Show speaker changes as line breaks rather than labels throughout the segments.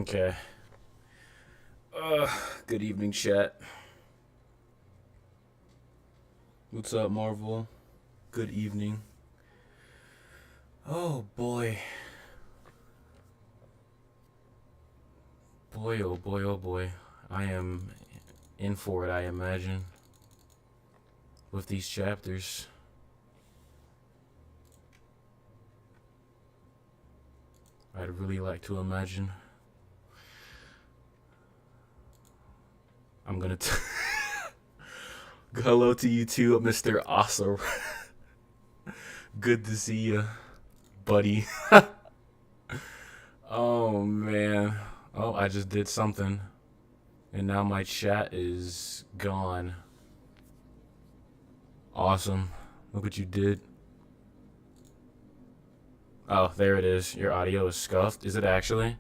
Okay. Uh, Good evening, chat. What's up, Marvel? Good evening. Oh boy. Boy, oh boy, oh boy. I am in for it, I imagine, with these chapters. I'd really like to imagine. I'm gonna. Hello to you too, Mr. Awesome. Good to see you, buddy. Oh man. Oh, I just did something. And now my chat is gone. Awesome. Look what you did. Oh, there it is. Your audio is scuffed. Is it actually?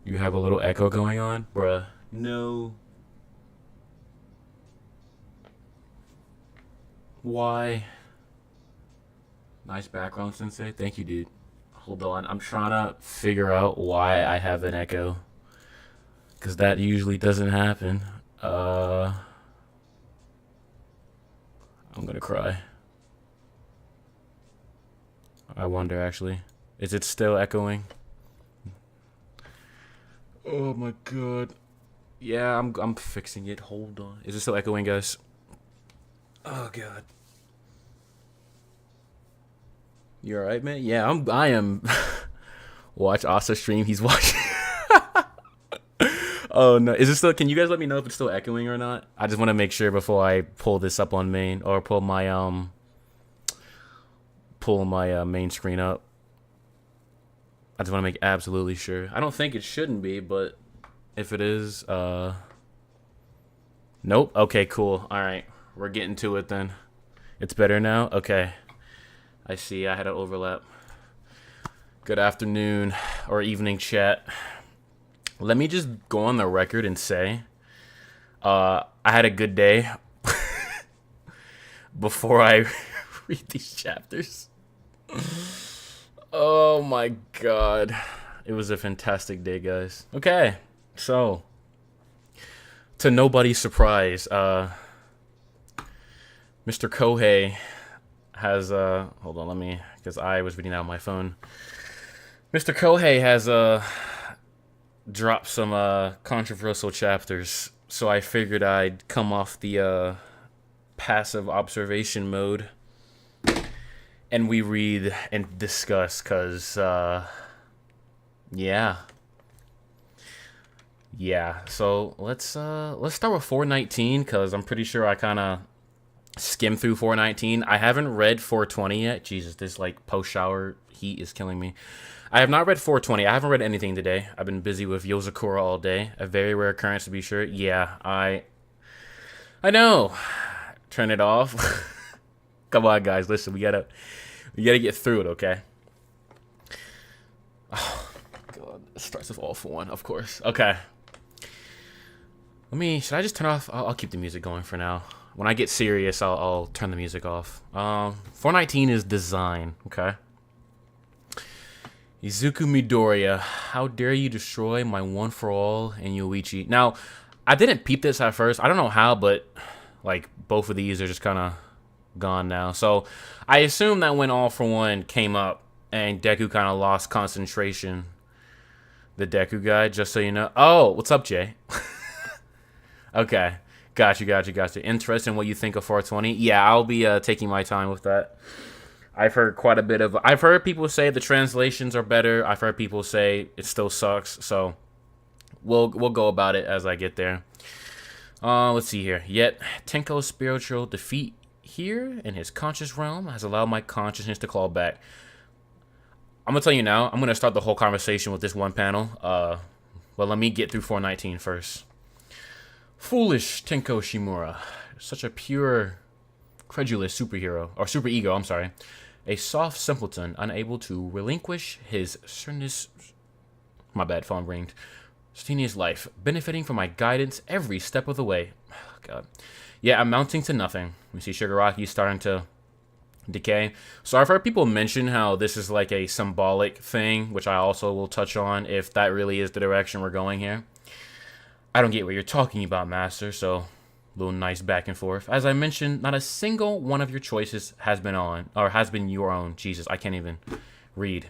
You have a little echo going on? Bruh. No. Why? Nice background, Sensei. Thank you, dude. Hold on. I'm trying to figure out why I have an echo. Because that usually doesn't happen. I'm gonna cry. I wonder, actually. Is it still echoing? Oh my god. Yeah, I'm fixing it. Hold on. Is it still echoing, guys? Oh god. You alright, man? Yeah, I am. Watch Asa stream. He's watching. Oh no. Is it still? Can you guys let me know if it's still echoing or not? I just want to make sure before I pull this up on main or pull my main screen up. I just want to make absolutely sure. I don't think it shouldn't be, but if it is, nope. Okay, cool. All right, we're getting to it then. It's better now. Okay, I see. I had an overlap. Good afternoon or evening, chat. Let me just go on the record and say, I had a good day before I read these chapters. Oh my god. It was a fantastic day, guys. Okay, so to nobody's surprise, Mr. Kohei has hold on, let me, because I was reading out my phone. Mr. Kohei has dropped some controversial chapters, so I figured I'd come off the passive observation mode and we read and discuss, because yeah, so let's start with 419, because I'm pretty sure I kind of skimmed through 419. I haven't read 420 yet. Jesus, this like post shower heat is killing me. I have not read 420. I haven't read anything today. I've been busy with Yozakura all day. A very rare occurrence, to be sure. Yeah, I know. Turn it off. Come on, guys. Listen, we gotta get through it, okay? Oh god, it starts with all for one, of course. Okay. Should I just turn off? I'll keep the music going for now. When I get serious, I'll turn the music off. 419 is design, okay? Izuku Midoriya, how dare you destroy my one for all and Yoichi. Now, I didn't peep this at first. I don't know how, but like both of these are just kind of gone now. So I assume that when All for One came up and Deku kind of lost concentration, the Deku guy, just so you know. Oh, what's up, Jay? Okay. Gotcha. Interested in what you think of 420? Yeah, I'll be taking my time with that. I've heard quite a bit of. I've heard people say the translations are better. I've heard people say it still sucks. So we'll go about it as I get there. Let's see here. Yet Tenko's spiritual defeat here in his conscious realm has allowed my consciousness to claw back. I'm gonna tell you now. I'm gonna start the whole conversation with this one panel. Well, let me get through 419 first. Foolish Tenko Shimura, such a pure, credulous superhero or super ego. I'm sorry. A soft simpleton, unable to relinquish his sternness. My bad, phone ringed. Stenia's life, benefiting from my guidance every step of the way. God. Yeah, amounting to nothing. We see Shigaraki starting to Decay. So I've heard people mention how this is like a symbolic thing, which I also will touch on if that really is the direction we're going here. I don't get what you're talking about, Master, so a little nice back and forth. As I mentioned, not a single one of your choices has been your own. Jesus, I can't even read.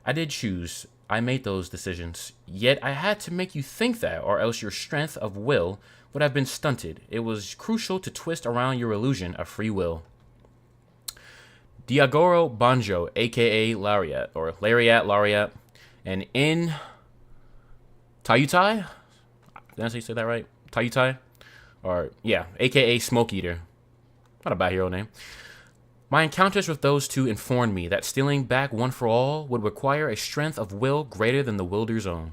I did choose. I made those decisions. Yet I had to make you think that, or else your strength of will would have been stunted. It was crucial to twist around your illusion of free will. Diagoro Banjo, aka Lariat, or Lariat, and in Tayutai? Did I say that right? Tayutai? Or, yeah, aka Smoke Eater. Not a bad hero name. My encounters with those two informed me that stealing back One for All would require a strength of will greater than the wielder's own.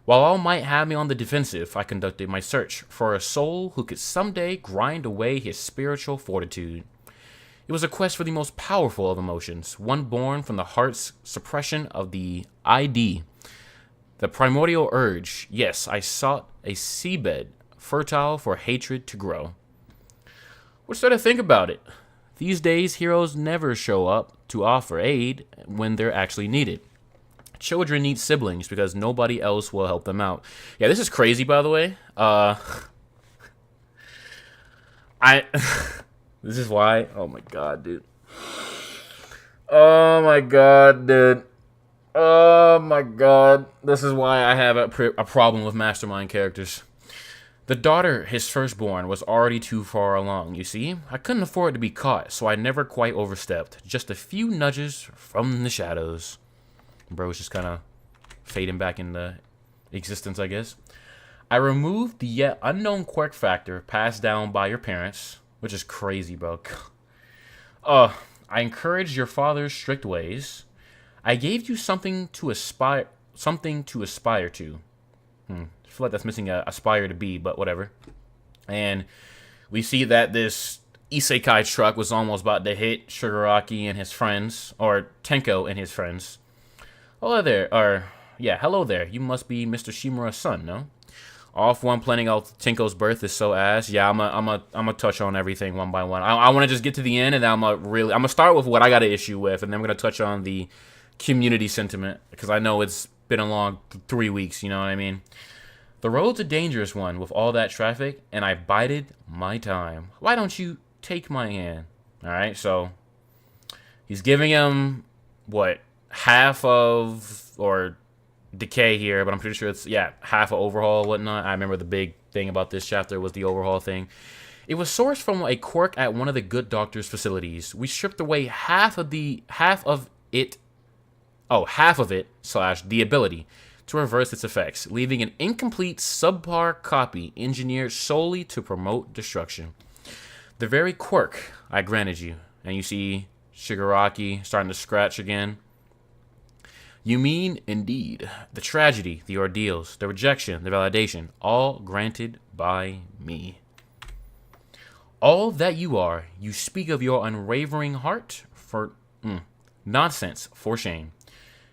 While all might have me on the defensive, I conducted my search for a soul who could someday grind away his spiritual fortitude. It was a quest for the most powerful of emotions, one born from the heart's suppression of the ID. The primordial urge. Yes, I sought a seabed, fertile for hatred to grow. What's there to think about it? These days, heroes never show up to offer aid when they're actually needed. Children need siblings because nobody else will help them out. Yeah, this is crazy, by the way. This is why. Oh my god, dude. Oh my god, dude. Oh my god. This is why I have a problem with mastermind characters. The daughter, his firstborn, was already too far along, you see? I couldn't afford to be caught, so I never quite overstepped. Just a few nudges from the shadows. Bro's just kind of fading back into existence, I guess. I removed the yet unknown quirk factor passed down by your parents, which is crazy, bro. I encouraged your father's strict ways. I gave you something to aspire to. I feel like that's missing a aspire to be, but whatever. And we see that this isekai truck was almost about to hit Shigaraki and his friends, or Tenko and his friends. Hello there. You must be Mr. Shimura's son, no? Off one planning out Tenko's birth is so ass. Yeah, I'm gonna touch on everything one by one. I want to just get to the end, and then I'm gonna start with what I got an issue with, and then I'm gonna touch on the community sentiment because I know it's been a long 3 weeks. You know what I mean? The road's a dangerous one with all that traffic, and I bided my time. Why don't you take my hand? All right, so he's giving him what, half of or decay here, but I'm pretty sure it's half of overhaul and whatnot. I remember the big thing about this chapter was the overhaul thing. It was sourced from a quirk at one of the good doctor's facilities. We stripped away half of it / the ability to reverse its effects, leaving an incomplete subpar copy engineered solely to promote destruction. The very quirk I granted you, and you see Shigaraki starting to scratch again. You mean, indeed, the tragedy, the ordeals, the rejection, the validation, all granted by me. All that you are, you speak of your unwavering heart for nonsense, for shame.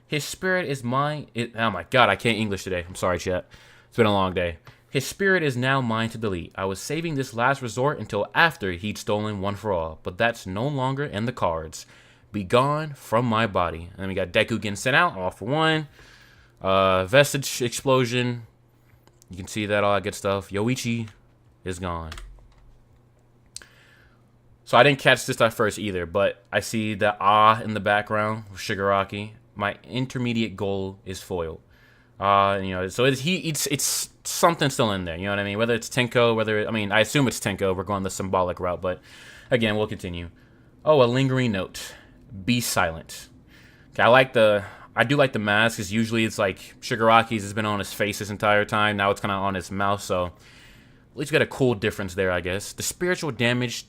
His spirit is mine. Oh my god, I can't English today. I'm sorry, chat. It's been a long day. His spirit is now mine to delete. I was saving this last resort until after he'd stolen One for All, but that's no longer in the cards. Be gone from my body. And then we got Deku getting sent out, all for one. Vestige explosion. You can see that, all that good stuff. Yoichi is gone. So I didn't catch this at first either, but I see the in the background with Shigaraki. My intermediate goal is foiled. So it's something still in there. You know what I mean? Whether it's Tenko, I assume it's Tenko. We're going the symbolic route, but again, we'll continue. Oh, a lingering note. Be silent. Okay, I do like the mask, because usually it's like Shigaraki's has been on his face this entire time. Now it's kind of on his mouth, so at least we got a cool difference there, I guess. The spiritual damage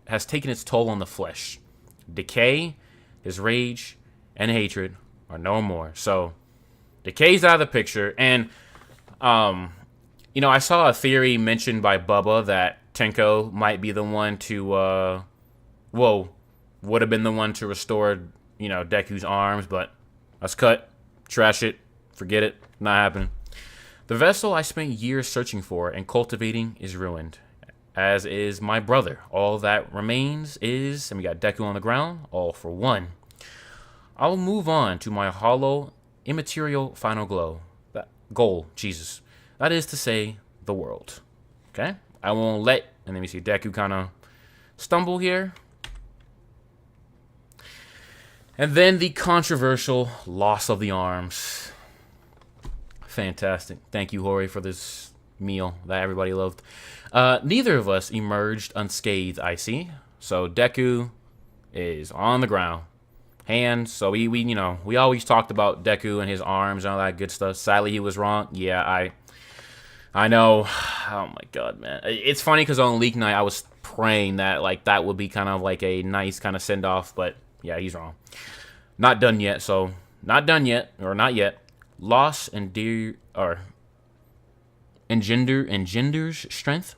has taken its toll on the flesh. Decay, his rage, and hatred are no more. So Decay's out of the picture, and I saw a theory mentioned by Bubba that Tenko might be the one to would have been the one to restore Deku's arms, but let's cut, trash it, forget it, not happening. The vessel I spent years searching for and cultivating is ruined. as is my brother. All that remains is, and we got Deku on the ground, all for one. I'll move on to my hollow, immaterial final goal, Jesus. That is to say, the world. Okay? I won't let, and let me see, Deku kind of stumble here. And then the controversial loss of the arms. Fantastic. Thank you, Hori, for this meal that everybody loved. Neither of us emerged unscathed, I see. So Deku is on the ground. Hands. So we always talked about Deku and his arms and all that good stuff. Sadly, he was wrong. Yeah, I know. Oh my god, man. It's funny because on leak night I was praying that that would be kind of like a nice kind of send off, but yeah, he's wrong. Not done yet. So not done yet, or not yet. Loss engenders strength.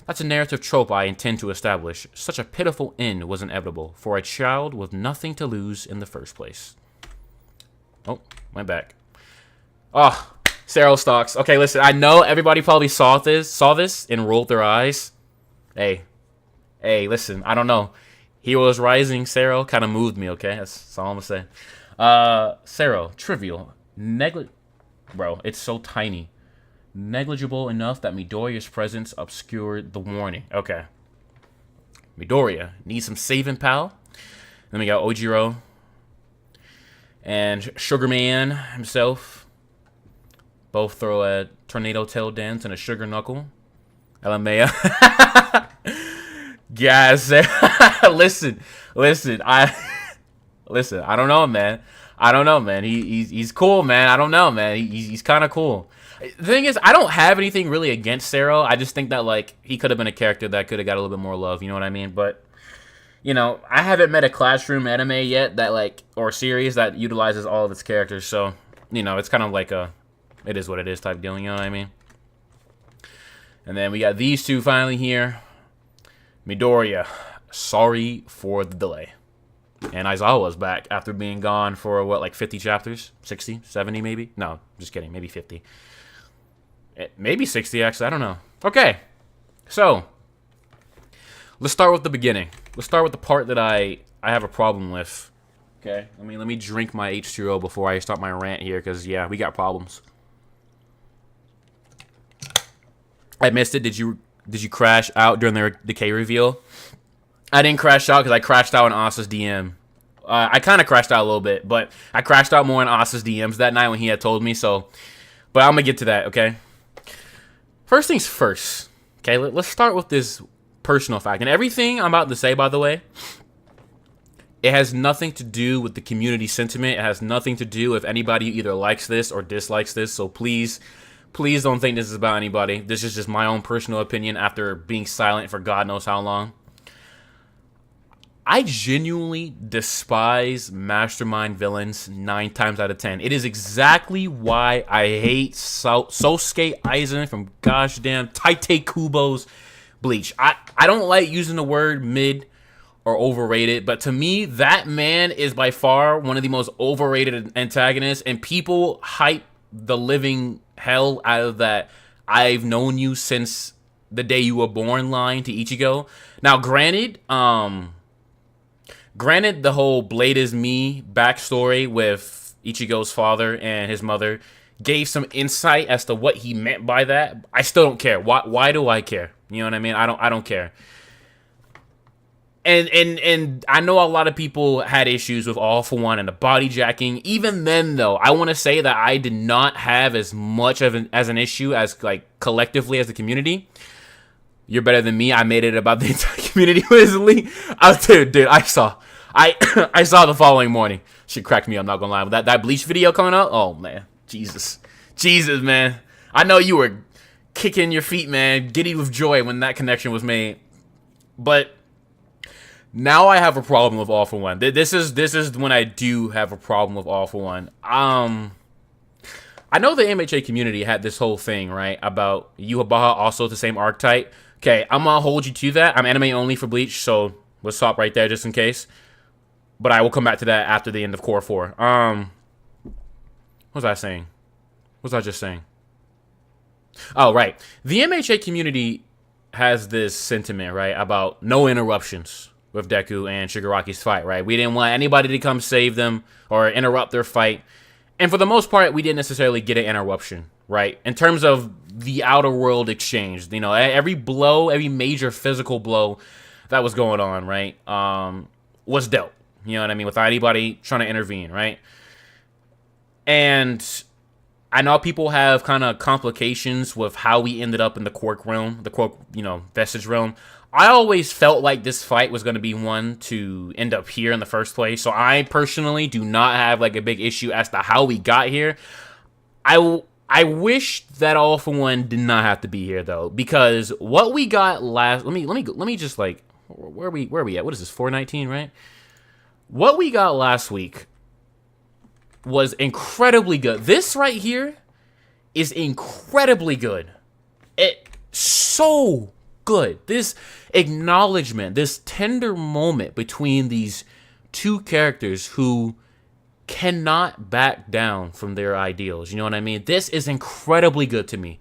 That's a narrative trope I intend to establish. Such a pitiful end was inevitable for a child with nothing to lose in the first place. Oh, went back. Oh, Cero stocks. Okay, listen, I know everybody probably saw this and rolled their eyes. Hey, listen, I don't know. Heroes Rising, Cero kind of moved me, okay? That's all I'm gonna say. Cero, trivial. Bro, it's so tiny. Negligible enough that Midoriya's presence obscured the warning. Okay. Midoriya needs some saving, pal. Then we got Ojiro. And Sugarman himself. Both throw a tornado tail dance and a sugar knuckle. LMAO. Guys, listen. I don't know, man. He's cool, man. I don't know, man. He's kind of cool. The thing is, I don't have anything really against Cero. I just think that he could have been a character that could have got a little bit more love. You know what I mean? But I haven't met a classroom anime yet that or series that utilizes all of its characters. So it's kind of like it is what it is type deal. You know what I mean? And then we got these two finally here. Midoriya, sorry for the delay. And Aizawa's back after being gone for, 50 chapters? 60? 70 maybe? No, just kidding. Maybe 50. Maybe 60, actually. I don't know. Okay. So, let's start with the beginning. Let's start with the part that I have a problem with. Okay? Let me drink my H2O before I start my rant here, because, yeah, we got problems. I missed it. Did you crash out during their decay reveal? I didn't crash out because I crashed out in Asa's DM. I kind of crashed out a little bit, but I crashed out more in Asa's DMs that night when he had told me. So, but I'm going to get to that, okay? First things first, okay? Let's start with this personal fact. And everything I'm about to say, by the way, it has nothing to do with the community sentiment. It has nothing to do if anybody either likes this or dislikes this. So please don't think this is about anybody. This is just my own personal opinion after being silent for God knows how long. I genuinely despise mastermind villains 9 times out of 10. It is exactly why I hate Sosuke Aizen from gosh damn Tite Kubo's Bleach. I don't like using the word mid or overrated, but to me, that man is by far one of the most overrated antagonists, and people hype the living hell out of that I've known you since the day you were born line to Ichigo. Now, Granted, the whole Blade is me backstory with Ichigo's father and his mother gave some insight as to what he meant by that. I still don't care. Why do I care? You know what I mean? I don't care. And I know a lot of people had issues with All For One and the body jacking. Even then, though, I want to say that I did not have as much of an issue as collectively as the community. You're better than me. I made it about the entire community recently. Dude, I saw the following morning. Shit cracked me up, not gonna lie. But that Bleach video coming out, oh man, Jesus, man. I know you were kicking your feet, man, giddy with joy when that connection was made. But now I have a problem with All For One. This is when I do have a problem with All For One. I know the MHA community had this whole thing, right, about Yuhabaha also the same archetype. Okay, I'm going to hold you to that. I'm anime only for Bleach, so let's stop right there just in case. But I will come back to that after the end of Core 4. What was I saying? What was I just saying? Oh, right. The MHA community has this sentiment, right, about no interruptions with Deku and Shigaraki's fight, right? We didn't want anybody to come save them or interrupt their fight. And for the most part, we didn't necessarily get an interruption, right? In terms of the outer world exchange, you know, every blow, every major physical blow that was going on, right, was dealt. You know what I mean? Without anybody trying to intervene, right? And I know people have kind of complications with how we ended up in the Quark realm, the Quark, you know, Vestige realm. I always felt like this fight was going to be one to end up here in the first place. So I personally do not have like a big issue as to how we got here. I wish that All For One did not have to be here though, because what we got last. Let me just like where are we at? What is this? 419, right? What we got last week was incredibly good. This right here is incredibly good. It so good. This acknowledgement, this tender moment between these two characters who cannot back down from their ideals. You know what I mean? This is incredibly good to me.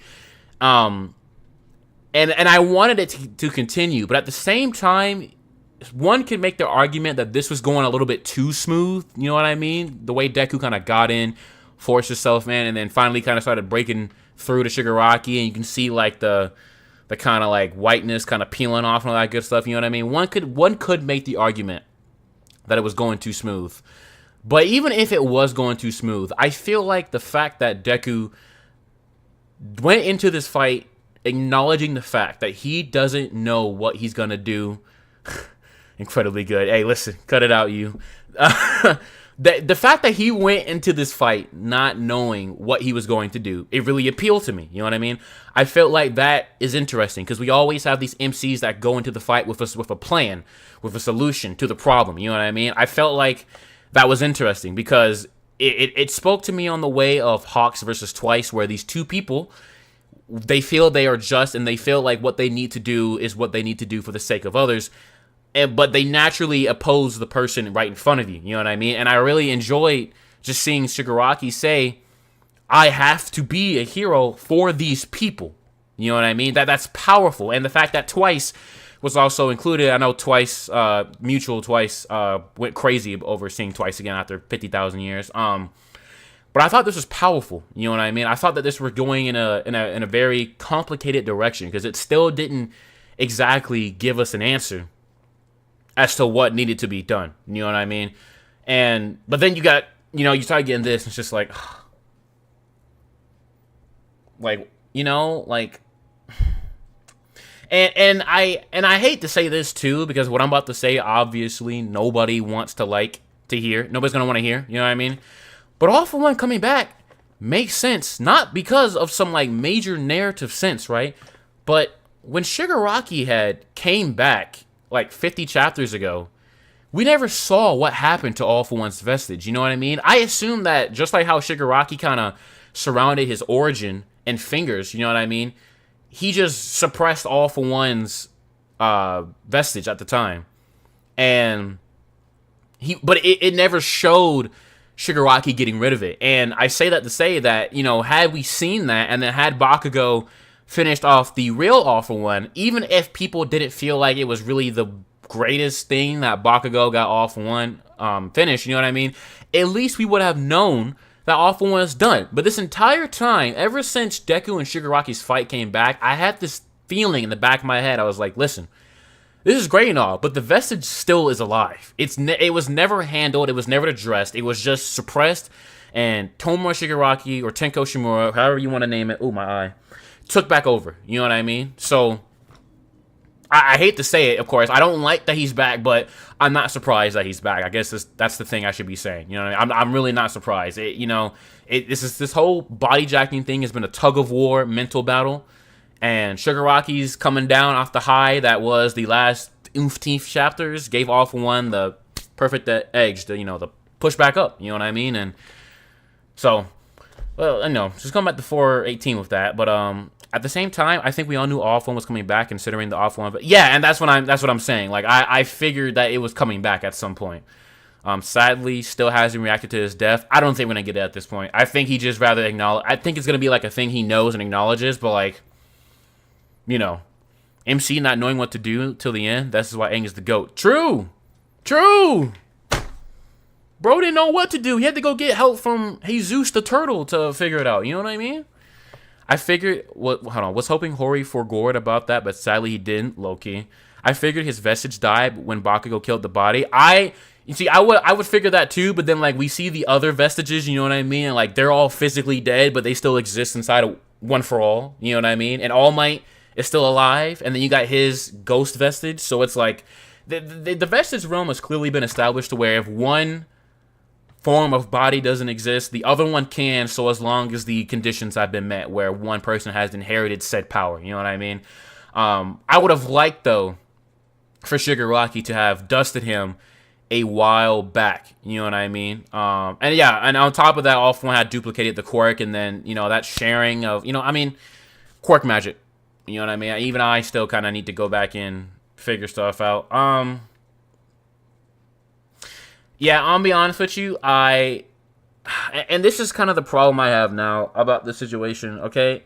And I wanted it to continue, but at the same time, one could make the argument that this was going a little bit too smooth. You know what I mean? The way Deku kind of got in, forced himself in, and then finally kind of started breaking through to Shigaraki, and you can see like the kind of like whiteness kind of peeling off and all that good stuff. You know what I mean? One could make the argument that it was going too smooth. But even if it was going too smooth, I feel like the fact that Deku went into this fight acknowledging the fact that he doesn't know what he's going to do. Incredibly good. Hey, listen, cut it out, you. The fact that he went into this fight not knowing what he was going to do, it really appealed to me. You know what I mean? I felt like that is interesting because we always have these MCs that go into the fight with us with a plan, with a solution to the problem. You know what I mean? I felt like that was interesting because it spoke to me on the way of Hawks versus Twice, where these two people, they feel they are just and they feel like what they need to do is what they need to do for the sake of others. But they naturally oppose the person right in front of you. You know what I mean? And I really enjoyed just seeing Shigaraki say, I have to be a hero for these people. You know what I mean? That's powerful. And the fact that Twice was also included. I know Twice, Mutual Twice, went crazy over seeing Twice again after 50,000 years. But I thought this was powerful. You know what I mean? I thought that this were going in a very complicated direction because it still didn't exactly give us an answer as to what needed to be done. You know what I mean? But then you got, you know, you start getting this, and it's just like, you know, like, and I hate to say this too, because what I'm about to say, obviously, nobody wants to hear. Nobody's going to want to hear, you know what I mean? But All For One coming back makes sense, not because of some, like, major narrative sense, right? But when Shigaraki had came back, like 50 chapters ago, we never saw what happened to All For One's Vestige. You know what I mean? I assume that just like how Shigaraki kind of surrounded his origin and fingers, you know what I mean? He just suppressed All For One's Vestige at the time. And but it never showed Shigaraki getting rid of it. And I say that to say that, you know, had we seen that and then had Bakugo finished off the real All For One, even if people didn't feel like it was really the greatest thing that Bakugo got All For One finished, you know what I mean? At least we would have known that All For One is done. But this entire time, ever since Deku and Shigaraki's fight came back, I had this feeling in the back of my head. I was like, listen, this is great and all, but the Vestige still is alive. It was never handled. It was never addressed. It was just suppressed. And Tomoe Shigaraki or Tenko Shimura, however you want to name it, oh, my eye, took back over. You know what I mean? So I hate to say it, of course. I don't like that he's back, but I'm not surprised that he's back. I guess that's the thing I should be saying. You know what I mean? I'm really not surprised. This whole body jacking thing has been a tug of war mental battle. And Shigaraki's coming down off the high that was the last 15 chapters, gave All For One the perfect edge, the push back up. You know what I mean? And so, well, I know, just going back to 418 with that. But at the same time, I think we all knew All For One was coming back, considering the All For One. But yeah, and that's what I'm saying. Like I figured that it was coming back at some point. Sadly, still hasn't reacted to his death. I don't think we're gonna get it at this point. I think he just rather acknowledge. I think it's gonna be like a thing he knows and acknowledges, but like, you know, MC not knowing what to do till the end. This is why Aang is the GOAT. True. True. Bro didn't know what to do. He had to go get help from Jesus the turtle to figure it out. You know what I mean? I figured, was hoping Hori forgored about that, but sadly he didn't, low-key. I figured his Vestige died when Bakugo killed the body. You see, I would figure that too, but then, like, we see the other Vestiges, you know what I mean? And, like, they're all physically dead, but they still exist inside of One for All, you know what I mean? And All Might is still alive, and then you got his Ghost Vestige, so it's like, the Vestige realm has clearly been established to where if one form of body doesn't exist, the other one can, so as long as the conditions have been met where one person has inherited said power, you know what I mean? I would have liked, though, for Shigaraki to have dusted him a while back, you know what I mean? And yeah, and on top of that, All For One had duplicated the quirk, and then, you know, that sharing of, you know, I mean, quirk magic, you know what I mean? Even I still kind of need to go back and figure stuff out. Yeah, I'll be honest with you, and this is kind of the problem I have now about the situation, okay?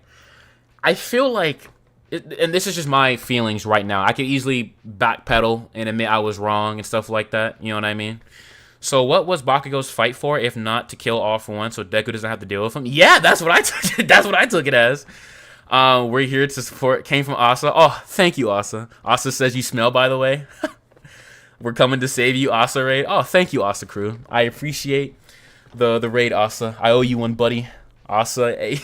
I feel like, and this is just my feelings right now, I could easily backpedal and admit I was wrong and stuff like that, you know what I mean? So what was Bakugo's fight for, if not to kill All For One so Deku doesn't have to deal with him? Yeah, that's what I took it, that's what I took it as. We're here to support, came from Asa. Oh, thank you, Asa. Asa says you smell, by the way. We're coming to save you, Asa raid. Oh, thank you, Asa crew. I appreciate the raid, Asa. I owe you one, buddy. Asa, hey.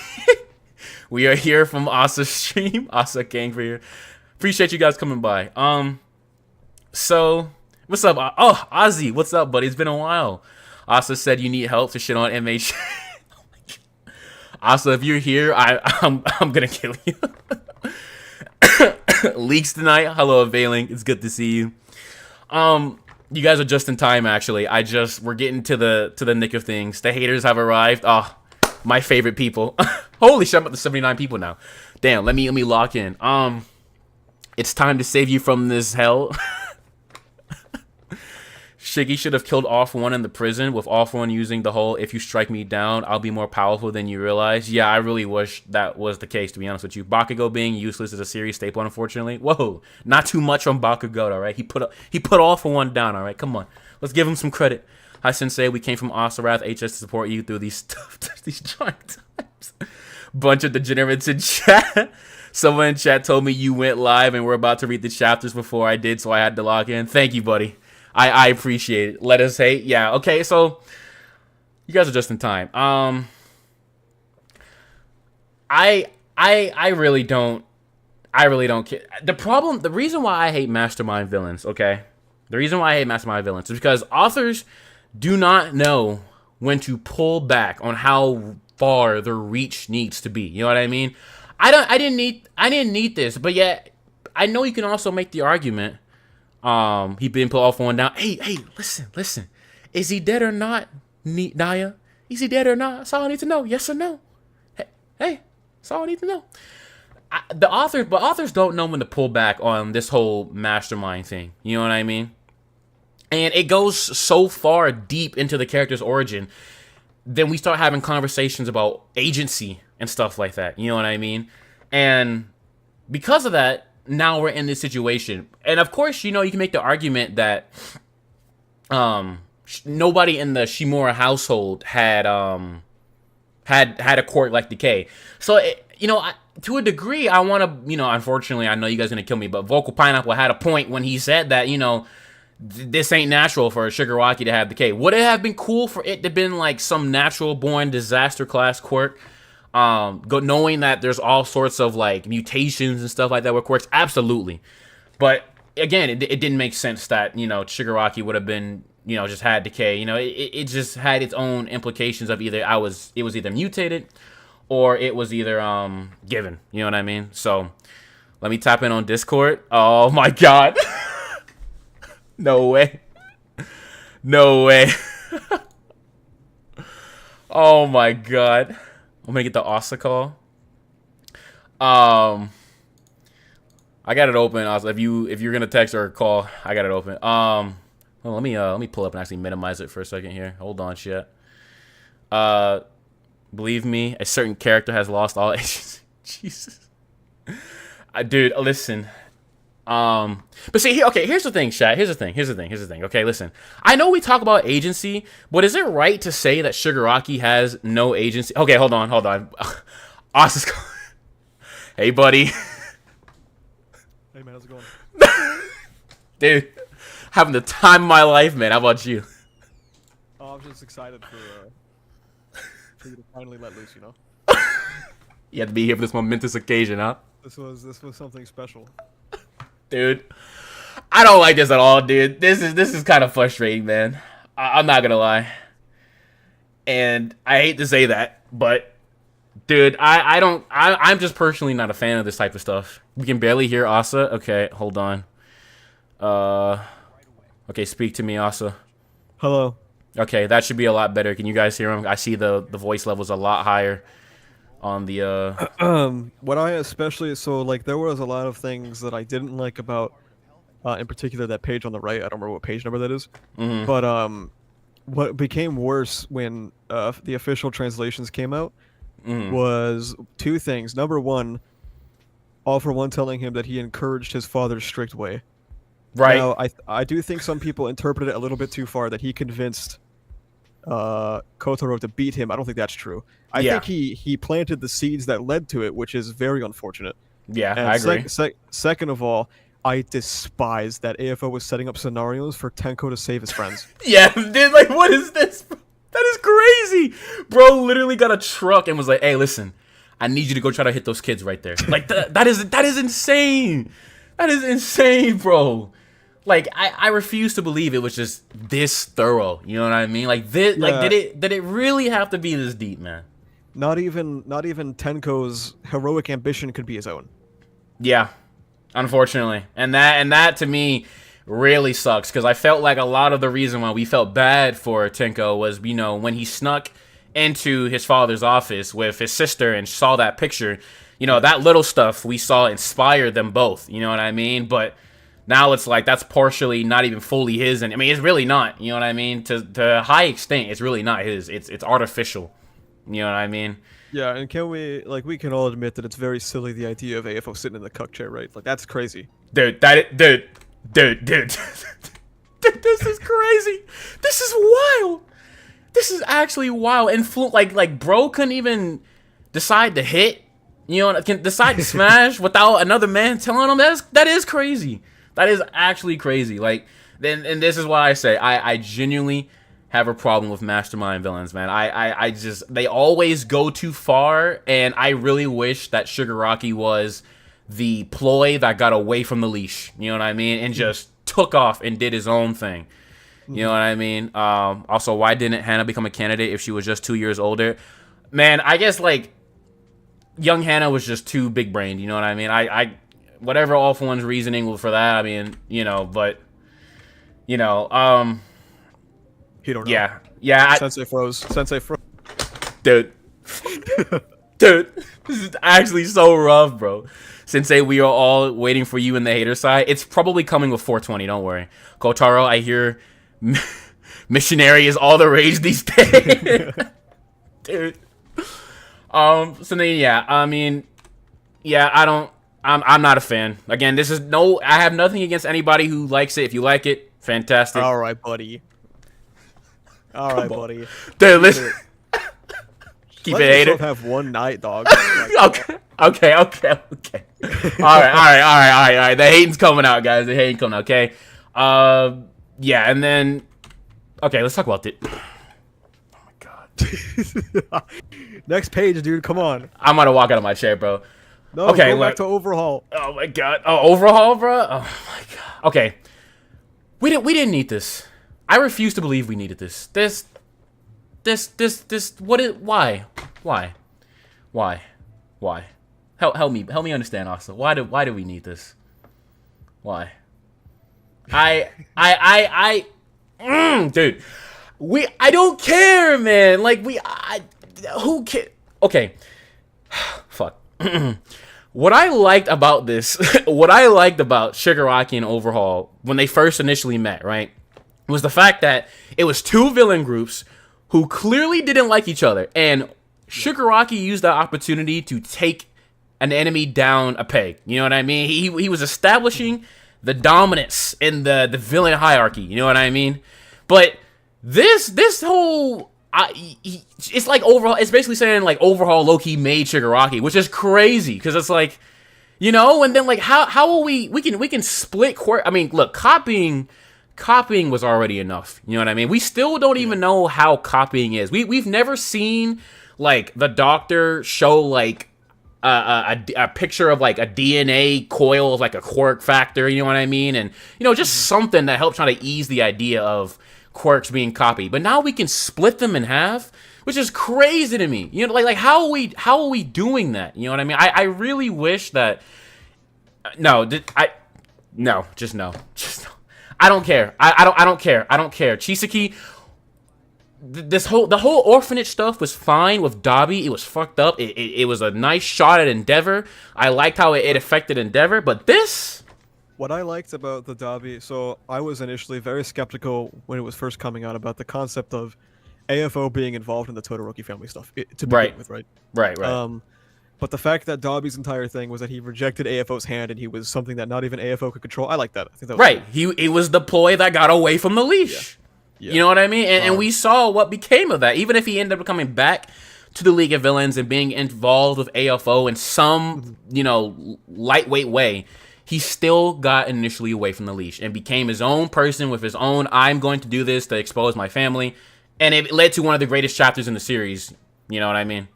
We are here from Asa's stream. Asa Gang for here. Appreciate you guys coming by. So, what's up? Oh, Ozzy, what's up, buddy? It's been a while. Asa said you need help to shit on MHA. Asa, if you're here, I'm gonna kill you. Leaks tonight. Hello, Availing. It's good to see you. You guys are just in time, actually. We're getting to the nick of things. The haters have arrived. Oh, my favorite people. Holy shit, I'm up to 79 people now. Damn, let me lock in. It's time to save you from this hell. Shiggy should have killed All For One in the prison, with All For One using the whole, if you strike me down, I'll be more powerful than you realize. Yeah, I really wish that was the case, to be honest with you. Bakugo being useless is a serious staple, unfortunately. Whoa, not too much on Bakugo, all right? He put All For One down, all right? Come on. Let's give him some credit. Hi, Sensei. We came from Asarath HS to support you through these trying times. Bunch of degenerates in chat. Someone in chat told me you went live and we're about to read the chapters before I did, so I had to log in. Thank you, buddy. I appreciate it. Let us hate. Yeah, okay, so you guys are just in time. I really don't care. The reason why I hate mastermind villains, okay? The reason why I hate mastermind villains is because authors do not know when to pull back on how far their reach needs to be. You know what I mean? I didn't need this, but yet I know you can also make the argument. He been put All For One down. Hey, listen. Is he dead or not, Naya? Is he dead or not? That's all I need to know. Yes or no? Hey, that's all I need to know. But authors don't know when to pull back on this whole mastermind thing. You know what I mean? And it goes so far deep into the character's origin, then we start having conversations about agency and stuff like that. You know what I mean? And because of that, now we're in this situation. And of course, you know, you can make the argument that nobody in the Shimura household had a quirk like Decay. So, you know, to a degree, I want to, you know, unfortunately, I know you guys are going to kill me, but Vocal Pineapple had a point when he said that, you know, this ain't natural for Shigaraki to have Decay. Would it have been cool for it to have been like some natural born disaster class quirk? Knowing that there's all sorts of like mutations and stuff like that with quirks, absolutely. But again, it didn't make sense that, you know, Shigaraki would have been, you know, just had Decay. You know, it just had its own implications of either it was either mutated or it was either given. You know what I mean? So let me tap in on Discord. Oh my god. No way. No way. Oh my god. I'm gonna get the Asa call. I got it open. Also, if you're gonna text or call, I got it open. Well, let me pull up and actually minimize it for a second here. Hold on, shit. Believe me, a certain character has lost all agency. Jesus, dude, listen. But see, okay, here's the thing, Shat. Here's the thing. Okay, listen. I know we talk about agency, but is it right to say that Shigaraki has no agency? Okay, hold on. Austin's hey, buddy.
Hey, man, how's it going?
Dude, having the time of my life, man. How about you?
Oh, I'm just excited for you to finally let loose, you know?
You have to be here for this momentous occasion, huh?
This was something special.
Dude, I don't like this at all, dude. This is kind of frustrating, man. I'm not gonna lie. And I hate to say that, but dude, I'm just personally not a fan of this type of stuff. We can barely hear Asa. Okay, hold on. Okay, speak to me, Asa.
Hello.
Okay, that should be a lot better. Can you guys hear him? I see the voice level's a lot higher on the
What I especially there was a lot of things that I didn't like about in particular that page on the right. I don't remember what page number that is.
Mm-hmm.
But what became worse when the official translations came out was two things. Number one, All For One telling him that he encouraged his father's strict way.
Right.
Now, I do think some people interpreted it a little bit too far, that he convinced Kotaro to beat him. I don't think that's true. I think he planted the seeds that led to it, which is very unfortunate.
Yeah,
and
I agree.
Second of all, I despise that AFO was setting up scenarios for Tenko to save his friends.
Yeah, dude, like, what is this? That is crazy. Bro literally got a truck and was like, hey, listen, I need you to go try to hit those kids right there. Like, that is insane. That is insane, bro. Like, I refuse to believe it was just this thorough. You know what I mean? Like, this, like, did it really have to be this deep, man?
Not even Tenko's heroic ambition could be his own.
Yeah, unfortunately, and that to me really sucks, because I felt like a lot of the reason why we felt bad for Tenko was, you know, when he snuck into his father's office with his sister and saw that picture. You know, that little stuff we saw inspired them both. You know what I mean? But now it's like that's partially not even fully his, and I mean it's really not. You know what I mean? To a high extent, it's really not his. It's artificial. You know what I mean?
Yeah, and we can all admit that it's very silly, the idea of AFO sitting in the cuck chair, right? Like, that's crazy.
Dude, dude, this is crazy. This is wild. This is actually wild. And like bro couldn't even decide to hit. You know, can decide to smash without another man telling him. That is crazy. That is actually crazy. Like, and this is why I say I genuinely have a problem with mastermind villains, man. I just, they always go too far, and I really wish that Shigaraki was the ploy that got away from the leash. You know what I mean? And just took off and did his own thing. You know what I mean? Also, why didn't Hannah become a candidate if she was just 2 years older? Man, I guess, like, young Hannah was just too big-brained, you know what I mean? I whatever All For One's reasoning for that, I mean, you know, but, you know,
He don't know.
Yeah.
Sensei froze.
Dude. Dude, this is actually so rough, bro. Sensei, we are all waiting for you in the hater side. It's probably coming with 420, don't worry. Kotaro, I hear missionary is all the rage these days. Dude. So then, yeah, I mean, yeah, I'm not a fan. Again, I have nothing against anybody who likes it. If you like it, fantastic.
All right, buddy. Buddy.
Dude, listen. Keep it hater.
Have one night, dog.
Okay. All right. The hating's coming out, guys. The hating's coming out, okay? Yeah, and then, okay, let's talk about it. Oh, my God.
Next page, dude. Come on.
I'm gonna walk out of my chair, bro.
No, okay, go back to overhaul.
Oh, my God. Oh, overhaul, bro? Oh, my God. Okay. We didn't need this. I refuse to believe we needed this. Why? Help me understand, Austin. Why do we need this? Why? Dude, I don't care, man. Like, who cares? Okay. Fuck. What I liked about this, what I liked about Shigaraki and Overhaul when they first initially met, right, was the fact that it was two villain groups who clearly didn't like each other, and Shigaraki used that opportunity to take an enemy down a peg. You know what I mean? He was establishing the dominance in the villain hierarchy. You know what I mean? But this whole it's like overall. It's basically saying like overhaul Loki made Shigaraki, which is crazy because it's like, you know, and then like how will we can split quirk. I mean, look, copying was already enough. You know what I mean? We still don't even know how copying is. We've never seen like the Doctor show like a picture of like a DNA coil of like a quirk factor. You know what I mean? And you know, just something that helps try to ease the idea of quirks being copied. But now we can split them in half, which is crazy to me. You know, like how are we doing that? You know what I mean? I really wish that. No, just no. I don't care. I don't care. I don't care. Chisaki, the whole orphanage stuff was fine with Dabi. It was fucked up. It was a nice shot at Endeavor. I liked how it affected Endeavor, but this.
What I liked about the Dabi, so I was initially very skeptical when it was first coming out about the concept of AFO being involved in the Todoroki family stuff to begin with, right?
Right.
But the fact that Dabi's entire thing was that he rejected AFO's hand and he was something that not even AFO could control, I like that. I think that was
right. Cool. It was the ploy that got away from the leash. Yeah. You know what I mean? And we saw what became of that. Even if he ended up coming back to the League of Villains and being involved with AFO in some, you know, lightweight way, he still got initially away from the leash and became his own person with his own, I'm going to do this to expose my family. And it led to one of the greatest chapters in the series. You know what I mean?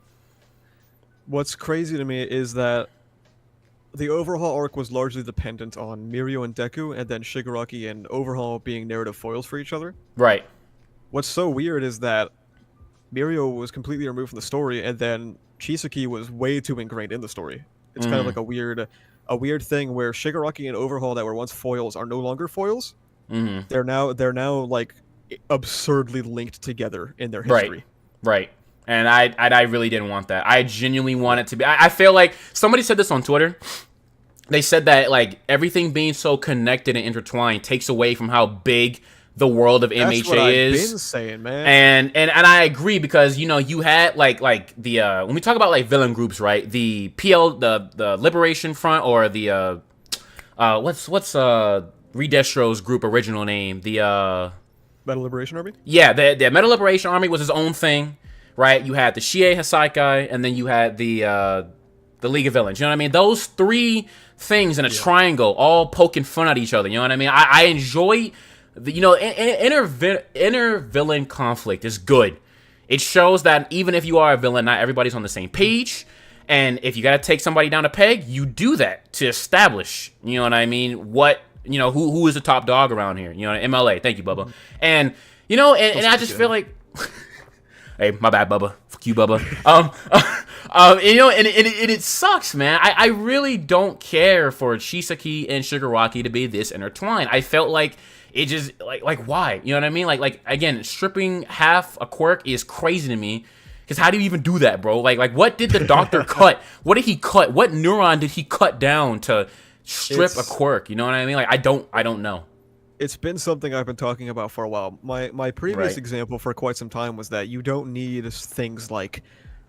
What's crazy to me is that the Overhaul arc was largely dependent on Mirio and Deku, and then Shigaraki and Overhaul being narrative foils for each other.
Right.
What's so weird is that Mirio was completely removed from the story, and then Chisaki was way too ingrained in the story. It's kind of like a weird thing where Shigaraki and Overhaul that were once foils are no longer foils.
Mm-hmm.
They're now like absurdly linked together in their history.
Right. And I really didn't want that. I genuinely want it to be. I feel like somebody said this on Twitter. They said that like everything being so connected and intertwined takes away from how big the world of MHA
is. That's what I've been saying, man.
And I agree because you know you had like the when we talk about like villain groups, right? The the Liberation Front or the what's Redestro's group original name? The
Metal Liberation Army?
Yeah, the Metal Liberation Army was his own thing. Right, you had the Shie Hasaikai, and then you had the League of Villains. You know what I mean? Those three things in a triangle, all poking fun at each other. You know what I mean? I enjoy, inner villain conflict is good. It shows that even if you are a villain, not everybody's on the same page. And if you got to take somebody down a peg, you do that to establish. You know what I mean? What who is the top dog around here? You know, MLA. Thank you, Bubba. And and I just feel like. Hey, my bad, Bubba. Fuck you, Bubba. It sucks, man. I really don't care for Chisaki and Shigaraki to be this intertwined. I felt like it just like why? You know what I mean? Like again, stripping half a quirk is crazy to me. Because how do you even do that, bro? Like what did the Doctor cut? What did he cut? What neuron did he cut down to strip a quirk? You know what I mean? Like I don't know.
It's been something I've been talking about for a while. My previous example for quite some time was that you don't need things like,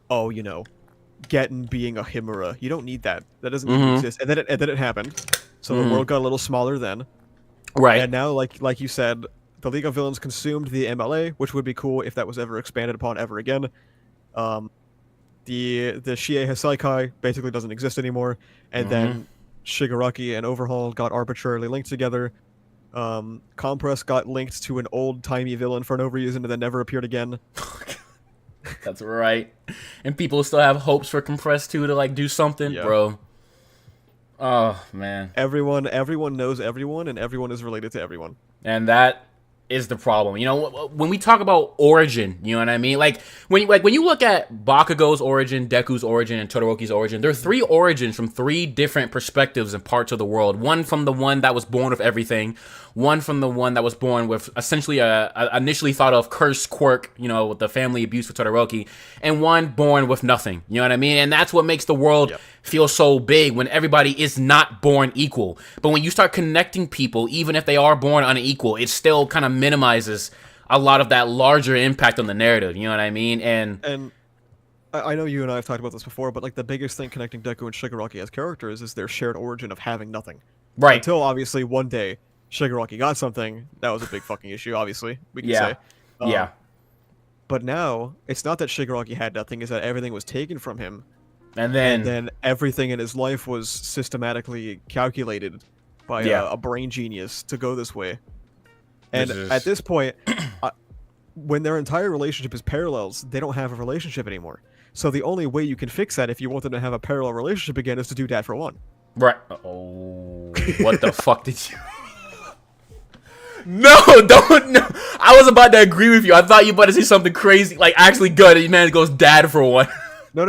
Getten being a Himura. You don't need that. That doesn't exist. And then it happened. So the world got a little smaller then.
Right.
And now, like you said, the League of Villains consumed the MLA, which would be cool if that was ever expanded upon ever again. The Shie Hasaikai basically doesn't exist anymore. And then Shigaraki and Overhaul got arbitrarily linked together. Compress got linked to an old-timey villain for no reason and then never appeared again.
That's right. And people still have hopes for Compress 2 to do something, bro. Oh, man.
Everyone knows everyone, and everyone is related to everyone.
And that is the problem. When we talk about origin, you know what I mean? When you look at Bakugo's origin, Deku's origin, and Todoroki's origin, there are three origins from three different perspectives and parts of the world. One from the one that was born with everything, one from the one that was born with essentially a initially thought of cursed quirk, with the family abuse for Todoroki, and one born with nothing. You know what I mean? And that's what makes the world feel so big when everybody is not born equal. But when you start connecting people, even if they are born unequal, it still kind of minimizes a lot of that larger impact on the narrative. You know what I mean? And
I know you and I have talked about this before, but like the biggest thing connecting Deku and Shigaraki as characters is their shared origin of having nothing.
Right.
Until obviously one day Shigaraki got something, that was a big fucking issue. Obviously, we can
Yeah.
say.
Yeah.
But now it's not that Shigaraki had nothing; it's that everything was taken from him,
And
and
then
then everything in his life was systematically calculated by
Yeah.
a brain genius to go this way. And
This is-
at this point, when their entire relationship is parallels, they don't have a relationship anymore. So the only way you can fix that if you want them to have a parallel relationship again is to do that for one.
right. Oh, what the fuck did you? No, don't. No. I was about to agree with you. I thought you were about to say something crazy, like actually good. And man goes dad for one.
No.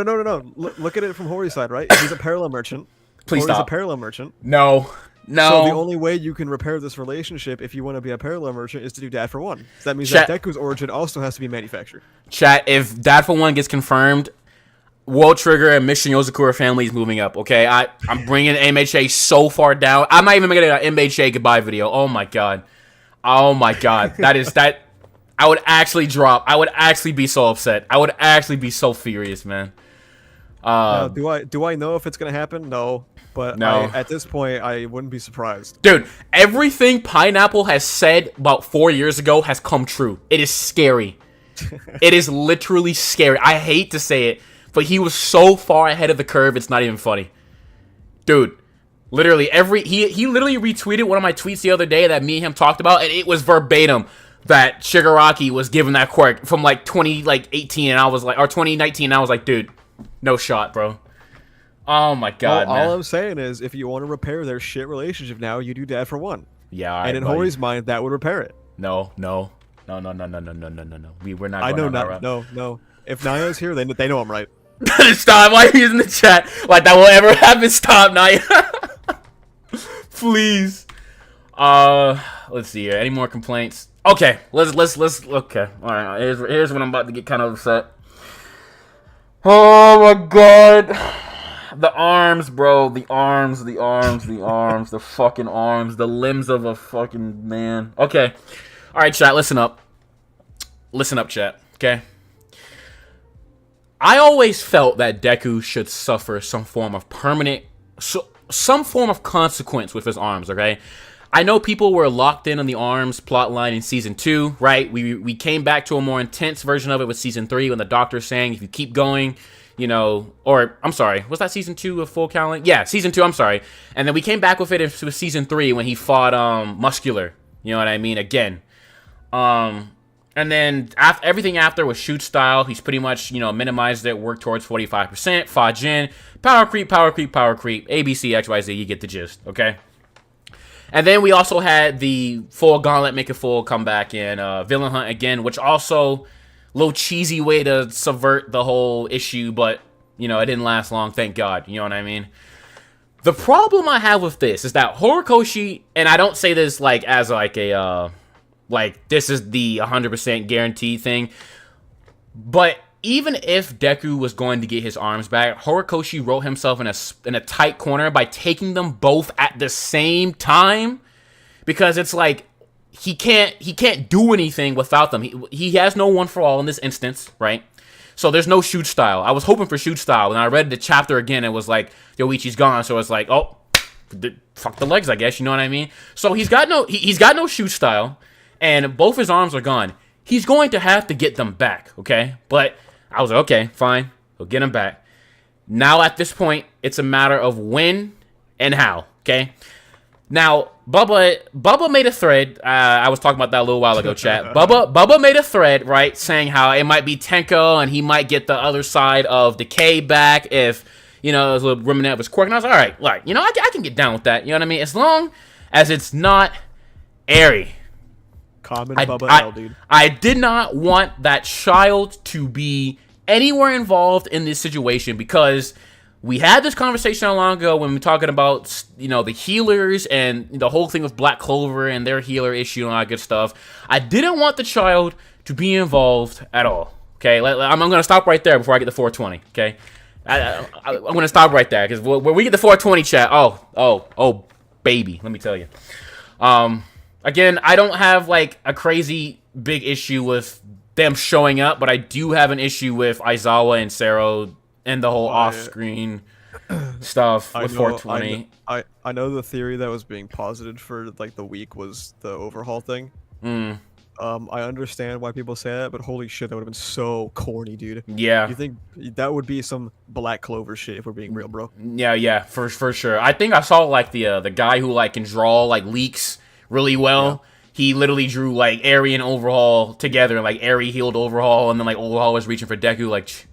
Look at it from Hori's side, right? He's a parallel merchant.
Please
Hori's
stop.
a parallel merchant.
No.
So the only way you can repair this relationship if you want to be a parallel merchant is to do dad for one. So that means that Deku's origin also has to be manufactured.
Chat, if dad for one gets confirmed, World Trigger and Mission Yozakura family is moving up, okay? I'm bringing MHA so far down. I'm not even making an MHA goodbye video. Oh my god. That I would actually drop. I would actually be so upset. I would actually be so furious, man.
Now, do I know if it's gonna happen? No. But
No.
at this point, I wouldn't be surprised.
Dude, everything Pineapple has said about 4 years ago has come true. It is scary. It is literally scary. I hate to say it, but he was so far ahead of the curve, it's not even funny. Dude, literally he literally retweeted one of my tweets the other day that me and him talked about, and it was verbatim that Shigaraki was given that quirk from like 2018, and I was like, or 2019, and I was like, dude, no shot, bro. Oh my god, man.
All I'm saying is, if you want to repair their shit relationship now, you do dad for one.
Yeah, all right,
and in
buddy.
Hori's mind, that would repair it.
No. We're not.
I know
going that
not.
route.
No. If Naya's here, they know I'm right.
Stop! Why are you using the chat like that will ever happen? Stop, Naya. Please. Let's see here. Any more complaints? Okay, let's. Okay, all right. Here's when I'm about to get kind of upset. Oh my god. The arms, bro. The arms. The fucking arms. The limbs of a fucking man. Okay. Alright, chat. Listen up. Listen up, chat. Okay? I always felt that Deku should suffer some form of some form of consequence with his arms, okay? I know people were locked in on the arms plotline in Season 2, right? We came back to a more intense version of it with Season 3 when the doctor's saying if you keep going, you know, or, I'm sorry, was that Season 2 of Full Calendar? Yeah, Season 2, I'm sorry. And then we came back with it with Season 3 when he fought Muscular, you know what I mean, again. And then everything after was shoot style. He's pretty much, you know, minimized it, worked towards 45%, Fajin, power creep, ABC, XYZ, you get the gist, okay? And then we also had the full gauntlet, make it full comeback in Villain Hunt again, which also little cheesy way to subvert the whole issue, but, you know, it didn't last long, thank God, you know what I mean? The problem I have with this is that Horikoshi, and I don't say this like as like a, like this is the 100% guaranteed thing, but even if Deku was going to get his arms back, Horikoshi wrote himself in a tight corner by taking them both at the same time, because it's like he can't do anything without them. He has no one for all in this instance, right? So there's no shoot style. I was hoping for shoot style, and I read the chapter again. It was like Yoichi's gone, so it's like, oh, fuck the legs, I guess. You know what I mean? So he's got no shoot style, and both his arms are gone. He's going to have to get them back, okay? But I was like, okay, fine, we'll get them back. Now at this point, it's a matter of when and how, okay? Now, Bubba made a thread. I was talking about that a little while ago, chat. Bubba made a thread, right, saying how it might be Tenko and he might get the other side of Decay back if, you know, there's a little remnant of his quirk. And I was like, all right, like, you know, I can get down with that. You know what I mean? As long as it's not airy.
Common Bubba L, dude.
I did not want that child to be anywhere involved in this situation, because we had this conversation not long ago when we were talking about, you know, the healers and the whole thing with Black Clover and their healer issue and all that good stuff. I didn't want the child to be involved at all. Okay, I'm going to stop right there before I get to 420. Okay, I'm going to stop right there, because when we get to 420, chat, oh, baby, let me tell you. Again, I don't have like a crazy big issue with them showing up, but I do have an issue with Aizawa and Sero and the whole off-screen stuff with 420.
I know the theory that was being posited for like the week was the overhaul thing. I understand why people say that, but holy shit, that would have been so corny, dude.
Yeah.
You think that would be some Black Clover shit if we're being real, bro?
Yeah, for sure. I think I saw like the guy who like can draw like leaks really well. Yeah. He literally drew like Eri and Overhaul together, and like Eri healed Overhaul, and then like Overhaul was reaching for Deku,
like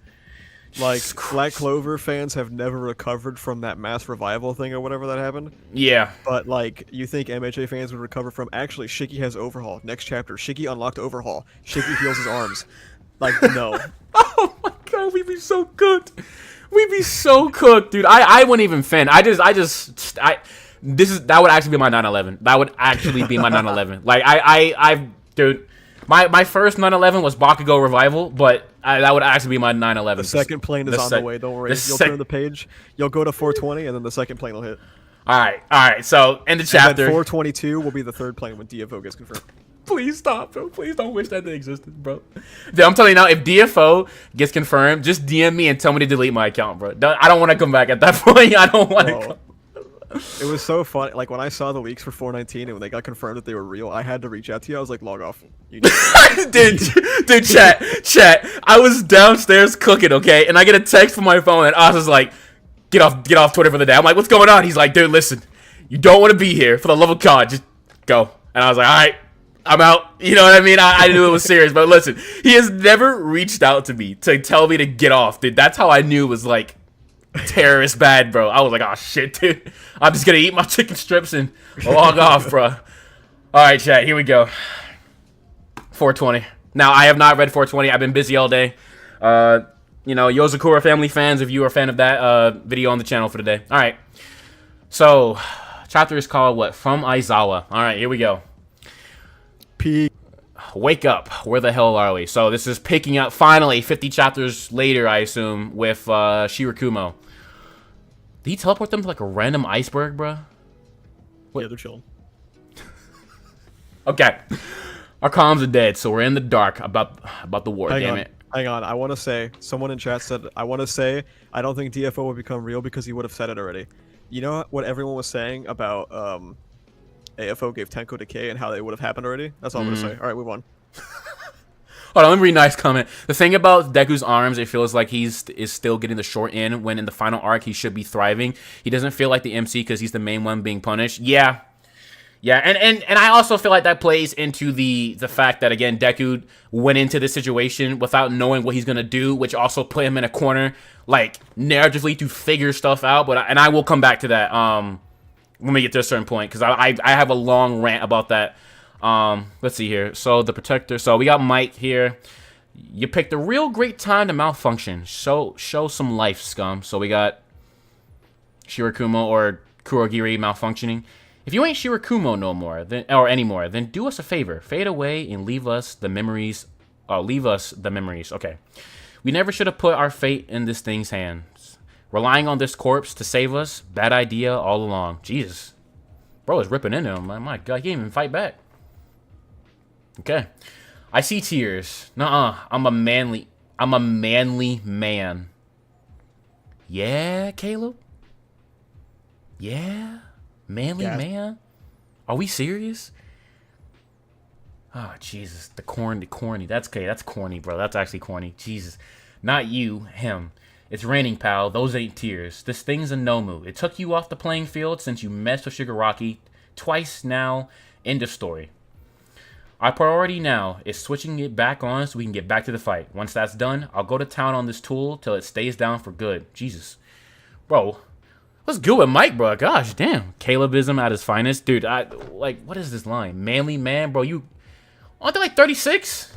Black Clover fans have never recovered from that mass revival thing or whatever that happened.
Yeah.
But like, you think MHA fans would recover from actually Shiki has Overhaul. Next chapter, Shiki unlocked Overhaul. Shiki heals his arms. Like, no.
Oh my god, we'd be so cooked. We'd be so cooked, dude. I wouldn't even fin. That would actually be my 9/11. That would actually be my 9/11. Like dude, my first 9/11 was Bakugo Revival, but that would actually be my 9/11.
The second plane is on the way. Don't worry. You'll turn the page. You'll go to 420, and then the second plane will hit.
All right. So end the chapter.
And 422 will be the third plane when DFO gets confirmed.
Please stop, bro. Please don't wish that they existed, bro. Dude, I'm telling you now, if DFO gets confirmed, just DM me and tell me to delete my account, bro. I don't want to come back at that point. I don't want to come.
It was so funny. Like, when I saw the leaks for 419 and when they got confirmed that they were real, I had to reach out to you. I was like, log off.
Dude, chat. I was downstairs cooking, okay? And I get a text from my phone and Oz is like, get off Twitter for the day. I'm like, what's going on? He's like, dude, listen. You don't want to be here. For the love of God, just go. And I was like, all right, I'm out. You know what I mean? I knew it was serious. But listen, he has never reached out to me to tell me to get off, dude. That's how I knew it was like terrorist bad, bro. I was like, oh shit, dude. I'm just gonna eat my chicken strips and log off, bro. Alright, chat, here we go. 420. Now, I have not read 420. I've been busy all day. You know, Yozakura family fans, if you are a fan of that video on the channel for today. Alright. So, chapter is called what? From Aizawa. Alright, here we go. Wake up. Where the hell are we? So this is picking up, finally, 50 chapters later, I assume, with Shirakumo. Did he teleport them to like a random iceberg, bro?
Yeah, they're chilling.
Okay. Our comms are dead, so we're in the dark about the war, damn it.
Hang on, I want to say, someone in chat said, I don't think DFO would become real because he would have said it already. You know what everyone was saying about AFO gave Tenko Decay and how they would have happened already? That's all I'm going to say. All right, move on.
Hold on, let me read a nice comment. The thing about Deku's arms, it feels like is still getting the short end when in the final arc he should be thriving. He doesn't feel like the MC because he's the main one being punished. Yeah, and I also feel like that plays into the fact that, again, Deku went into this situation without knowing what he's going to do, which also put him in a corner, like, narratively to figure stuff out. And I will come back to that when we get to a certain point, because I have a long rant about that. Let's see here. So the protector. So we got Mike here. You picked a real great time to malfunction. Show some life, scum. So we got Shirakumo or Kurogiri malfunctioning. If you ain't Shirakumo no more, anymore, then do us a favor. Fade away and leave us the memories. Leave us the memories. Okay. We never should have put our fate in this thing's hands. Relying on this corpse to save us, bad idea all along. Jesus. Bro is ripping into him. My God, he can't even fight back. Okay. I see tears. Nuh-uh. I'm a manly man. Yeah, Caleb? Yeah? Manly man? Are we serious? Oh, Jesus. The corny. That's okay. That's corny, bro. That's actually corny. Jesus. Not you. Him. It's raining, pal. Those ain't tears. This thing's a Nomu. It took you off the playing field since you messed with Shigaraki twice now. End of story. Our priority now is switching it back on so we can get back to the fight. Once that's done, I'll go to town on this tool till it stays down for good. Jesus. Bro, what's good with Mike, bro? Gosh, damn. Calebism at his finest. Dude, what is this line? Manly man, bro, you... Aren't they like 36?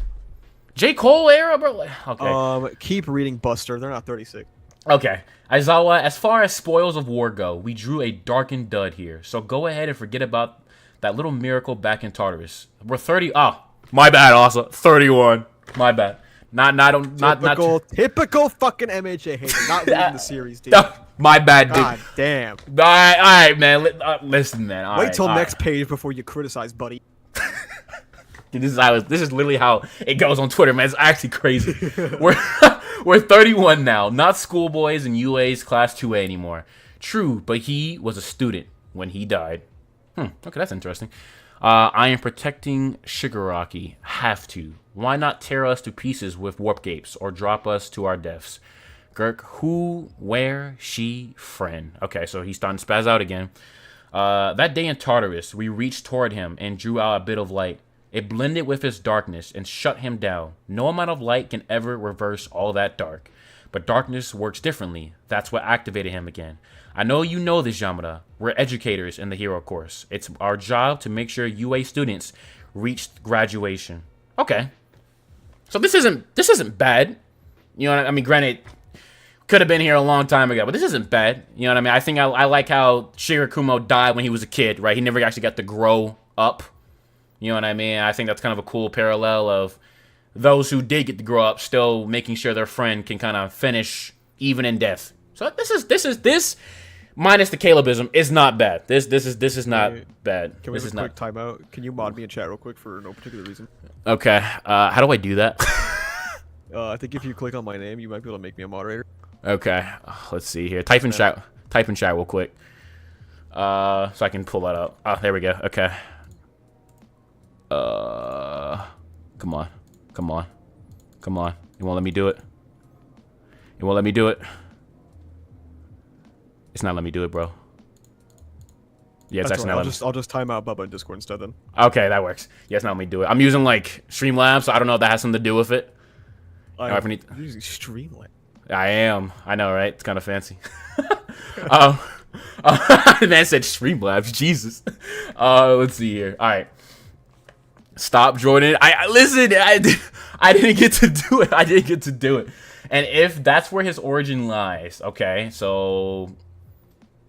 J. Cole era, bro? Okay.
Keep reading Buster. They're not 36.
Okay. Aizawa, as far as spoils of war go, we drew a darkened dud here. So go ahead and forget about that little miracle back in Tartarus. We're 30. Oh, my bad, also. 31. My bad.
Typical fucking MHA hater. Not reading the series, dude.
My bad, dude.
God damn.
All right, man. Listen, man.
Wait till next page before you criticize, buddy.
Dude, this is literally how it goes on Twitter, man. It's actually crazy. We're 31 now, not schoolboys in UA's class 2A anymore. True, but he was a student when he died. Okay, that's interesting. I am protecting Shigaraki. Have to. Why not tear us to pieces with warp gates or drop us to our deaths? Girk, who, where, she, friend. Okay, so he's starting to spaz out again. That day in Tartarus, we reached toward him and drew out a bit of light. It blended with his darkness and shut him down. No amount of light can ever reverse all that dark. But darkness works differently. That's what activated him again. I know you know this, Yamada. We're educators in the hero course. It's our job to make sure UA students reach graduation. Okay. So this isn't bad. You know what I mean? Granted, could have been here a long time ago, but this isn't bad. You know what I mean? I think I like how Shirakumo died when he was a kid, right? He never actually got to grow up. You know what I mean? I think that's kind of a cool parallel of those who did get to grow up still making sure their friend can kind of finish even in death. So this minus the Calebism is not bad. This is not bad.
Can we have a quick timeout? Can you mod me in chat real quick for no particular reason?
Okay. How do I do that?
I think if you click on my name, you might be able to make me a moderator.
Okay. Let's see here. Type in chat real quick. So I can pull that up. Oh, there we go. Okay. Come on. You won't let me do it. It's not letting me do it, bro. Yeah, it's actually not.
I'll just time out Bubba in Discord instead then.
Okay, that works. Yeah, it's not letting me do it. I'm using like Streamlabs, so I don't know if that has something to do with it.
You're using Streamlabs.
I am. I know, right? It's kind of fancy. Man said Streamlabs. Jesus. Let's see here. All right. Stop, Jordan. Listen. I didn't get to do it. And if that's where his origin lies, okay, so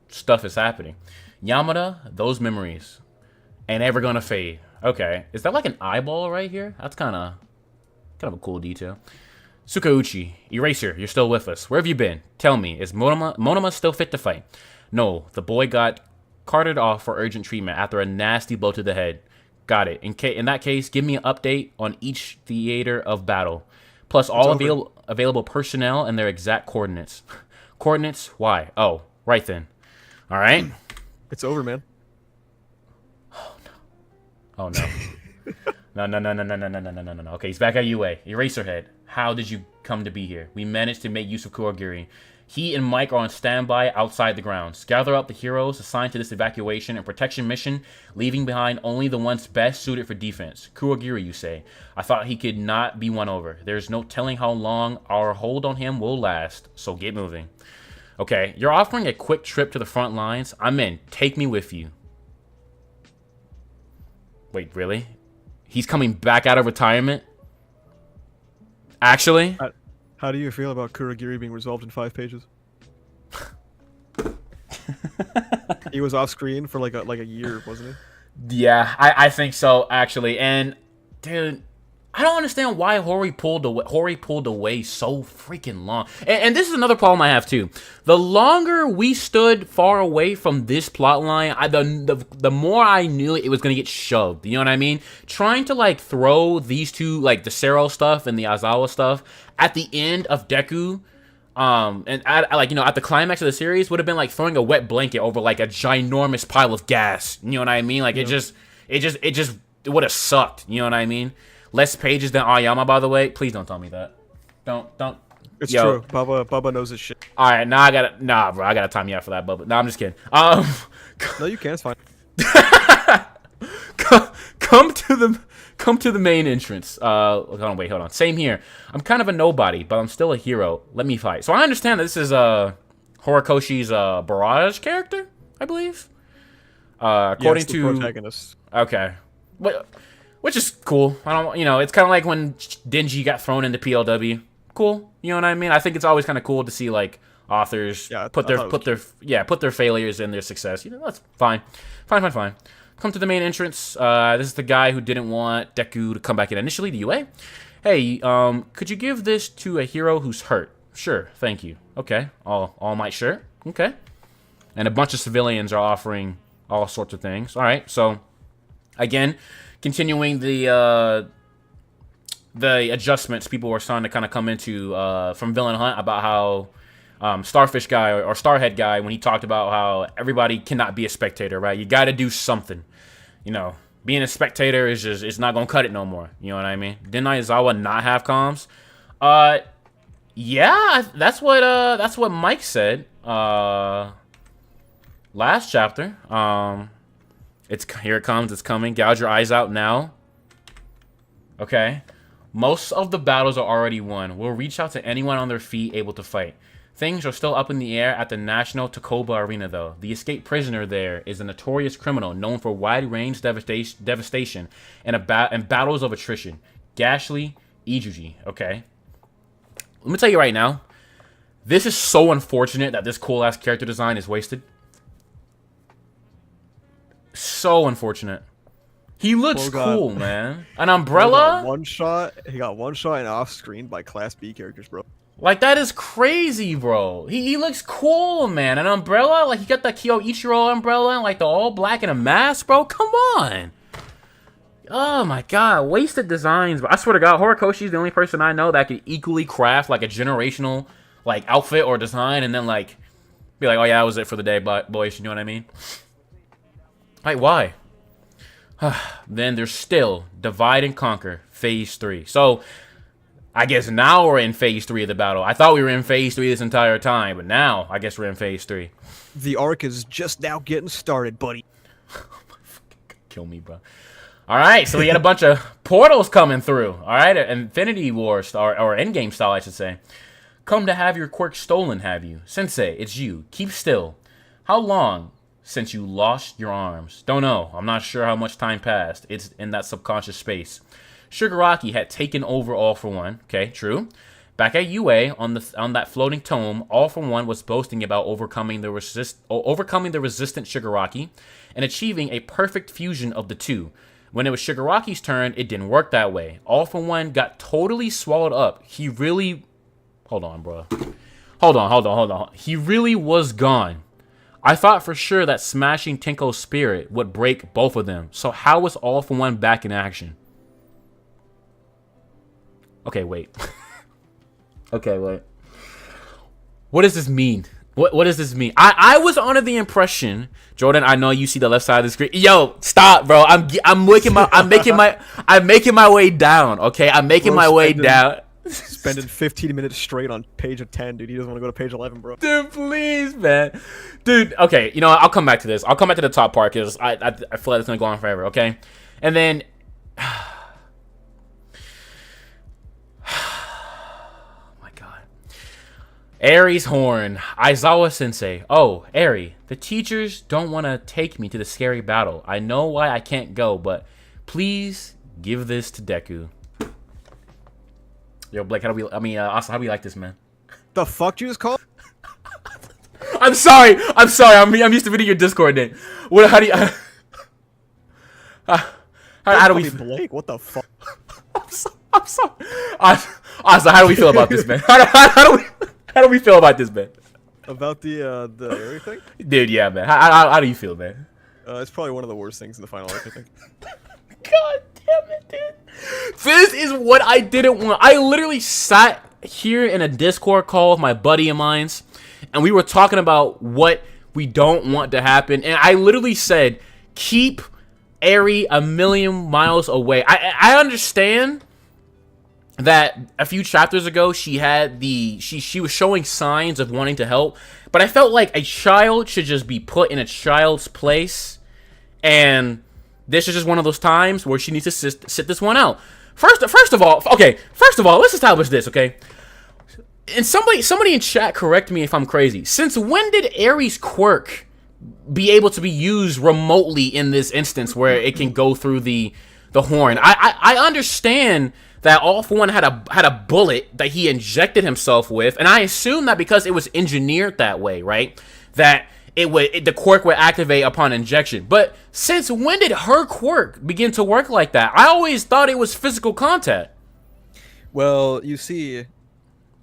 stuff is happening. Yamada, those memories ain't ever gonna fade. Okay, is that like an eyeball right here? That's kind of a cool detail. Sukauchi, Eraser, you're still with us. Where have you been? Tell me, is Monoma still fit to fight? No, the boy got carted off for urgent treatment after a nasty blow to the head. Got it. In that case, give me an update on each theater of battle. Plus all available personnel and their exact coordinates. Coordinates? Why? Oh, right then. All right.
It's over, man.
Oh, no. No. Okay, he's back at UA. Eraserhead, how did you come to be here? We managed to make use of Kurogiri. He and Mike are on standby outside the grounds. Gather up the heroes assigned to this evacuation and protection mission, leaving behind only the ones best suited for defense. Kurogiri, you say. I thought he could not be won over. There's no telling how long our hold on him will last, so get moving. Okay, you're offering a quick trip to the front lines. I'm in. Take me with you. Wait, really? He's coming back out of retirement? Actually?
How do you feel about Kurogiri being resolved in 5 pages? He was off screen for like a year, wasn't he?
Yeah, I think so actually. And dude, I don't understand why Hori pulled away so freaking long. And this is another problem I have too. The longer we stood far away from this plot line, the more I knew it was gonna get shoved. You know what I mean? Trying to like throw these two, like the Sero stuff and the Aizawa stuff, at the end of Deku, and at the climax of the series would have been like throwing a wet blanket over like a ginormous pile of gas. You know what I mean? Like it would have sucked. You know what I mean? Less pages than Aoyama, by the way. Please don't tell me that. Don't.
It's true. Bubba knows his shit.
All right, now bro. I gotta time you out for that, Bubba. No, I'm just kidding.
No, you can't. It's fine.
Come to the main entrance. Hold on. Same here. I'm kind of a nobody, but I'm still a hero. Let me fight. So I understand that this is Horikoshi's Barrage character, I believe. According to
the protagonist.
Okay. Which is cool. It's kind of like when Denji got thrown into PLW. Cool. You know what I mean? I think it's always kind of cool to see like authors put their failures in their success. That's fine. Fine. Come to the main entrance. This is the guy who didn't want Deku to come back in initially, the UA. Hey, could you give this to a hero who's hurt? Sure, thank you. Okay, All Might shirt. Okay. And a bunch of civilians are offering all sorts of things. All right, so again, continuing the adjustments people were starting to kind of come into from Villain Hunt about how Starfish guy or Starhead guy, when he talked about how everybody cannot be a spectator, right? You got to do something. You know, being a spectator is just, it's not gonna cut it no more. You know what I mean? Didn't Aizawa not have comms? Yeah, that's what Mike said. Last chapter. Here it comes. It's coming. Gouge your eyes out now. Okay. Most of the battles are already won. We'll reach out to anyone on their feet able to fight. Things are still up in the air at the National Takoba Arena, though. The escaped prisoner there is a notorious criminal known for wide-range devastation and battles of attrition. Gashly Ijuji. Okay. Let me tell you right now, this is so unfortunate that this cool-ass character design is wasted. So unfortunate. He looks cool, man. An umbrella?
He got one shot and off screen by Class B characters, bro.
Like, that is crazy, bro. He looks cool, man. An umbrella? Like, he got the Kyoichiro umbrella and, like, the all black and a mask, bro. Come on. Oh, my God. Wasted designs. But I swear to God, Horikoshi's the only person I know that could equally craft, like, a generational, like, outfit or design and then, like, be like, oh, yeah, that was it for the day, boys. You know what I mean? Like, why? Then there's still Divide and Conquer Phase 3. So, I guess now we're in Phase 3 of the battle. I thought we were in Phase 3 this entire time, but now I guess we're in Phase 3.
The arc is just now getting started, buddy.
Kill me, bro. All right, so we got a bunch of portals coming through. All right, Infinity War or Endgame style, I should say. Come to have your quirk stolen, have you? Sensei, it's you. Keep still. How long since you lost your arms? Don't know. I'm not sure how much time passed. It's in that subconscious space. Shigaraki had taken over All For One. Okay, true. Back at UA on that floating tome, All For One was boasting about overcoming the resistant Shigaraki and achieving a perfect fusion of the two. When it was Shigaraki's turn, it didn't work that way. All For One got totally swallowed up. He really... Hold on, bro. Hold on. He really was gone. I thought for sure that smashing Tenko's spirit would break both of them. So how was All For One back in action? Okay, wait. Okay, wait. What does this mean? What does this mean? I was under the impression, Jordan. I know you see the left side of the screen. Yo, stop, bro. I'm making my way down. Okay, I'm making my way down.
Spending 15 minutes straight on page 10, dude. He doesn't want to go to page 11, bro.
Dude, please, man. Dude, okay. You know what? I'll come back to this. I'll come back to the top part because I feel like it's gonna go on forever. Okay, and then. Aries Horn, Aizawa-sensei. Oh, Eri, the teachers don't want to take me to the scary battle. I know why I can't go, but please give this to Deku. Yo, Blake, Asa, how do we like this, man?
The fuck you just called?
I'm sorry. I'm used to reading your Discord name. How do you... how do we...
Blake, what the fuck?
I'm sorry. Asa, how do we feel about this, man? How do we feel about this, man?
About the Eri thing?
Dude, yeah, man. How do you feel, man?
It's probably one of the worst things in the final arc, I think.
God damn it, dude. This is what I didn't want. I literally sat here in a Discord call with my buddy of mine, and we were talking about what we don't want to happen. And I literally said, keep Eri a million miles away. I understand that a few chapters ago she was showing signs of wanting to help, but I felt like a child should just be put in a child's place, and this is just one of those times where she needs to sit this one out. First of all, let's establish this, okay? And somebody in chat correct me if I'm crazy. Since when did Eri's quirk be able to be used remotely in this instance where it can go through the horn? I understand that All For One had a bullet that he injected himself with, and I assume that because it was engineered that way, right? That the quirk would activate upon injection. But since when did her quirk begin to work like that? I always thought it was physical contact.
Well, you see,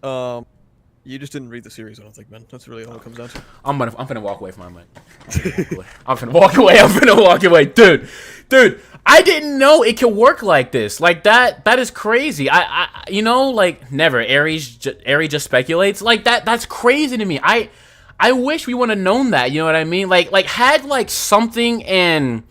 you just didn't read the series, I don't think, man. That's really all it comes down to.
I'm gonna walk away from my mic. I'm gonna walk away, dude. Dude, I didn't know it could work like this. Like that is crazy. I you know, like never. Eri just speculates. Like that's crazy to me. I wish we would have known that. You know what I mean? Like had something in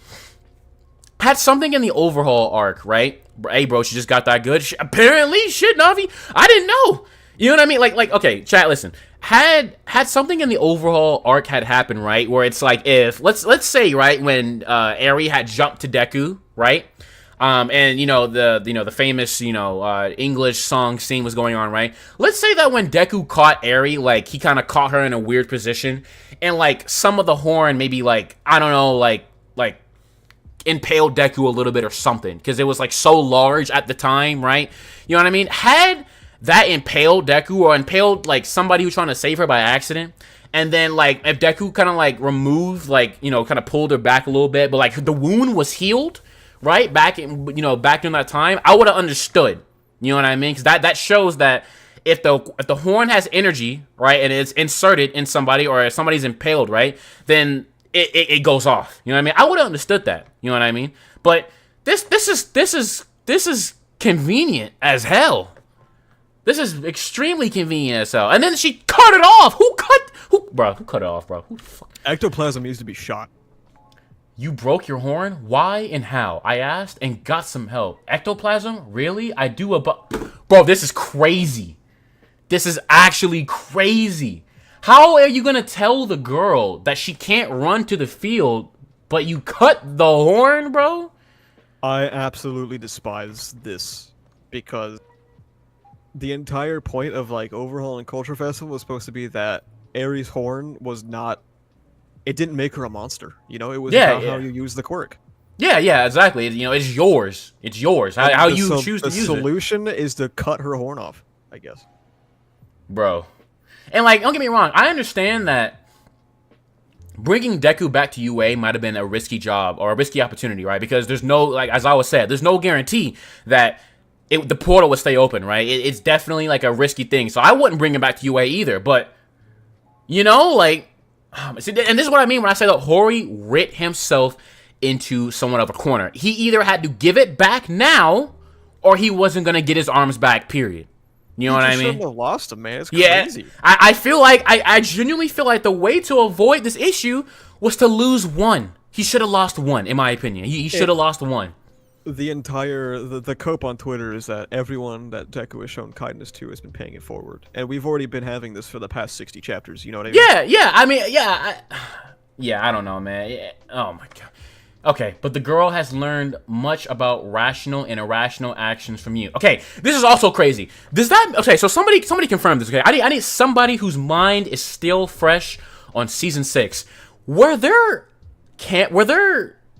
the overhaul arc, right? Hey, bro, she just got that good. Apparently, shit, Navi. I didn't know. You know what I mean? Like, okay, chat, listen. Had something in the overhaul arc had happened, right? Where it's like, if let's say, right, when Eri had jumped to Deku, right? And the famous English song scene was going on, right? Let's say that when Deku caught Eri, like he kind of caught her in a weird position, and like some of the horn maybe like I don't know like impaled Deku a little bit or something because it was like so large at the time, right? You know what I mean? Had that impaled Deku or impaled like somebody who's trying to save her by accident, and then like if Deku kind of like removed like kind of pulled her back a little bit, but like the wound was healed, right? Back in that time, I would have understood. You know what I mean? Because that shows that if the horn has energy, right, and it's inserted in somebody or if somebody's impaled, right, then it goes off. You know what I mean? I would have understood that. You know what I mean? But this is convenient as hell. This is extremely convenient as hell. And then she cut it off. Who cut it off, bro?
Ectoplasm needs to be shot.
You broke your horn? Why and how? I asked and got some help. Ectoplasm? Really? I do Bro, this is crazy. This is actually crazy. How are you gonna tell the girl that she can't run to the field, but you cut the horn, bro?
I absolutely despise this because the entire point of like Overhaul and Culture Festival was supposed to be that Eri's horn was not. It didn't make her a monster. You know, it was about how you use the quirk.
Yeah, exactly. It's yours. It's yours. How you choose to use it.
The solution is to cut her horn off, I guess.
Bro. And, like, don't get me wrong. I understand that bringing Deku back to UA might have been a risky job or a risky opportunity, right? Because there's no, like, as I was said, there's no guarantee that the portal would stay open, right? It's definitely, like, a risky thing. So I wouldn't bring him back to UA either. But, like, see, and this is what I mean when I say that Hori writ himself into somewhat of a corner. He either had to give it back now or he wasn't going to get his arms back, period. You know what I mean?
Shouldn't have lost him, man. It's crazy.
Yeah, I feel like I genuinely feel like the way to avoid this issue was to lose one. He should have lost one, in my opinion. He should have lost one.
The entire the cope on Twitter is that everyone that Deku has shown kindness to has been paying it forward, and we've already been having this for the past 60 chapters. You know what I mean?
Yeah. I mean, I don't know, man. Yeah. Oh my god. Okay, but the girl has learned much about rational and irrational actions from you. Okay, this is also crazy. So somebody confirm this, okay? I need somebody whose mind is still fresh on season 6. Were there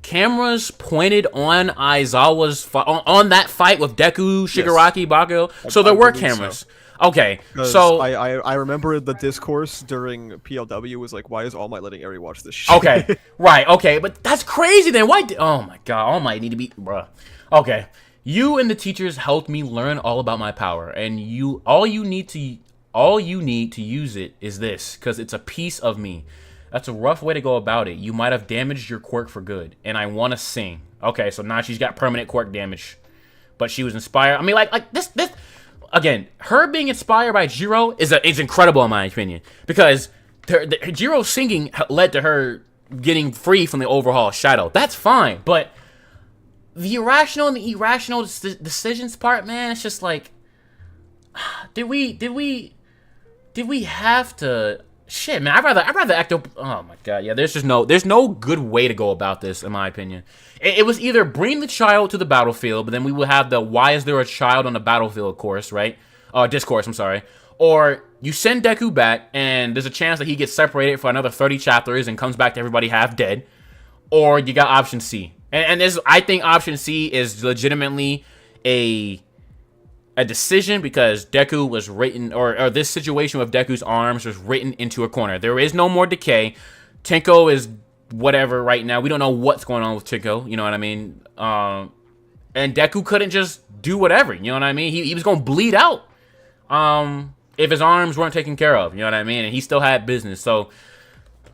cameras pointed on Aizawa's on that fight with Deku, Shigaraki, Bakugo? So there were cameras. So. Okay, so
I remember the discourse during PLW was like, why is All Might letting Eri watch this shit?
Okay, right, okay, but that's crazy then. Why? Oh my god, All Might need to be, bruh. Okay, you and the teachers helped me learn all about my power, and all you need to use it is this, because it's a piece of me. That's a rough way to go about it. You might have damaged your quirk for good, and I want to sing. Okay, so now she's got permanent quirk damage, but she was inspired. I mean, like this. Again, her being inspired by Jiro is incredible in my opinion, because Jiro singing led to her getting free from the overhaul shadow. That's fine, but the irrational and the irrational decisions part, man, it's just like, did we have to? Shit, man, I'd rather act up. Oh my god, yeah. There's no good way to go about this, in my opinion. It was either bring the child to the battlefield, but then we would have the why is there a child on the battlefield course, right? Discourse, I'm sorry. Or you send Deku back, and there's a chance that he gets separated for another 30 chapters and comes back to everybody half dead. Or you got option C, and this, I think option C is legitimately a decision, because Deku was written, or this situation with Deku's arms was written into a corner. There is no more decay. Tenko is whatever right now. We don't know what's going on with Tenko. You know what I mean? And Deku couldn't just do whatever. You know what I mean? He was going to bleed out if his arms weren't taken care of. You know what I mean? And he still had business. So,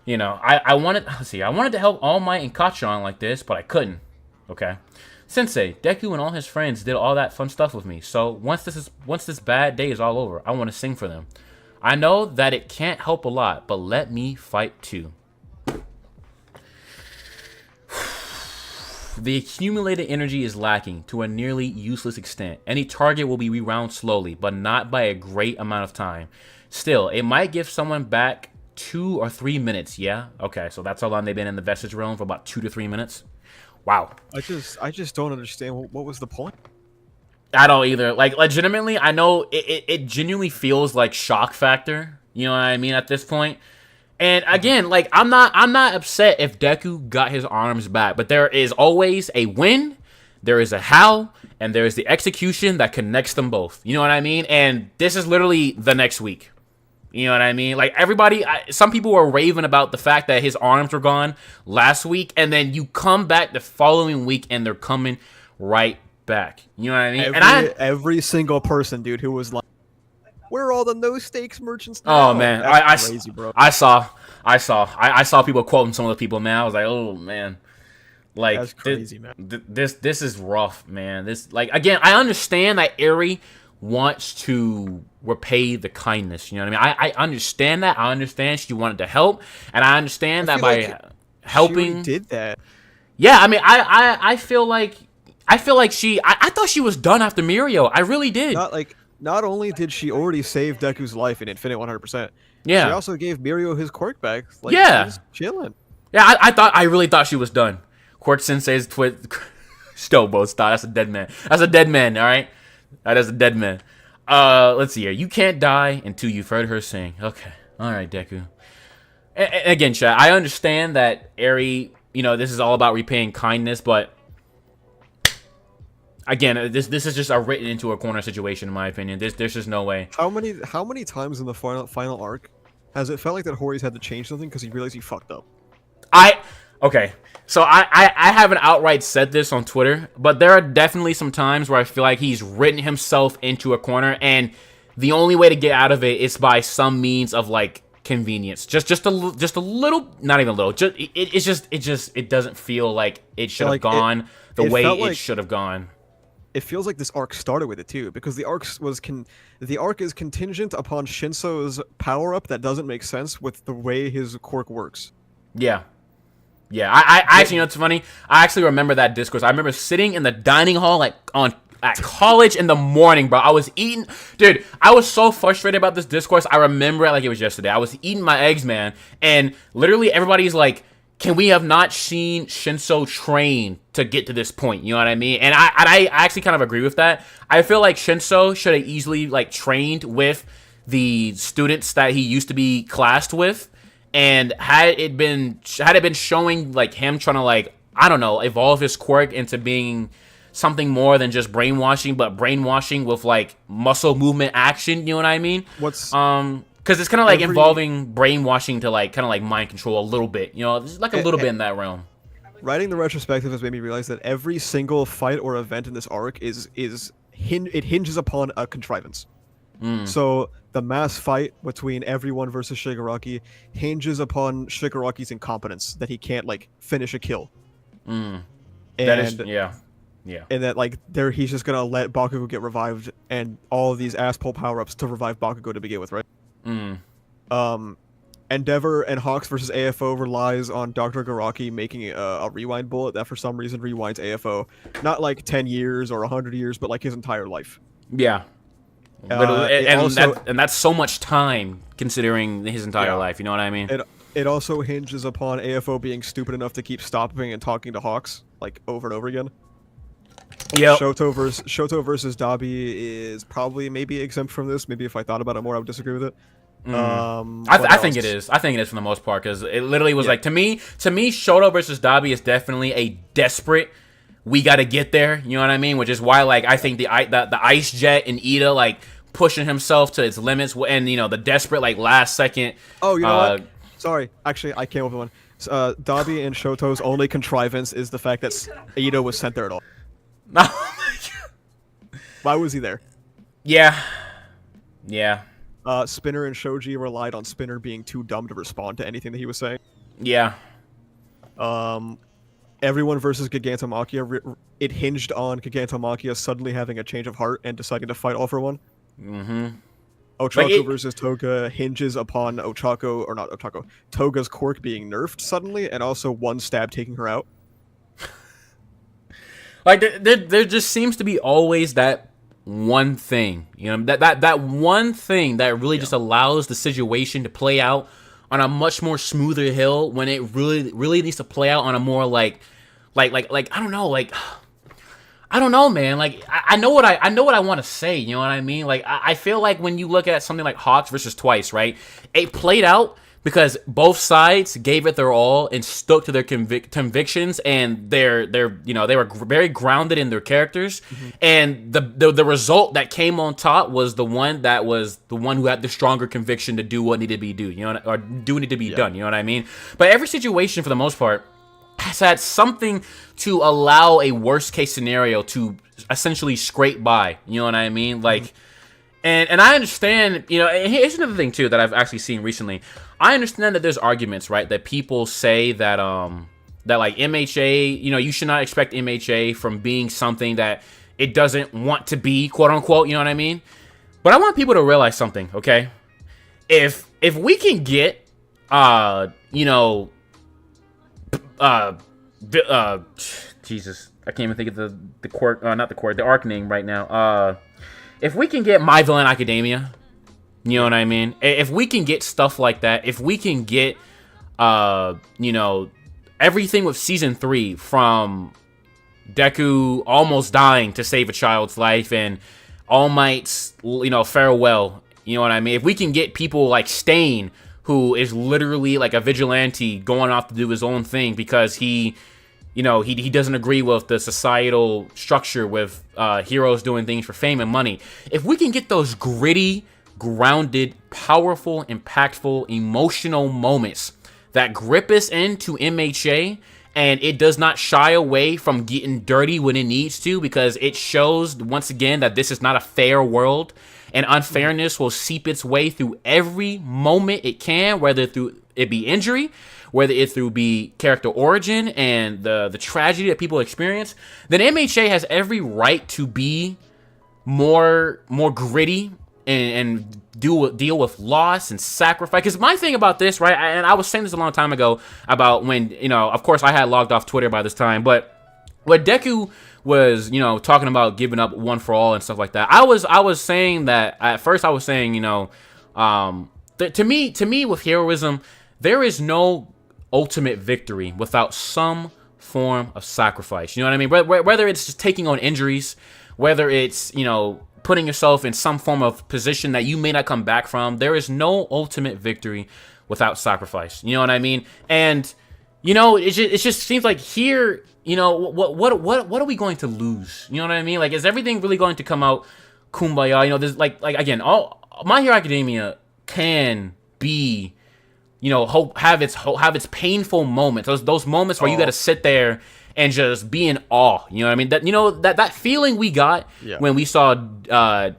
I wanted to help All Might and Kachan like this, but I couldn't. Okay. Sensei, Deku and all his friends did all that fun stuff with me. So once this bad day is all over, I want to sing for them. I know that it can't help a lot, but let me fight too. The accumulated energy is lacking to a nearly useless extent. Any target will be rewound slowly, but not by a great amount of time. Still, it might give someone back 2 or 3 minutes, yeah? Okay, so that's how long they've been in the Vestige realm, for about 2 to 3 minutes. Wow.
I just don't understand what was the point.
I don't either. Like, legitimately, I know it genuinely feels like shock factor. You know what I mean at this point. And again, like, I'm not upset if Deku got his arms back, but there is always a win, there is a how, and there is the execution that connects them both. You know what I mean? And this is literally the next week. You know what I mean? Like, everybody, some people were raving about the fact that his arms were gone last week, and then you come back the following week, and they're coming right back. You know what I mean?
Every single person, dude, who was like, "Where are all the no stakes merchants
now?"
Oh
man,
that's crazy, bro.
I saw people quoting some of the people. Man, I was like, oh man, like
that's crazy, man.
This is rough, man. This, like, again, I understand that Eri wants to repay the kindness. You know what I mean? I understand that. I understand she wanted to help, and I understand that by helping,
she did that.
Yeah, I mean, I feel like I thought she was done after Mirio. I really did.
Not only did she already save Deku's life in Infinite 100%,
yeah,
she also gave Mirio his quirk back. Like,
yeah,
she's chilling.
Yeah, I really thought she was done. Quirk Sensei's still both stop. That's a dead man. That's a dead man. All right, that is a dead man. Let's see here. You can't die until you've heard her sing. Okay, all right, Deku. Again, chat, I understand that Eri, you know, this is all about repaying kindness, but again, this is just a written into a corner situation, in my opinion. There's just no way.
How many times in the final arc has it felt like that Hori's had to change something because he realized he fucked up?
Okay, so I haven't outright said this on Twitter, but there are definitely some times where I feel like he's written himself into a corner, and the only way to get out of it is by some means of, like, convenience. Just a little, not even a little. It doesn't feel like it should have gone the way it should have gone.
It feels like this arc started with it too, because the arc is contingent upon Shinso's power up that doesn't make sense with the way his quirk works.
Yeah. Yeah, I actually, you know what's funny? I actually remember that discourse. I remember sitting in the dining hall at college in the morning, bro. I was eating, dude. I was so frustrated about this discourse. I remember it like it was yesterday. I was eating my eggs, man, and literally everybody's like, "Can we have not seen Shinso train to get to this point?" You know what I mean? And I actually kind of agree with that. I feel like Shinso should have easily, like, trained with the students that he used to be classed with. And had it been showing, like, him trying to, like, I don't know, evolve his quirk into being something more than just brainwashing, but brainwashing with, like, muscle movement action, you know what I mean? Because it's kind of like involving brainwashing to, like, kind of like mind control a little bit, you know, there's like a little bit in that realm.
Writing the retrospective has made me realize that every single fight or event in this arc it hinges upon a contrivance. So the mass fight between everyone versus Shigaraki hinges upon Shigaraki's incompetence, that he can't, like, finish a kill. And
Yeah.
And that, like, he's just gonna let Bakugo get revived, and all of these asshole power-ups to revive Bakugo to begin with, right? Endeavor and Hawks versus AFO relies on Dr. Garaki making a rewind bullet that for some reason rewinds AFO. Not like 10 years or 100 years, but like his entire life.
Yeah. And that's so much time considering his entire life, you know what I mean?
It also hinges upon AFO being stupid enough to keep stopping and talking to Hawks, like, over and over again.
Yeah.
Shoto versus Dabi is probably maybe exempt from this. Maybe if I thought about it more, I would disagree with it.
I think it is. I think it is for the most part, because it literally was like, to me, Shoto versus Dabi is definitely a desperate, we got to get there. You know what I mean? Which is why, like, I think the Ice Jet and Ida, like, pushing himself to its limits, and, you know, the desperate, like, last second.
Oh, you know what? Sorry, actually, I came up with one. Dabi and Shoto's only contrivance is the fact that Ida was sent there at all. Why was he there?
Yeah.
Spinner and Shoji relied on Spinner being too dumb to respond to anything that he was saying.
Yeah.
everyone versus Gigantomachia, it hinged on Gigantomachia suddenly having a change of heart and deciding to fight All for One.
Mm-hmm.
Ochako versus Toga hinges upon Toga's quirk being nerfed suddenly, and also one stab taking her out.
Like there just seems to be always that one thing, you know, that one thing that really just allows the situation to play out on a much more smoother hill when it really needs to play out on a more like I don't know, I don't know, man. Like I know what I want to say. You know what I mean? Like I feel like when you look at something like Hawks versus Twice, right? It played out because both sides gave it their all and stuck to their convictions, and they were very grounded in their characters, and the result that came on top was the one who had the stronger conviction to do what needed to be done, you know what I mean? But every situation for the most part has had something to allow a worst case scenario to essentially scrape by, you know what I mean? Like, and I understand, you know, and here's another thing too that I've actually seen recently. I understand that there's arguments, right, that people say that that like MHA, you know, you should not expect MHA from being something that it doesn't want to be, quote unquote, you know what I mean? But I want people to realize something, okay? If we can get Jesus, I can't even think of the quirk, not the quirk, the arc name right now. If we can get My Villain Academia, you know what I mean? If we can get stuff like that, if we can get, everything with season 3 from Deku almost dying to save a child's life and All Might's, farewell, you know what I mean? If we can get people like Stain, who is literally like a vigilante going off to do his own thing because he doesn't agree with the societal structure with heroes doing things for fame and money. If we can get those gritty, grounded, powerful, impactful, emotional moments that grip us into MHA, and it does not shy away from getting dirty when it needs to, because it shows once again that this is not a fair world, and unfairness will seep its way through every moment it can, whether through it be injury, whether it through be character origin and the tragedy that people experience. Then MHA has every right to be more gritty and deal with loss and sacrifice. Because my thing about this, right, and I was saying this a long time ago about when, of course I had logged off Twitter by this time, but when Deku was, talking about giving up one for all and stuff like that, I was saying that at first I was saying, to me with heroism, there is no ultimate victory without some form of sacrifice. You know what I mean? Whether it's just taking on injuries, whether it's, putting yourself in some form of position that you may not come back from, there is no ultimate victory without sacrifice. You know what I mean? And, it just seems like here, what are we going to lose? You know what I mean? Like, is everything really going to come out kumbaya? There's like again, all My Hero Academia can be, have its painful moments. Those moments where you got to sit there and just be in awe. You know what I mean? That feeling we got when we saw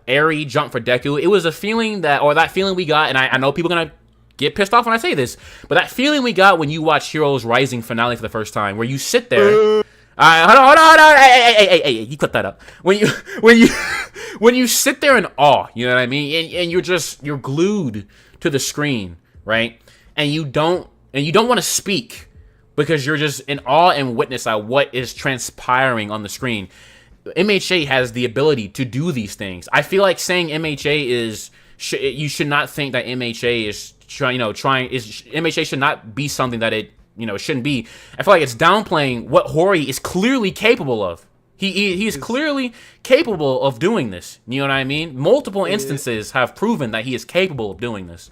Eri jump for Deku. It was a feeling that feeling we got, and I know people are gonna get pissed off when I say this, but that feeling we got when you watch Heroes Rising finale for the first time, where you sit there. Hold on. Hey, you cut that up. When you sit there in awe, you know what I mean, and you're glued to the screen, right? And you don't want to speak because you're just in awe and witness at what is transpiring on the screen. MHA has the ability to do these things. I feel like saying MHA is, you should not think that MHA is MHA should not be something that it shouldn't be. I feel like it's downplaying what Hori is clearly capable of. He is clearly capable of doing this. You know what I mean? Multiple instances have proven that he is capable of doing this.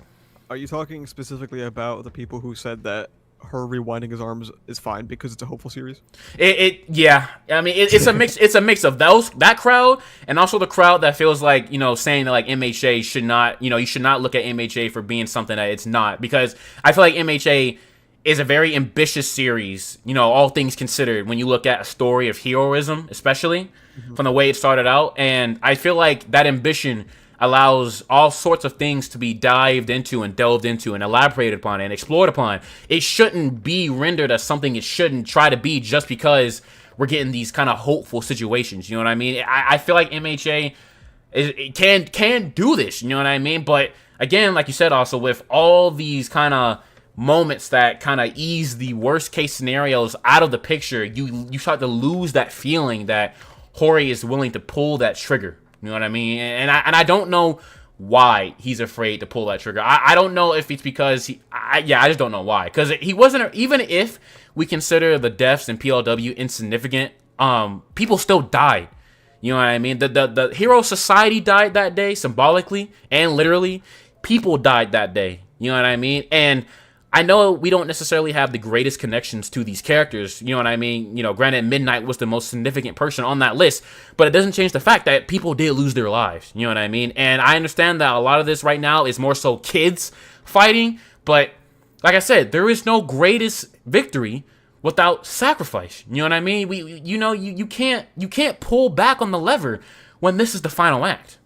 Are you talking specifically about the people who said that her rewinding his arms is fine because it's a hopeful series?
Yeah. I mean, it's a mix. It's a mix of that crowd and also the crowd that feels like, saying that like MHA should not, you should not look at MHA for being something that it's not, because I feel like MHA is a very ambitious series, all things considered, when you look at a story of heroism, especially from the way it started out. And I feel like that ambition allows all sorts of things to be dived into and delved into and elaborated upon and explored upon. It shouldn't be rendered as something it shouldn't try to be just because we're getting these kind of hopeful situations. You know what I mean? I feel like MHA can do this. You know what I mean? But again, like you said, also with all these kind of moments that kind of ease the worst case scenarios out of the picture, you start to lose that feeling that Hori is willing to pull that trigger. You know what I mean? And I don't know why he's afraid to pull that trigger. I don't know if it's because I just don't know why. Because he wasn't, even if we consider the deaths in PLW insignificant, people still died. You know what I mean? The Hero Society died that day, symbolically and literally. People died that day. You know what I mean? And I know we don't necessarily have the greatest connections to these characters. You know what I mean? You know, granted, Midnight was the most significant person on that list, but it doesn't change the fact that people did lose their lives. You know what I mean? And I understand that a lot of this right now is more so kids fighting, but like I said, there is no greatest victory without sacrifice. You know what I mean? You can't pull back on the lever when this is the final act.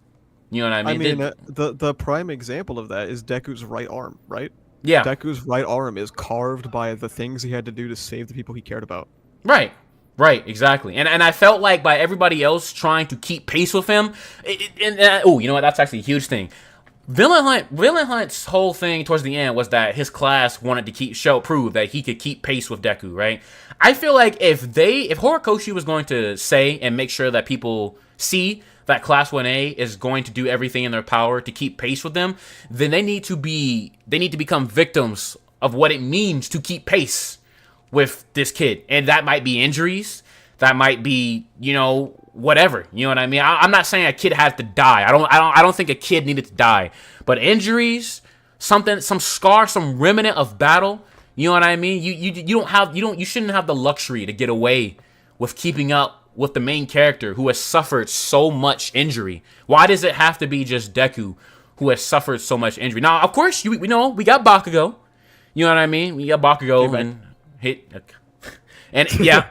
You know what I mean?
The prime example of that is Deku's right arm, right?
Yeah.
Deku's right arm is carved by the things he had to do to save the people he cared about.
Right, exactly. And I felt like by everybody else trying to keep pace with him, you know what? That's actually a huge thing. Villain Hunt's whole thing towards the end was that his class wanted to prove that he could keep pace with Deku, right? I feel like if Horikoshi was going to say and make sure that people see that Class 1A is going to do everything in their power to keep pace with them, then they need to become victims of what it means to keep pace with this kid. And that might be injuries, that might be, you know, whatever. You know what I mean? I'm not saying a kid has to die. I don't think a kid needed to die. But injuries, some scar, some remnant of battle, you know what I mean? You shouldn't have the luxury to get away with keeping up with the main character who has suffered so much injury. Why does it have to be just Deku who has suffered so much injury? Now, of course, we know we got Bakugo. You know what I mean? We got Bakugo and hit, and yeah,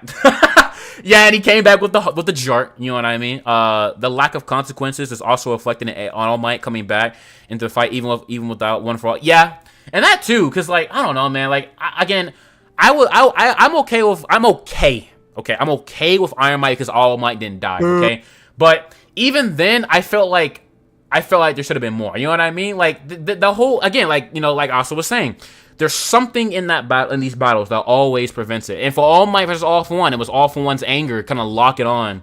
yeah, and he came back with the jart. You know what I mean? The lack of consequences is also reflected in All Might coming back into the fight, even without One for All. Yeah, and that too, because like I don't know, man. Like I'm okay. Okay, I'm okay with Iron Might because All Might didn't die, okay? But even then, I felt like there should have been more. You know what I mean? Like, the whole, again, like, you know, like Asa was saying, there's something in these battles that always prevents it. And for All Might versus All For One, it was All For One's anger kind of lock it on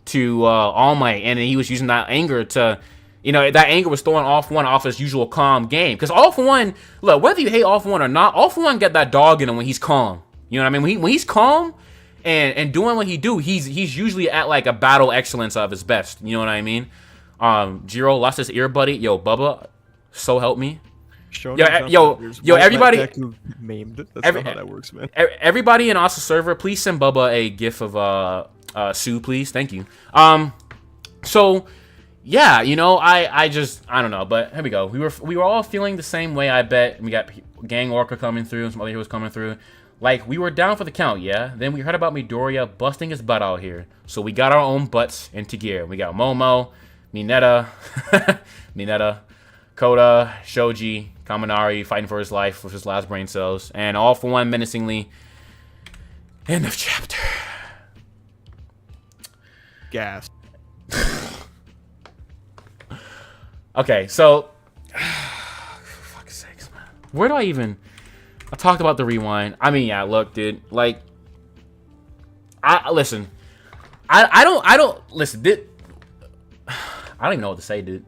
to All Might. And he was using that anger to, you know, that anger was throwing All For One off his usual calm game. Because All For One, look, whether you hate All For One or not, All For One got that dog in him when he's calm. You know what I mean? When he's calm and doing what he do, he's usually at like a battle excellence of his best. You know what I mean? Jiro lost his ear buddy. Yo, Bubba, so help me. Yo, everybody.
Maimed. That's not how that works, man.
Everybody in Asa server, please send Bubba a gif of Sue, please. Thank you. So yeah, you know, I don't know, but here we go. We were all feeling the same way. I bet we got Gang Orca coming through, some other heroes coming through. Like, we were down for the count, yeah? Then we heard about Midoriya busting his butt out here. So we got our own butts into gear. We got Momo, Mineta, Koda, Shoji, Kaminari fighting for his life with his last brain cells. And All For One menacingly. End of chapter.
Gas.
Okay, so... for fuck's sakes, man. Where do I even... I talked about the rewind. I mean, yeah, look, dude. Like, listen. I don't listen. I don't even know what to say, dude.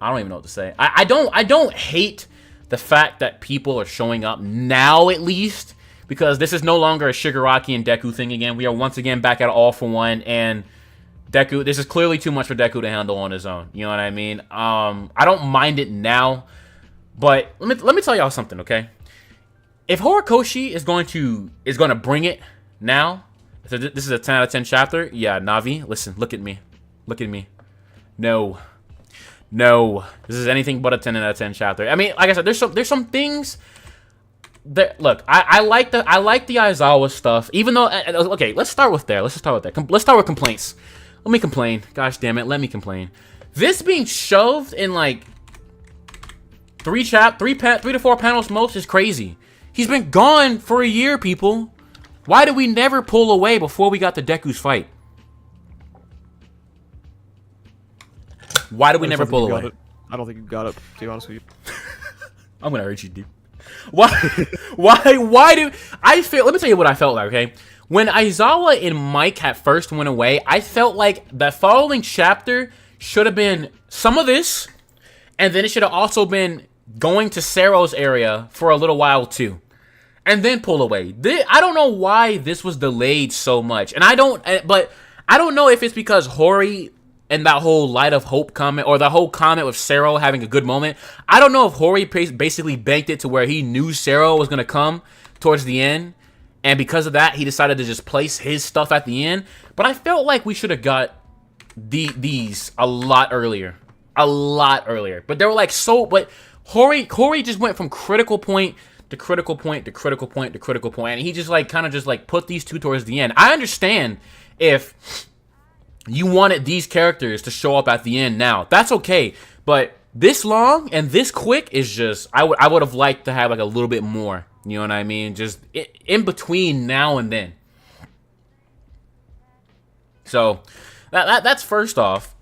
I don't even know what to say. I don't hate the fact that people are showing up now, at least, because this is no longer a Shigaraki and Deku thing again. We are once again back at All For One, and Deku. This is clearly too much for Deku to handle on his own. You know what I mean? I don't mind it now. But let me tell y'all something, okay? If Horikoshi is going to bring it now, so this is a 10 out of 10 chapter. Yeah, Navi, listen, look at me. No, this is anything but a 10 out of 10 chapter. I mean, like I said, there's some things that look. I like the Aizawa stuff. Even though, okay, let's start with there. Let's start with complaints. Let me complain. Gosh damn it, let me complain. This being shoved in like 3 to 4 panels most is crazy. He's been gone for a year, people. Why did we never pull away before we got to Deku's fight? Why did we never pull away?
I don't think you got it, to be honest with you.
I'm gonna hurt you, dude. Why do I feel? Let me tell you what I felt like, okay? When Aizawa and Mike at first went away, I felt like the following chapter should have been some of this, and then it should have also been going to Sero's area for a little while too, and then pull away. I don't know why this was delayed so much, and I don't know if it's because Hori and that whole Light of Hope comment, or the whole comment with Sero having a good moment. I don't know if Hori basically banked it to where he knew Sero was gonna come towards the end, and because of that, he decided to just place his stuff at the end. But I felt like we should have got these a lot earlier. But they were like but Hori just went from critical point to critical point to critical point to critical point, and he just like kind of just like put these two towards the end. I understand if you wanted these characters to show up at the end now. That's okay. But this long and this quick is just, I would have liked to have like a little bit more. You know what I mean? Just in between now and then. So, that's first off.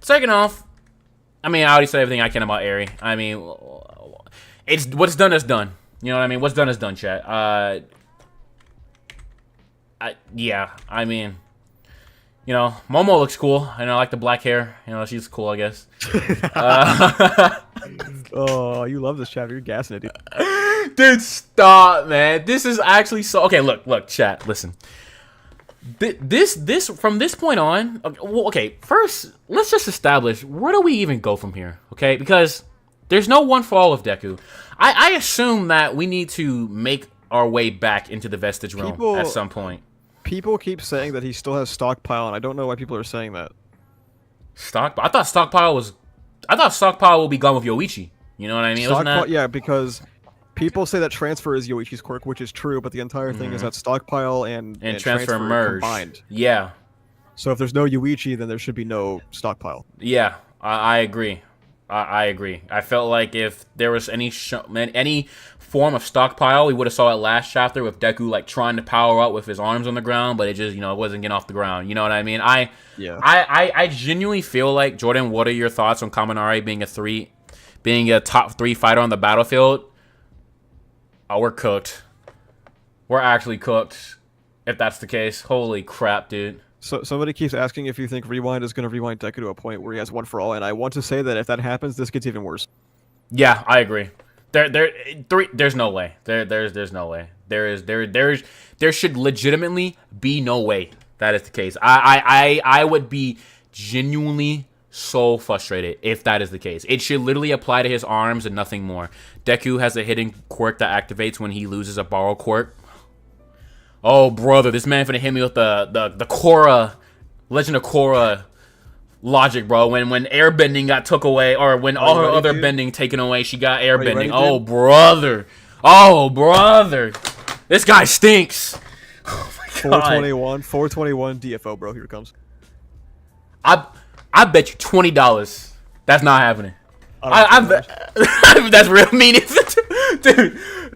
Second off, I mean, I already said everything I can about Eri. I mean, it's what's done is done. You know what I mean? What's done is done, chat. Yeah, I mean, you know, Momo looks cool. I like the black hair. You know, she's cool, I guess.
Oh, you love this chapter. You're gassing it, dude.
Dude, stop, man. This is actually so... Okay, look, chat, listen. This from this point on... Okay, first, let's just establish, where do we even go from here, okay? Because there's no one for all of Deku. I assume that we need to make our way back into the Vestige realm at some point.
People keep saying that he still has stockpile, and I don't know why people are saying that.
Stockpile? I thought stockpile will be gone with Yoichi. You know what I mean?
Yeah, because people say that transfer is Yoichi's quirk, which is true, but the entire thing is that stockpile and transfer
merge
combined.
Yeah.
So if there's no Yoichi, then there should be no stockpile.
Yeah, I agree. I agree. I felt like if there was any form of stockpile, we would have saw it last chapter with Deku like trying to power up with his arms on the ground, but it just, it wasn't getting off the ground. You know what I mean? I genuinely feel like, Jordan, what are your thoughts on Kaminari being a top 3 fighter on the battlefield? Oh, we're cooked. We're actually cooked. If that's the case, holy crap, dude.
So somebody keeps asking if you think Rewind is going to rewind Deku to a point where he has one for all, and I want to say that if that happens, this gets even worse.
Yeah, I agree. There's no way. There's no way. There should legitimately be no way that is the case. I would be genuinely so frustrated if that is the case. It should literally apply to his arms and nothing more. Deku has a hidden quirk that activates when he loses a borrow quirk. Oh, brother, this man finna hit me with the Korra, Legend of Korra logic, bro. When airbending got took away, or when all her other bending taken away, she got airbending. Oh, brother. Oh, brother. This guy stinks. Oh, my God.
421 DFO, bro. Here it comes.
I bet you $20 that's not happening. That's real mean.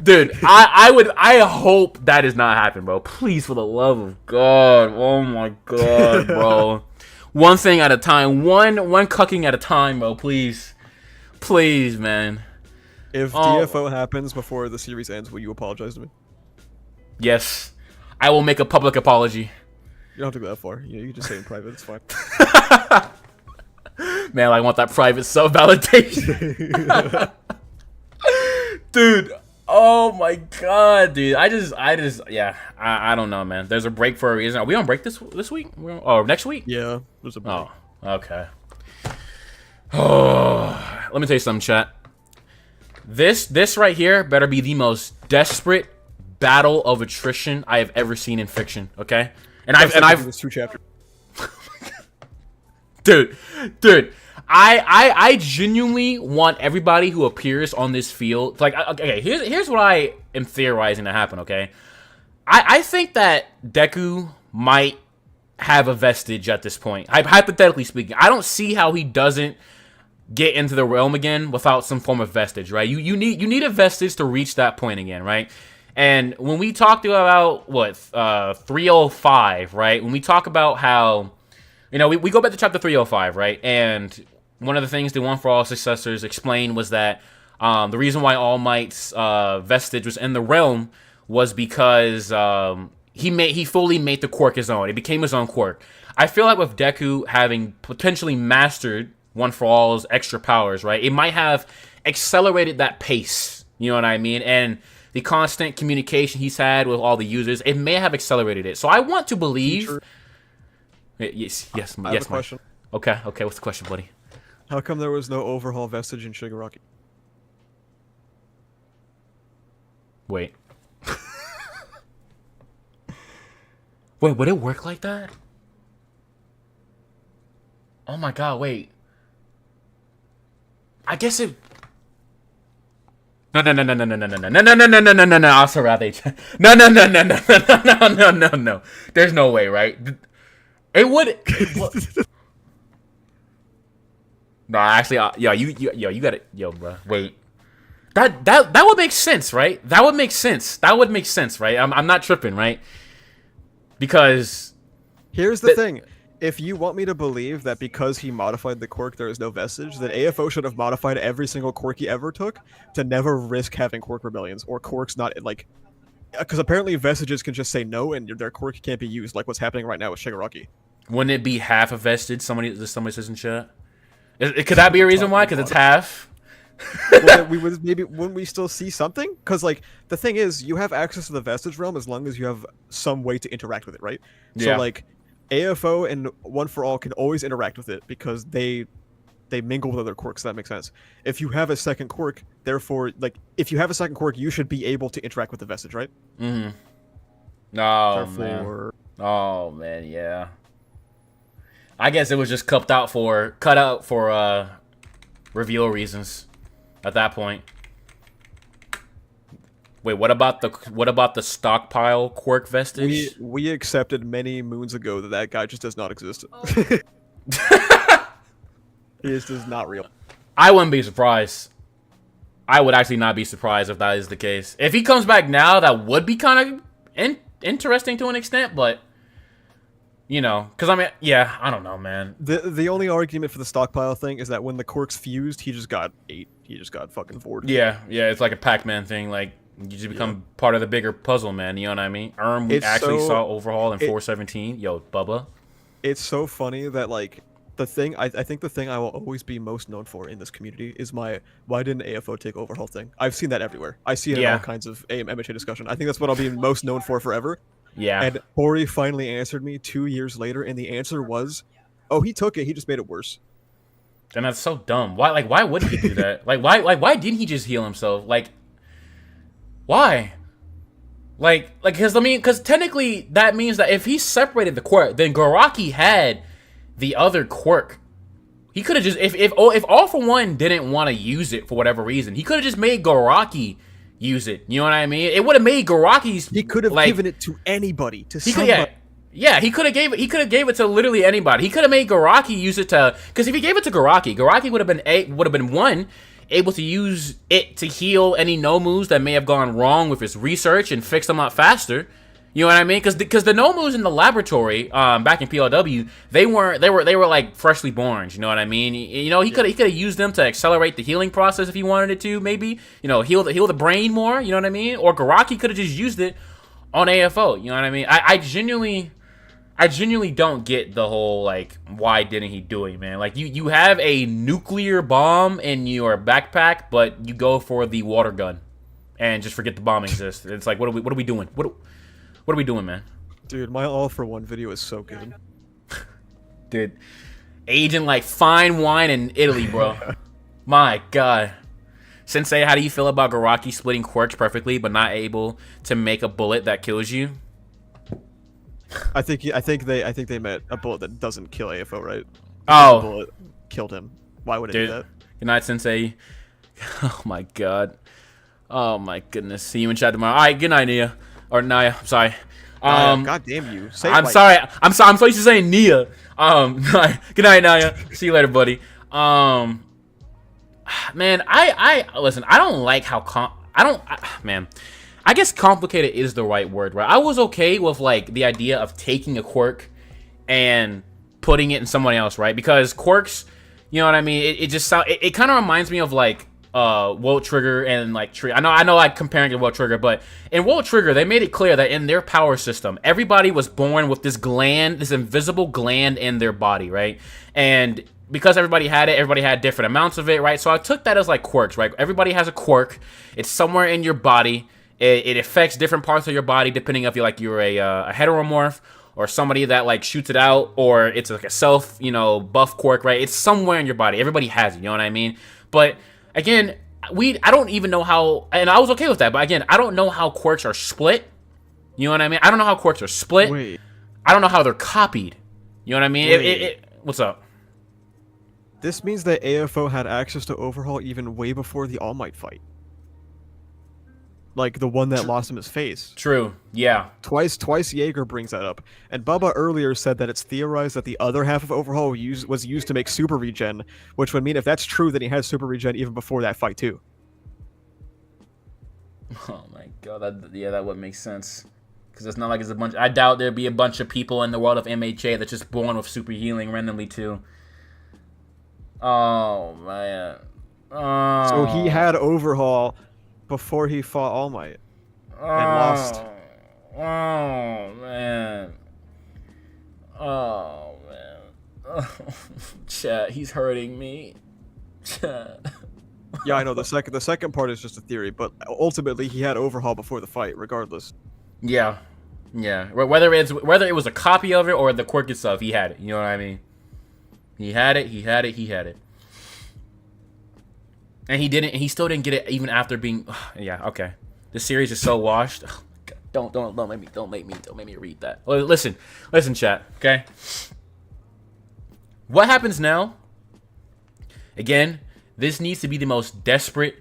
Dude, I hope that is not happening, bro. Please, for the love of God. Oh my God, bro. One thing at a time. One cucking at a time, bro. Please, man.
If DFO happens before the series ends, will you apologize to me?
Yes, I will make a public apology.
You don't have to go that far. You can just say it in private. It's fine.
Man, I want that private self-validation. Dude, oh my God, dude. I don't know, man. There's a break for a reason. Are we on break this week? Or next week?
Yeah, there's a break.
Oh, okay. Oh, let me tell you something, chat. This right here better be the most desperate battle of attrition I have ever seen in fiction, okay? And I've
this 2 chapters.
Dude, I genuinely want everybody who appears on this field, like, okay, here's what I am theorizing to happen, okay? I think that Deku might have a Vestige at this point. Hypothetically speaking, I don't see how he doesn't get into the realm again without some form of Vestige, right? You need a Vestige to reach that point again, right? And when we talked about 305, right? When we talk about how, we go back to chapter 305, right? And one of the things the One for All successors explained was that the reason why All Might's Vestige was in the realm was because he fully made the quirk his own. It became his own quirk. I feel like with Deku having potentially mastered One for All's extra powers, right? It might have accelerated that pace. You know what I mean? And the constant communication he's had with all the users, it may have accelerated it. So I want to believe. Yes.
I have a question.
Okay. What's the question, buddy?
How come there was no overhaul Vestige in Shigaraki?
Wait. Wait, would it work like that? Oh my god, wait. I guess it. No. Also, rather. No. There's no way, right? It would. No, actually, you got it, bro. Wait. That would make sense, right? That would make sense, right? I'm not tripping, right? Because
here's the thing. If you want me to believe that because he modified the quirk there is no Vestige, then AFO should have modified every single quirk he ever took to never risk having quirk rebellions or quirks not like, because apparently Vestiges can just say no and their quirk can't be used, like what's happening right now with Shigaraki.
Wouldn't it be half a Vestige? Somebody says in chat. Could that be a reason why? Because it's half.
Well, wouldn't we still see something? Because like the thing is, you have access to the Vestige realm as long as you have some way to interact with it, right?
Yeah.
So like AFO and One for All can always interact with it because they mingle with other quirks. That makes sense. If you have a second quirk, therefore, like if you have a second quirk, you should be able to interact with the Vestige, right?
Mm-hmm. Oh man, yeah. I guess it was just cut out for reveal reasons at that point. Wait, what about the stockpile quirk Vestige?
We accepted many moons ago that guy just does not exist. He is not real.
I wouldn't be surprised. I would actually not be surprised if that is the case. If he comes back now, that would be kind of interesting to an extent, but because I mean, yeah, I don't know, man.
The only argument for the stockpile thing is that when the quirks fused, he just got 8. He just got fucking 4.
Yeah, it's like a Pac-Man thing. Like you just become part of the bigger puzzle, man. You know what I mean? We actually saw overhaul in 417. Yo, Bubba.
It's so funny that like the thing I think the thing I will always be most known for in this community is my why didn't AFO take overhaul thing. I've seen that everywhere. I see it in all kinds of MHA discussion. I think that's what I'll be most known for forever.
Yeah.
And Hori finally answered me 2 years later, and the answer was, "Oh, he took it. He just made it worse."
And that's so dumb. Why wouldn't he do that? Why didn't he just heal himself? Why? Because technically that means that if he separated the quirk, then Garaki had the other quirk. He could have just if All for One didn't want to use it for whatever reason, he could have just made Garaki use it. You know what I mean? It would have made Garaki's.
He could have given it to anybody. He could have
gave it to literally anybody. He could have made Garaki use it to, because if he gave it to Garaki would have been able to use it to heal any no-moves that may have gone wrong with his research and fix them up faster. You know what I mean? Because the no-moves in the laboratory back in PLW, they were like freshly born. You know what I mean? He could have used them to accelerate the healing process if he wanted it to. Maybe heal the brain more. You know what I mean? Or Garaki could have just used it on AFO. You know what I mean? I genuinely don't get the whole why didn't he do it, man? Like you have a nuclear bomb in your backpack, but you go for the water gun and just forget the bomb exists. It's like what are we doing? What are we doing, man?
Dude, my All for One video is so good.
Dude, aging like fine wine in Italy, bro. My God. Sensei, how do you feel about Garaki splitting quirks perfectly but not able to make a bullet that kills you?
I think they meant a bullet that doesn't kill AFO, right?
Oh,
a bullet killed him. Why would it do that?
Good night, Sensei. Oh my God. Oh my goodness. See you in chat tomorrow. All right, good night, Nia. Or Naya, I'm sorry.
God damn you!
I'm sorry. I'm sorry. I'm so used to saying Nia. Good night, Naya. See you later, buddy. Man, I listen. I don't like how man. I guess complicated is the right word, right? I was okay with like the idea of taking a quirk and putting it in someone else, right? Because quirks, you know what I mean? It just sound. It kind of reminds me of like World Trigger and like Tree. I know like comparing it to World Trigger, but in World Trigger they made it clear that in their power system, everybody was born with this gland, this invisible gland in their body, right? And because everybody had it, everybody had different amounts of it, right? So I took that as like quirks, right? Everybody has a quirk. It's somewhere in your body. It affects different parts of your body depending if you're a heteromorph or somebody that like shoots it out, or it's like a self, buff quirk, right? It's somewhere in your body. Everybody has it, you know what I mean? But again, I don't even know how, and I was okay with that, but again, I don't know how quirks are split. You know what I mean? I don't know how quirks are split.
Wait.
I don't know how they're copied. You know what I mean? What's up?
This means that AFO had access to Overhaul even way before the All Might fight. Like the one that lost him his face.
True. Yeah.
Twice Jaeger brings that up. And Bubba earlier said that it's theorized that the other half of Overhaul was used to make Super Regen, which would mean if that's true, then he had Super Regen even before that fight too.
Oh my god, that would make sense. Because it's not like it's a bunch. I doubt there'd be a bunch of people in the world of MHA that's just born with super healing randomly too. Oh man. Oh.
So he had Overhaul before he fought All Might and lost.
Oh man. Oh man. Chat, he's hurting me. Chat.
Yeah, I know the second part is just a theory, but ultimately he had Overhaul before the fight, regardless.
Yeah. Whether it was a copy of it or the quirk itself, he had it. You know what I mean? He had it. And he didn't. He still didn't get it even after being. Yeah. Okay. This series is so washed. Oh, God. Don't make me read that. Listen, chat. Okay. What happens now? Again, this needs to be the most desperate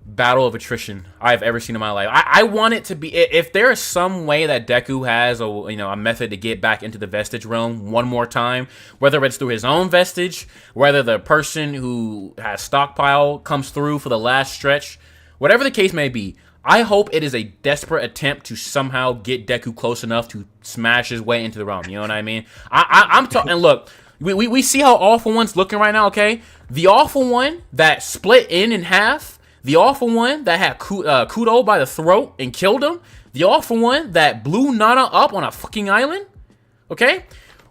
battle of attrition I've ever seen in my life. I want it to be, if there is some way that Deku has a method to get back into the Vestige realm one more time, whether it's through his own Vestige, whether the person who has stockpile comes through for the last stretch, whatever the case may be, I hope it is a desperate attempt to somehow get Deku close enough to smash his way into the realm. You know what I mean? I'm talking. Look, we see how Awful One's looking right now. Okay, the Awful One that split in half. The Awful One that had Kudo by the throat and killed him. The Awful One that blew Nana up on a fucking island. Okay?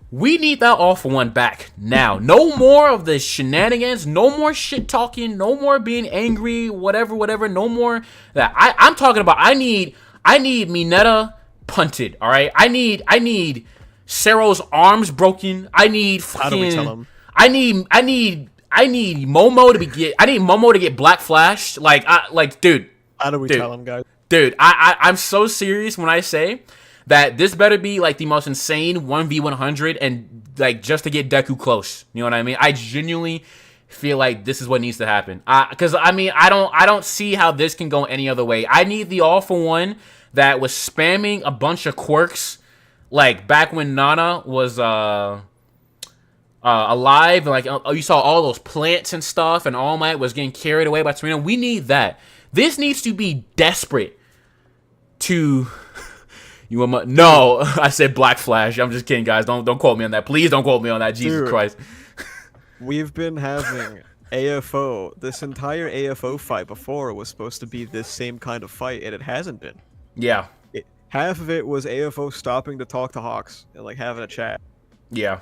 We need that Awful One back now. No more of the shenanigans. No more shit talking. No more being angry. Whatever. No more that. I'm talking about. I need Mineta punted. All right? I need Sero's arms broken. I need fucking. How do we tell him? I need Momo to get black flashed. Dude.
How do we tell him, guys?
Dude, I'm so serious when I say that this better be like the most insane 1v100 and like just to get Deku close. You know what I mean? I genuinely feel like this is what needs to happen. Because I don't see how this can go any other way. I need the Awful One that was spamming a bunch of quirks like back when Nana was alive, and like you saw all those plants and stuff, and All Might was getting carried away by Serena. We need that. This needs to be desperate to. No, I said Black Flash. I'm just kidding, guys. Don't quote me on that. Please don't quote me on that. Jesus Christ.
We've been having AFO. This entire AFO fight before was supposed to be this same kind of fight, and it hasn't been.
Yeah.
Half of it was AFO stopping to talk to Hawks and like having a chat.
Yeah.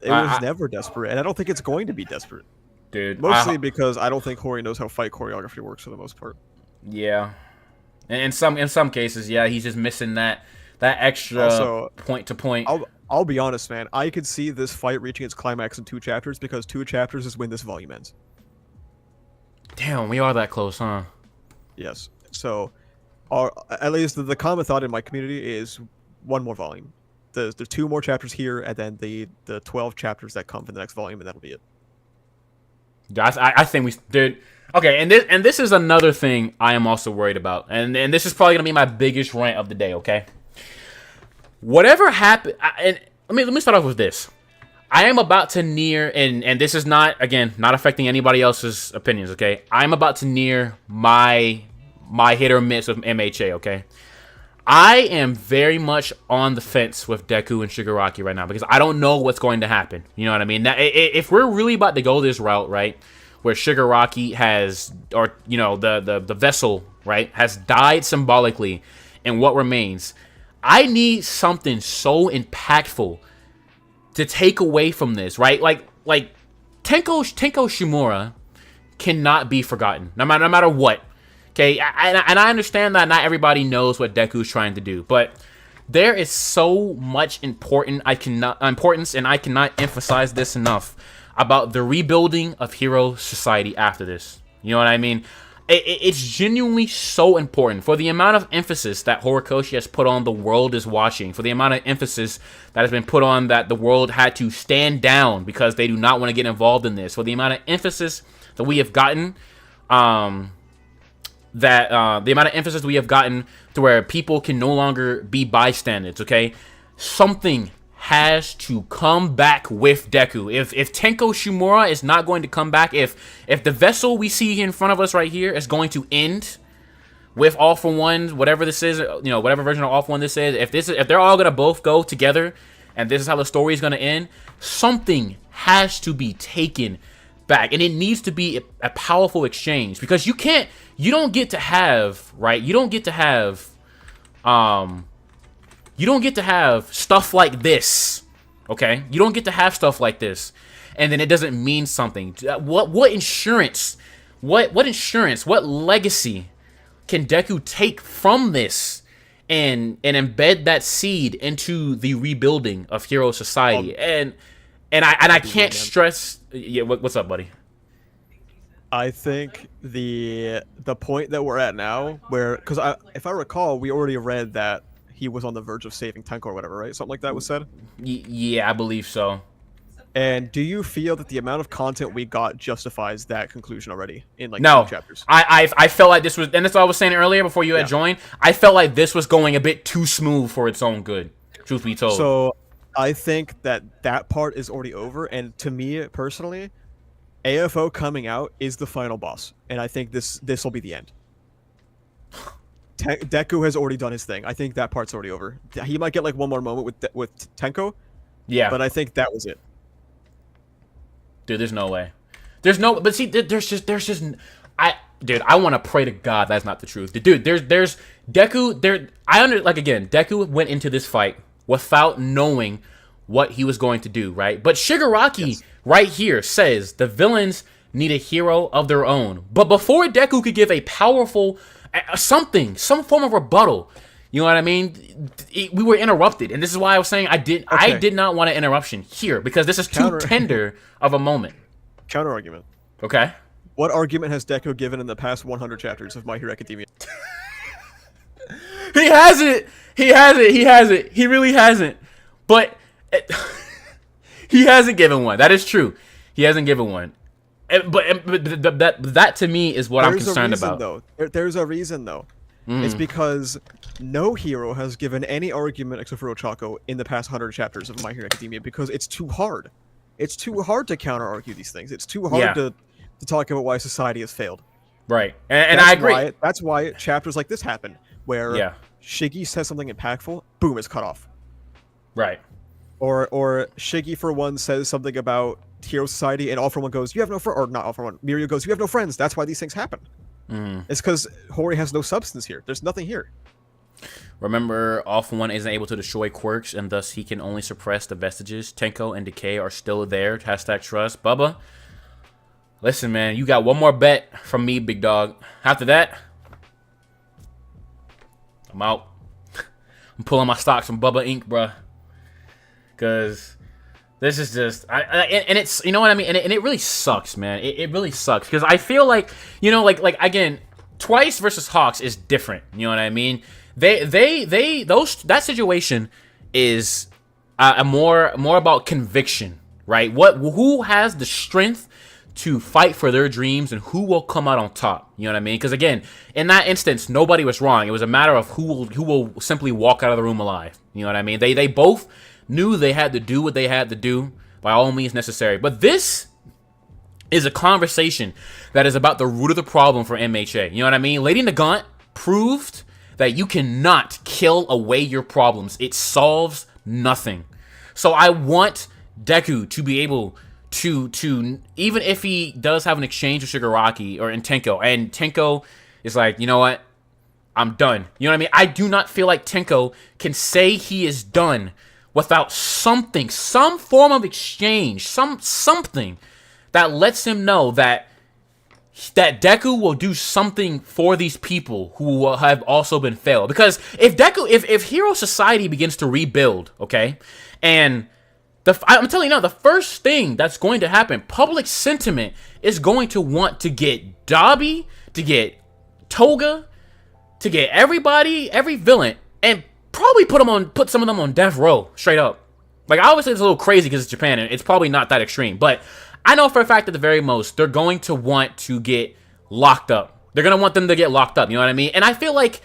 It was never desperate, and I don't think it's going to be desperate.
Dude.
Mostly because I don't think Hori knows how fight choreography works for the most part.
Yeah. And in some cases, yeah, he's just missing that extra also, point to point.
I'll be honest, man. I could see this fight reaching its climax in 2 chapters because 2 chapters is when this volume ends.
Damn, we are that close, huh?
Yes. So, at least the common thought in my community is 1 more volume. There's 2 more chapters here, and then the 12 chapters that come for the next volume, and that'll be it.
I think dude. Okay, and this is another thing I am also worried about, and this is probably gonna be my biggest rant of the day. Okay, Whatever happened, and let me start off with this. I am about to near, and this is not, again, not affecting anybody else's opinions, okay? I'm about to near my hit or miss with MHA, okay? I am very much on the fence with Deku and Shigaraki right now because I don't know what's going to happen. You know what I mean? Now, if we're really about to go this route, right, where Shigaraki has, or, you know, the vessel, right, has died symbolically, and what remains, I need something so impactful to take away from this, right? Like Tenko Shimura cannot be forgotten, no matter what. Okay, and I understand that not everybody knows what Deku's trying to do, but there is so much importance, and I cannot emphasize this enough about the rebuilding of Hero Society after this. You know what I mean? It's genuinely so important for the amount of emphasis that Horikoshi has put on the world is watching, for the amount of emphasis that has been put on that the world had to stand down because they do not want to get involved in this, for the amount of emphasis that we have gotten, the amount of emphasis we have gotten to where people can no longer be bystanders, okay? Something has to come back with Deku. If Tenko Shimura is not going to come back, if the vessel we see in front of us right here is going to end with All For One, whatever this is, you know, whatever version of All For One this is, if they're all gonna both go together, and this is how the story is gonna end, something has to be taken back, and it needs to be a powerful exchange, because you don't get to have stuff like this, okay? You don't get to have stuff like this, and then it doesn't mean something. What insurance, what legacy can Deku take from this and embed that seed into the rebuilding of Hero Society? And I can't stress. Yeah, what's up, buddy?
I think the point that we're at now, where, because if I recall, we already read that he was on the verge of saving Tenko or whatever, right? Something like that was said.
Yeah, I believe so.
And do you feel that the amount of content we got justifies that conclusion already in like
no
2 chapters?
I felt like this was, and that's what I was saying earlier before you had joined. I felt like this was going a bit too smooth for its own good, truth be told.
So I think that part is already over, and to me personally, AFO coming out is the final boss, and I think this will be the end. Deku has already done his thing. I think that part's already over. He might get like one more moment with Tenko, but I think that was it.
Dude, there's no way. There's no, but see, there's just, I want to pray to God that's not the truth. Dude, there's Deku, Deku went into this fight without knowing what he was going to do, right? But Shigaraki right here says the villains need a hero of their own. But before Deku could give a powerful, some form of rebuttal, you know what I mean? We were interrupted, and this is why I was saying I did not want an interruption here, because this is too tender of a moment.
Counter argument.
Okay.
What argument has Deku given in the past 100 chapters of My Hero Academia?
He hasn't. He really hasn't. But he hasn't given one. That is true. He hasn't given one. But that to me is what I'm concerned about.
There's a reason though. It's because no hero has given any argument except for Ochako in the past 100 chapters of My Hero Academia, because it's too hard. It's too hard to counter-argue these things. It's too hard to talk about why society has failed.
Right. And I agree.
That's why chapters like this happen, where Shiggy says something impactful, boom, it's cut off. Right. Or Shiggy, for one, says something about Hero Society, and All For One goes, you have no friends, or not All For One, Mirio goes, you have no friends, that's why these things happen. It's because Hori has no substance here. There's nothing here.
Remember, All For One isn't able to destroy quirks, and thus he can only suppress the vestiges. Tenko and Decay are still there. Hashtag trust. Bubba, listen, man, you got one more bet from me, big dog. After that, I'm out. I'm pulling my stocks from Bubba Inc., bruh. Because this is just, and it's, you know what I mean? And it really sucks, man. It really sucks. Because I feel like, you know, like again, Twice versus Hawks is different. You know what I mean? That situation is more about conviction, right? Who has the strength to fight for their dreams and who will come out on top. You know what I mean? Because again, in that instance, nobody was wrong. It was a matter of who will simply walk out of the room alive. You know what I mean? They both knew they had to do what they had to do by all means necessary. But this is a conversation that is about the root of the problem for MHA. You know what I mean? Lady Nagant proved that you cannot kill away your problems. It solves nothing. So I want Deku to be able to even if he does have an exchange with Shigaraki or in Tenko, and Tenko is like, you know what? I'm done. You know what I mean? I do not feel like Tenko can say he is done without something, some form of exchange, something that lets him know that Deku will do something for these people who have also been failed. Because if Hero Society begins to rebuild, okay, and I'm telling you now, the first thing that's going to happen, public sentiment is going to want to get Dabi, to get Toga, to get everybody, every villain, and probably put some of them on death row, straight up. Like, I always say it's a little crazy because it's Japan, and it's probably not that extreme, but I know for a fact at the very most, they're going to want to get locked up. They're going to want them to get locked up, you know what I mean? And I feel like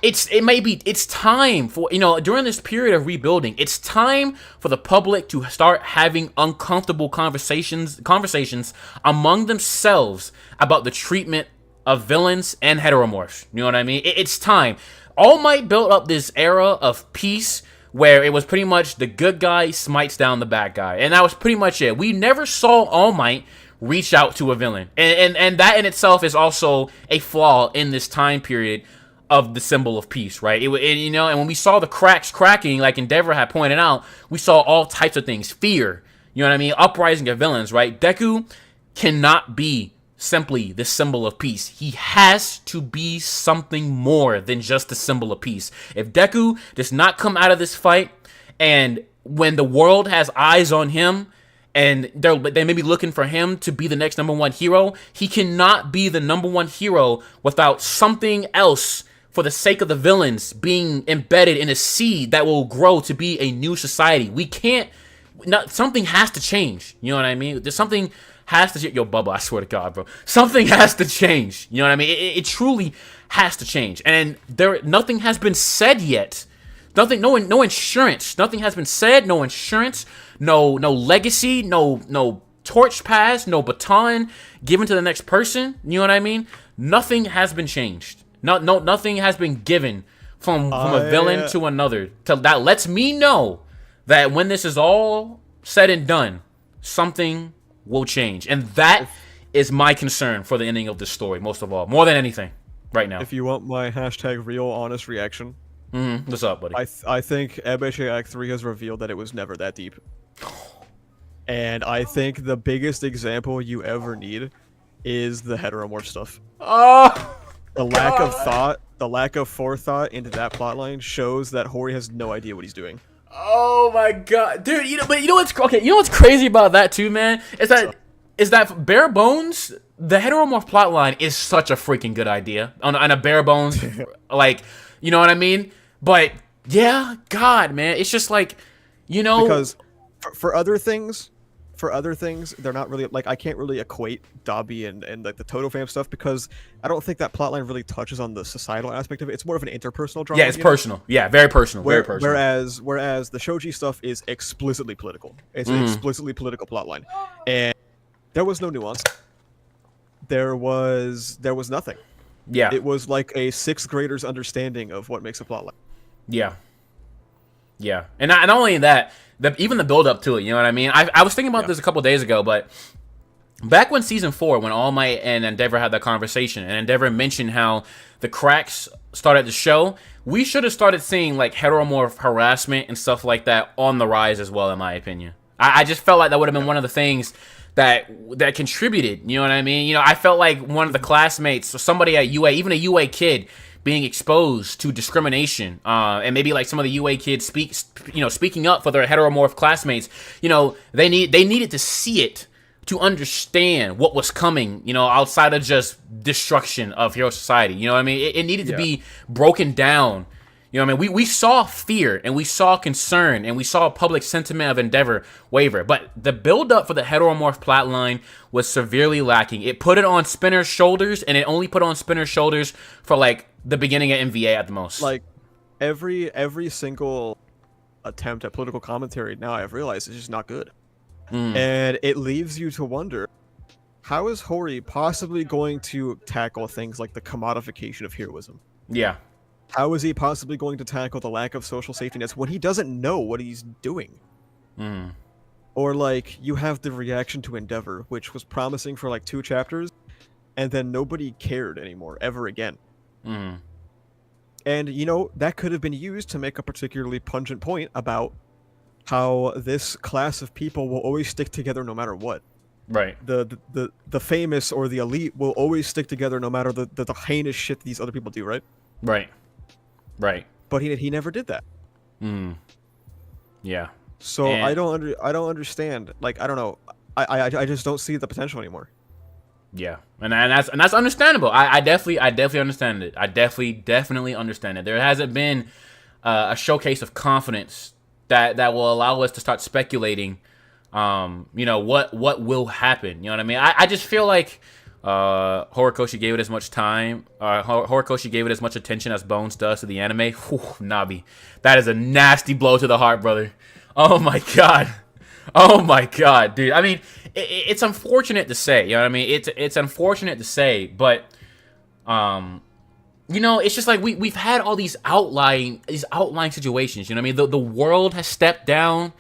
it's time for, during this period of rebuilding, it's time for the public to start having uncomfortable conversations among themselves about the treatment of villains and heteromorphs. You know what I mean? It's time. All Might built up this era of peace where it was pretty much the good guy smites down the bad guy. And that was pretty much it. We never saw All Might reach out to a villain. And that in itself is also a flaw in this time period of the symbol of peace, right? And when we saw the cracks cracking, like Endeavor had pointed out, we saw all types of things. Fear, you know what I mean? Uprising of villains, right? Deku cannot be simply the symbol of peace. He has to be something more than just the symbol of peace. If Deku does not come out of this fight, and when the world has eyes on him, and they may be looking for him to be the next number one hero, he cannot be the number one hero without something else for the sake of the villains being embedded in a seed that will grow to be a new society. Something has to change. You know what I mean? There's something has to change. Yo, Bubba, I swear to God, bro. Something has to change. You know what I mean? It truly has to change. And nothing has been said yet. Nothing, no insurance. Nothing has been said. No insurance. No legacy. No torch pass. No baton given to the next person. You know what I mean? Nothing has been changed. Nothing has been given from a villain to another. That lets me know that when this is all said and done, something will change. And that is my concern for the ending of this story, most of all. More than anything, right now.
If you want my hashtag real honest reaction.
What's up, buddy?
I think MHA Act 3 has revealed that it was never that deep. And I think the biggest example you ever need is the heteromorph stuff.
Oh!
The lack of thought, the lack of forethought into that plotline shows that Hori has no idea what he's doing.
Oh my god, dude! You know what's crazy about that too, man? Is that bare bones? The heteromorph plotline is such a freaking good idea on a bare bones, like, you know what I mean? But yeah, God, man, it's just like,
because for other things, they're not really, like, I can't really equate Dabi and like the Toto fam stuff because I don't think that plotline really touches on the societal aspect of it. It's more of an interpersonal drama.
Yeah, it's personal. Yeah, very personal. Very personal.
Whereas the Shoji stuff is explicitly political. It's an explicitly political plotline, and there was no nuance. There was nothing.
Yeah,
it was like a sixth grader's understanding of what makes a plotline.
Yeah, and not only that. Even the build up to it, you know what I mean? I was thinking about this a couple days ago, but back when season 4, when All Might and Endeavor had that conversation, and Endeavor mentioned how the cracks started to show, we should have started seeing like heteromorph harassment and stuff like that on the rise as well, in my opinion. I just felt like that would have been one of the things that contributed, you know what I mean? I felt like one of the classmates or somebody at UA, even a UA kid, being exposed to discrimination, and maybe like some of the UA kids speaking up for their heteromorph classmates. They needed to see it to understand what was coming. Outside of just destruction of Hero Society. You know what I mean? It needed to be broken down. You know what I mean? We saw fear and we saw concern and we saw public sentiment of Endeavor waver. But the build-up for the heteromorph plotline was severely lacking. It put it on Spinner's shoulders, and it only put on Spinner's shoulders for, like, the beginning of MVA at the most.
Like, every single attempt at political commentary now I've realized is just not good. And it leaves you to wonder, how is Hori possibly going to tackle things like the commodification of heroism?
Yeah.
How is he possibly going to tackle the lack of social safety nets when he doesn't know what he's doing? Or, like, you have the reaction to Endeavor, which was promising for, like, 2 chapters, and then nobody cared anymore, ever again. And, you know, that could have been used to make a particularly pungent point about how this class of people will always stick together no matter what.
Right.
The famous or the elite will always stick together no matter the heinous shit these other people do, right?
Right. Right.
But he never did that.
Yeah.
So I don't understand. Like, I don't know. I just don't see the potential anymore.
Yeah, and that's understandable. I definitely understand it. I definitely understand it. There hasn't been a showcase of confidence that will allow us to start speculating. You know, what will happen. You know what I mean? I just feel like Horikoshi gave it as much time. Horikoshi gave it as much attention as Bones does to the anime. Whew, Nabi, that is a nasty blow to the heart, brother. Oh my god. Oh my god, dude. I mean, it's unfortunate to say, you know what I mean? It's unfortunate to say, but you know, it's just like we've had all these outlying situations, you know what I mean? The world has stepped down,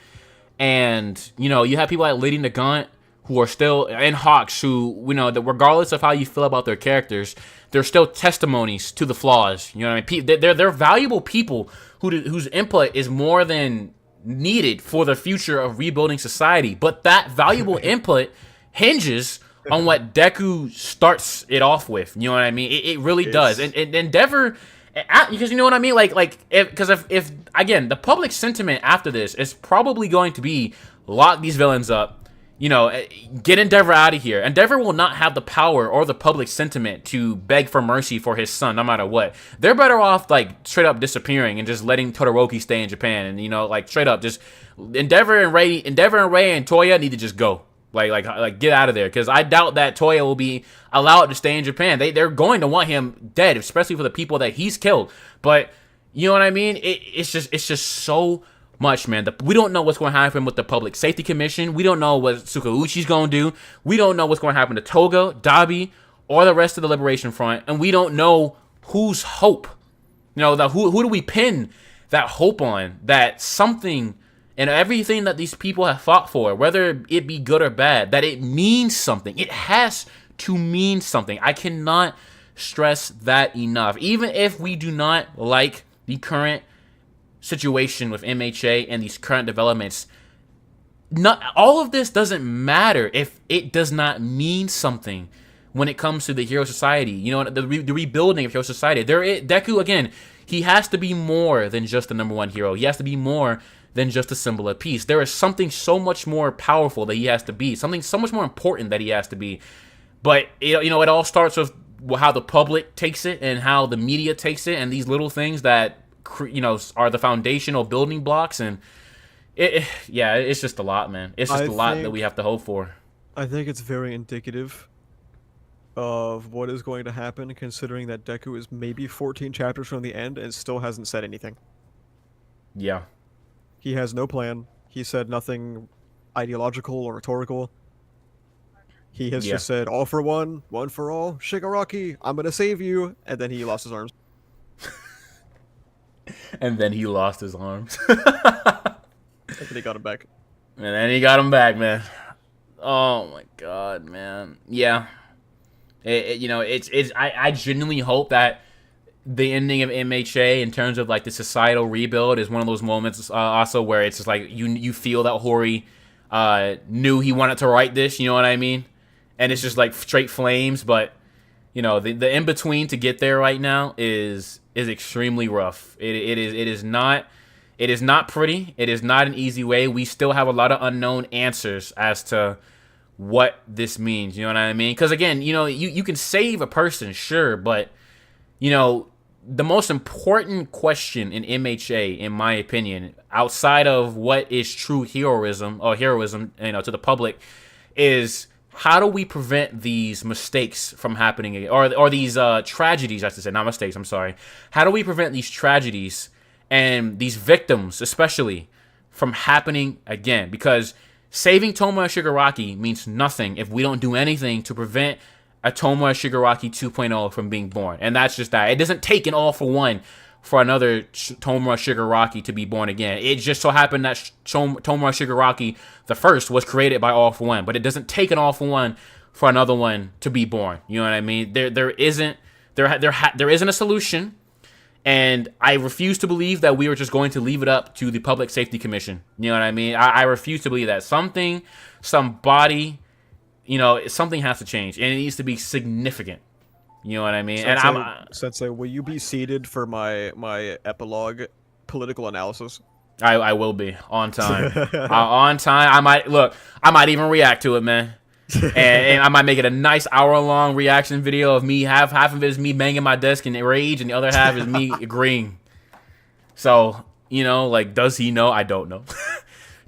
and you know, you have people like Lady Nagant who are still, and Hawks, who, you know, that regardless of how you feel about their characters, they're still testimonies to the flaws. You know what I mean? They're valuable people whose input is more than needed for the future of rebuilding society, but that valuable input hinges on what Deku starts it off with. You know what I mean? It really does. And Endeavor, because you know what I mean? Like if again, the public sentiment after this is probably going to be lock these villains up, you know, get Endeavor out of here. Endeavor will not have the power or the public sentiment to beg for mercy for his son, no matter what. They're better off, like, straight up disappearing and just letting Todoroki stay in Japan. And, you know, like, straight up, just Endeavor and Ray and Toya need to just go. Like get out of there. Because I doubt that Toya will be allowed to stay in Japan. They're going to want him dead, especially for the people that he's killed. But, you know what I mean? It's just so much, man. We don't know what's going to happen with the Public Safety Commission. We don't know what Tsukauchi's going to do. We don't know what's going to happen to Toga, Dabi, or the rest of the Liberation Front. And we don't know whose hope. You know, who do we pin that hope on? That something and everything that these people have fought for, whether it be good or bad, that it means something. It has to mean something. I cannot stress that enough. Even if we do not like the current situation with MHA and these current developments, not all of this doesn't matter if it does not mean something when it comes to the Hero Society. You know, the rebuilding of Hero Society. Deku, again, he has to be more than just the number one hero. He has to be more than just a symbol of peace. There is something so much more powerful that he has to be, something so much more important that he has to be. But you know, it all starts with how the public takes it and how the media takes it, and these little things that, you know, are the foundational building blocks. And it's just a lot, man. It's just a lot that we have to hope for.
I think it's very indicative of what is going to happen, considering that Deku is maybe 14 chapters from the end and still hasn't said anything.
Yeah.
He has no plan. He said nothing ideological or rhetorical. He has just said, all for one for all, Shigaraki, I'm gonna save you, and then he lost his arms.
And then he lost his arms.
And then he got him back.
And then he got him back, man. Oh my god, man. Yeah. You know, I genuinely hope that the ending of MHA in terms of like the societal rebuild is one of those moments also where it's just like you feel that Hori knew he wanted to write this, you know what I mean? And it's just like straight flames, but you know, the in between to get there right now is extremely rough. It is not pretty. It is not an easy way. We still have a lot of unknown answers as to what this means, you know what I mean? Because again, you know, you can save a person, sure, but you know, the most important question in MHA, in my opinion, outside of what is true heroism, to the public, is how do we prevent these mistakes from happening, or these tragedies, I should say, not mistakes. I'm sorry. How do we prevent these tragedies and these victims, especially, from happening again? Because saving Tomoe Shigaraki means nothing if we don't do anything to prevent a Tomoe Shigaraki 2.0 from being born. And that's just that. It doesn't take an all for one for another Tomoe Shigaraki to be born again. It just so happened that Tomoe Shigaraki the first was created by All For One, but it doesn't take an All For One for another one to be born. You know what I mean? There isn't a solution, and I refuse to believe that we are just going to leave it up to the Public Safety Commission. You know what I mean? I refuse to believe that. Somebody, something has to change, and it needs to be significant. You know what I mean?
Sensei, will you be seated for my epilogue political analysis?
I will be on time. On time. I might even react to it, man. and I might make it a nice hour-long reaction video of me. Half of it is me banging my desk in rage, and the other half is me agreeing. So, does he know? I don't know.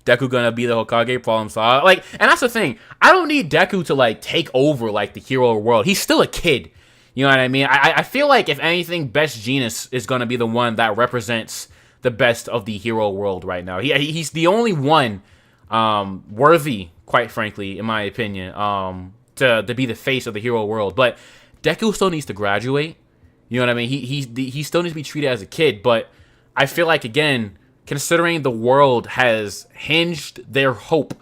Deku gonna be the Hokage, problem solved. And that's the thing. I don't need Deku to take over the hero world. He's still a kid. You know what I mean? I feel like, if anything, Best Jeanist is going to be the one that represents the best of the hero world right now. He's the only one worthy, quite frankly, in my opinion, to be the face of the hero world. But Deku still needs to graduate. You know what I mean? He still needs to be treated as a kid. But I feel like, again, considering the world has hinged their hope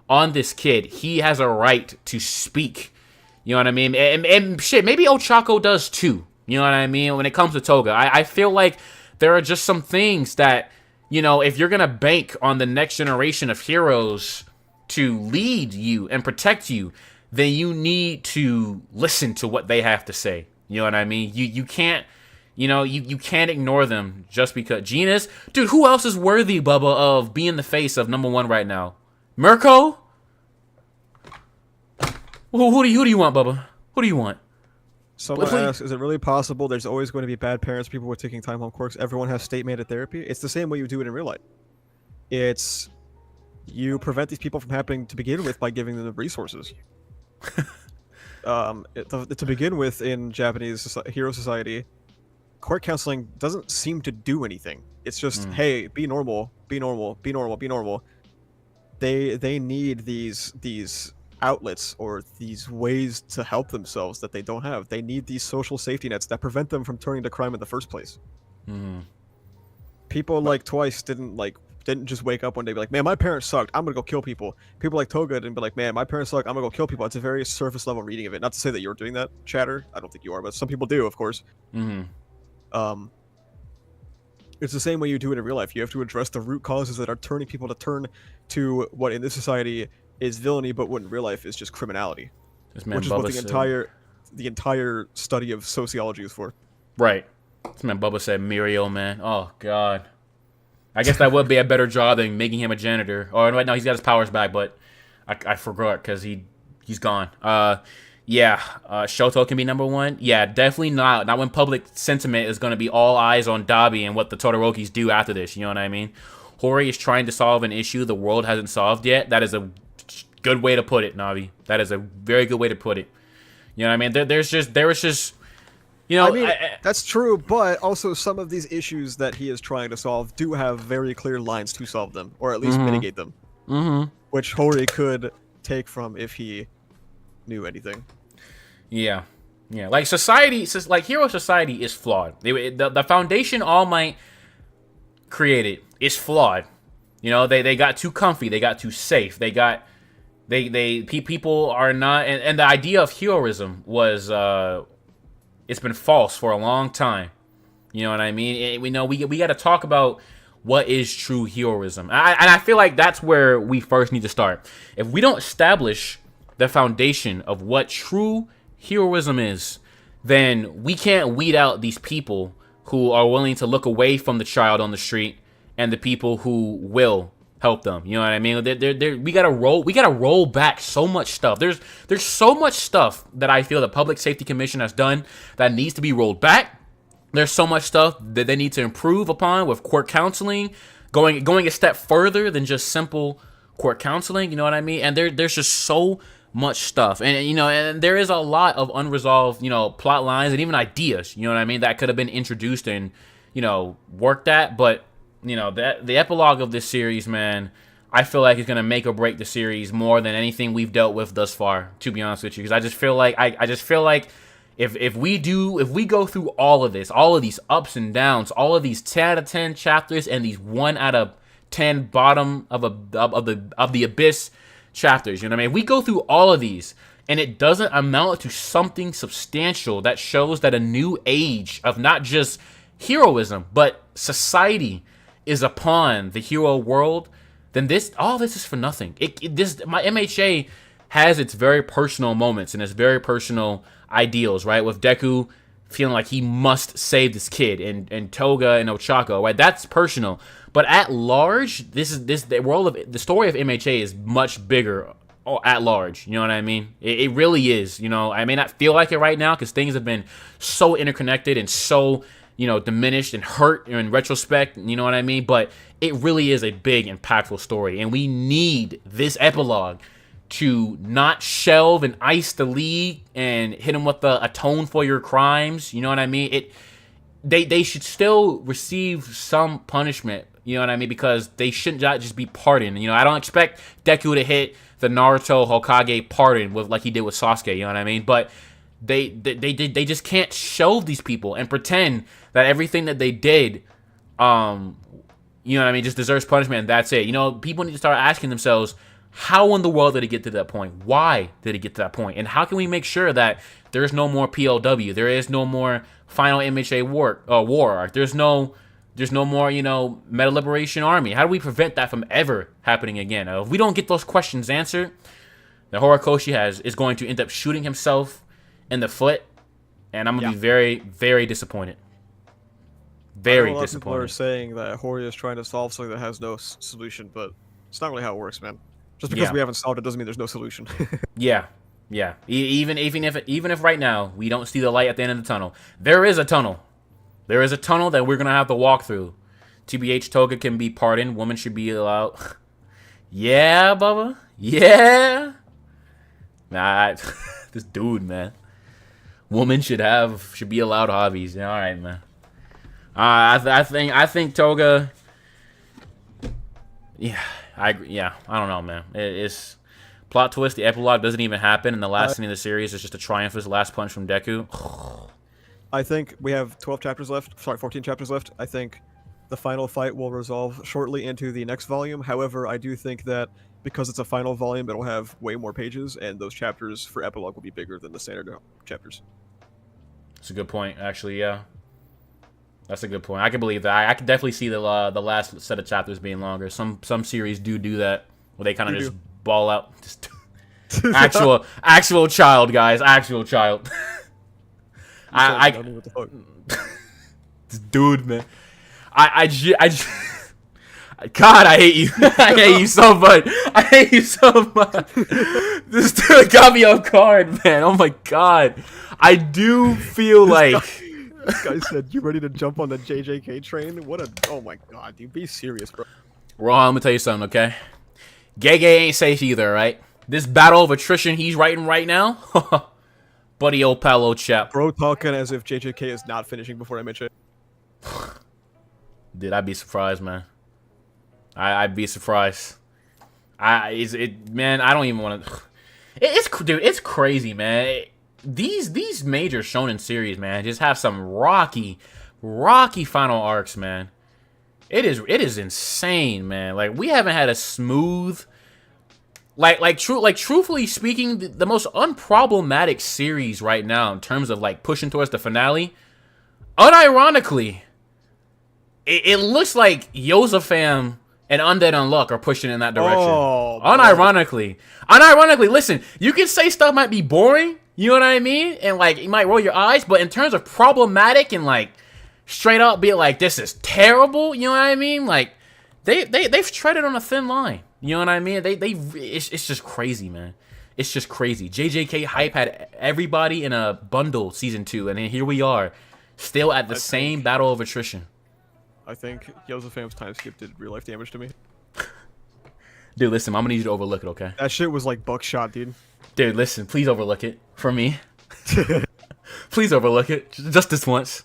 on this kid, he has a right to speak. You know what I mean? And shit, maybe Ochako does too. You know what I mean? When it comes to Toga, I feel like there are just some things that, if you're going to bank on the next generation of heroes to lead you and protect you, then you need to listen to what they have to say. You know what I mean? You can't, you can't ignore them just because. Genus, dude, who else is worthy, Bubba, of being the face of #1 right now? Mirko? Who do you want, Bubba? Who do you want?
Someone asks, is it really possible there's always going to be bad parents, people who are taking time home quirks, everyone has state-mandated therapy? It's the same way you do it in real life. It's, you prevent these people from happening to begin with by giving them the resources. To begin with, in Japanese hero society, court counseling doesn't seem to do anything. It's just, hey, be normal, be normal, be normal, be normal. They need these outlets or these ways to help themselves that they don't have. They need these social safety nets that prevent them from turning to crime in the first place. People like Twice didn't just wake up one day and be like, man, my parents sucked, I'm gonna go kill people. People like Toga didn't be like, man, my parents suck, I'm gonna go kill people. It's a very surface level reading of it. Not to say that you're doing that, Chatter. I don't think you are, but some people do, of course. It's the same way you do it in real life. You have to address the root causes that are turning people to turn to what in this society is villainy, but what in real life is just criminality, which is what the entire study of sociology is for.
Right. This man Bubba said Muriel, man. Oh God. I guess that would be a better job than making him a janitor. Or right now he's got his powers back, but I forgot because he's gone. Shoto can be #1. Yeah, definitely not. Not when public sentiment is going to be all eyes on Dabi and what the Todorokis do after this. You know what I mean? Hori is trying to solve an issue the world hasn't solved yet. That is a good way to put it, Navi. That is a very good way to put it. You know what I mean? There was just, I mean,
that's true, but also some of these issues that he is trying to solve do have very clear lines to solve them, or at least mitigate them. Which Hori could take from if he knew anything.
Yeah. Society, hero society is flawed. The foundation All Might created is flawed. They got too comfy. They got too safe. People are not, and the idea of heroism was, it's been false for a long time. You know what I mean? We got to talk about what is true heroism. And I feel like that's where we first need to start. If we don't establish the foundation of what true heroism is, then we can't weed out these people who are willing to look away from the child on the street and the people who will help them. You know what I mean? We gotta roll back so much stuff. There's so much stuff that I feel the Public Safety Commission has done that needs to be rolled back There's so much stuff that they need to improve upon with court counseling, going a step further than just simple court counseling. You know what I mean? And there's just so much stuff, and and there is a lot of unresolved, plot lines and even ideas. You know what I mean? That could have been introduced and worked at, but that the epilogue of this series, man, I feel like it's gonna make or break the series more than anything we've dealt with thus far. To be honest with you, because I just feel like I just feel like if we go through all of this, all of these ups and downs, all of these 10 out of 10 chapters and these 1 out of 10 bottom of the abyss chapters, you know what I mean? If we go through all of these and it doesn't amount to something substantial that shows that a new age of not just heroism but society is upon the hero world, then all this is for nothing. My MHA has its very personal moments and its very personal ideals, right? With Deku feeling like he must save this kid, and Toga and Ochako, right? That's personal. But at large, the story of MHA is much bigger at large. You know what I mean? It really is. I may not feel like it right now because things have been so interconnected and so diminished and hurt in retrospect. You know what I mean? But it really is a big, impactful story, and we need this epilogue to not shelve and ice the league and hit them with the atone for your crimes. You know what I mean? They should still receive some punishment. You know what I mean? Because they shouldn't just be pardoned. I don't expect Deku to hit the Naruto Hokage pardon with like he did with Sasuke. You know what I mean? But they just can't shelve these people and pretend that everything that they did, you know what I mean, just deserves punishment and that's it. People need to start asking themselves, how in the world did it get to that point? Why did it get to that point? And how can we make sure that there's no more PLW? There is no more final MHA war arc. There's no more, Meta Liberation Army. How do we prevent that from ever happening again? If we don't get those questions answered, the Horikoshi is going to end up shooting himself in the foot, and I'm gonna be very, very disappointed. Very disappointed.
People are saying that Hori is trying to solve something that has no solution, but it's not really how it works, man. Just because we haven't solved it doesn't mean there's no solution.
Yeah. Even if right now we don't see the light at the end of the tunnel, there is a tunnel. There is a tunnel that we're gonna have to walk through. TBH, Toga can be pardoned. Women should be allowed. Yeah, Bubba. Yeah. Nah, this dude, man. Women should be allowed hobbies. Yeah, all right, man. I think Toga. Yeah. I don't know, man. It's plot twist. The epilogue doesn't even happen, and the last scene of the series is just a triumphant last punch from Deku.
I think we have 14 chapters left. I think the final fight will resolve shortly into the next volume. However, I do think that because it's a final volume, it'll have way more pages, and those chapters for epilogue will be bigger than the standard chapters.
That's a good point, actually. Yeah. That's a good point. I can believe that. I can definitely see the last set of chapters being longer. Some series do that, where they kind of just ball out. Just actual child, guys. Actual child. This dude, man. God, I hate you. I hate you so much. I hate you so much. This dude got me off guard, man. Oh my God. I do feel like.
This guy said, "You ready to jump on the JJK train?" Oh my God, dude, be serious, bro.
Ron, I'm gonna tell you something, okay? Gege ain't safe either, right? This battle of attrition he's writing right now, buddy, old pal, old chap.
Bro talking as if JJK is not finishing before MHA.
Dude, I'd be surprised, man. I'd be surprised. Man, I don't even want to. It's crazy, man. These major shonen series, man, just have some rocky final arcs, man. It is insane, man. Like, we haven't had a smooth, truthfully speaking, the most unproblematic series right now in terms of like pushing towards the finale. Unironically, it looks like Yosafam and Undead Unluck are pushing in that direction.
Oh,
unironically, listen, you can say stuff might be boring. You know what I mean? And, like, you might roll your eyes, but in terms of problematic and, like, straight up be like, this is terrible, you know what I mean? Like, they've treaded on a thin line. You know what I mean? It's just crazy, man. It's just crazy. JJK Hype had everybody in a bundle season 2, and then here we are, Still at the same battle of attrition.
I think Yosefam's time skip did real life damage to me.
Dude, listen, I'm gonna need you to overlook it, okay?
That shit was like buckshot, dude.
Dude, listen, please overlook it for me. Please overlook it, just this once.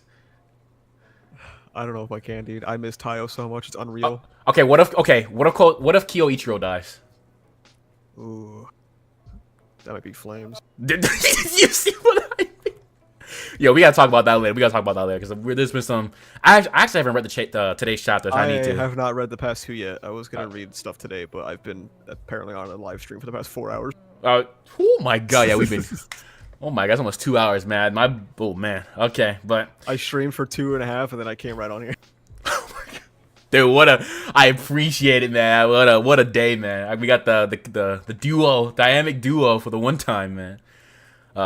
I don't know if I can, dude. I miss Taio so much; it's unreal.
Okay, what if Kyoichiro dies?
Ooh, that might be flames.
You see what I mean? Yo, we gotta talk about that later. Because there's been some. I actually haven't read today's chapters. I need to.
Have not read the past 2 yet. I was gonna read stuff today, but I've been apparently on a live stream for the past 4 hours.
Oh my god, yeah, we've been. Oh my god, it's almost 2 hours, man. Oh man. Okay, but
I streamed for 2.5, and then I came right on here.
Oh my god. Dude, I appreciate it, man. What a day, man. We got the duo, dynamic duo for the one time, man.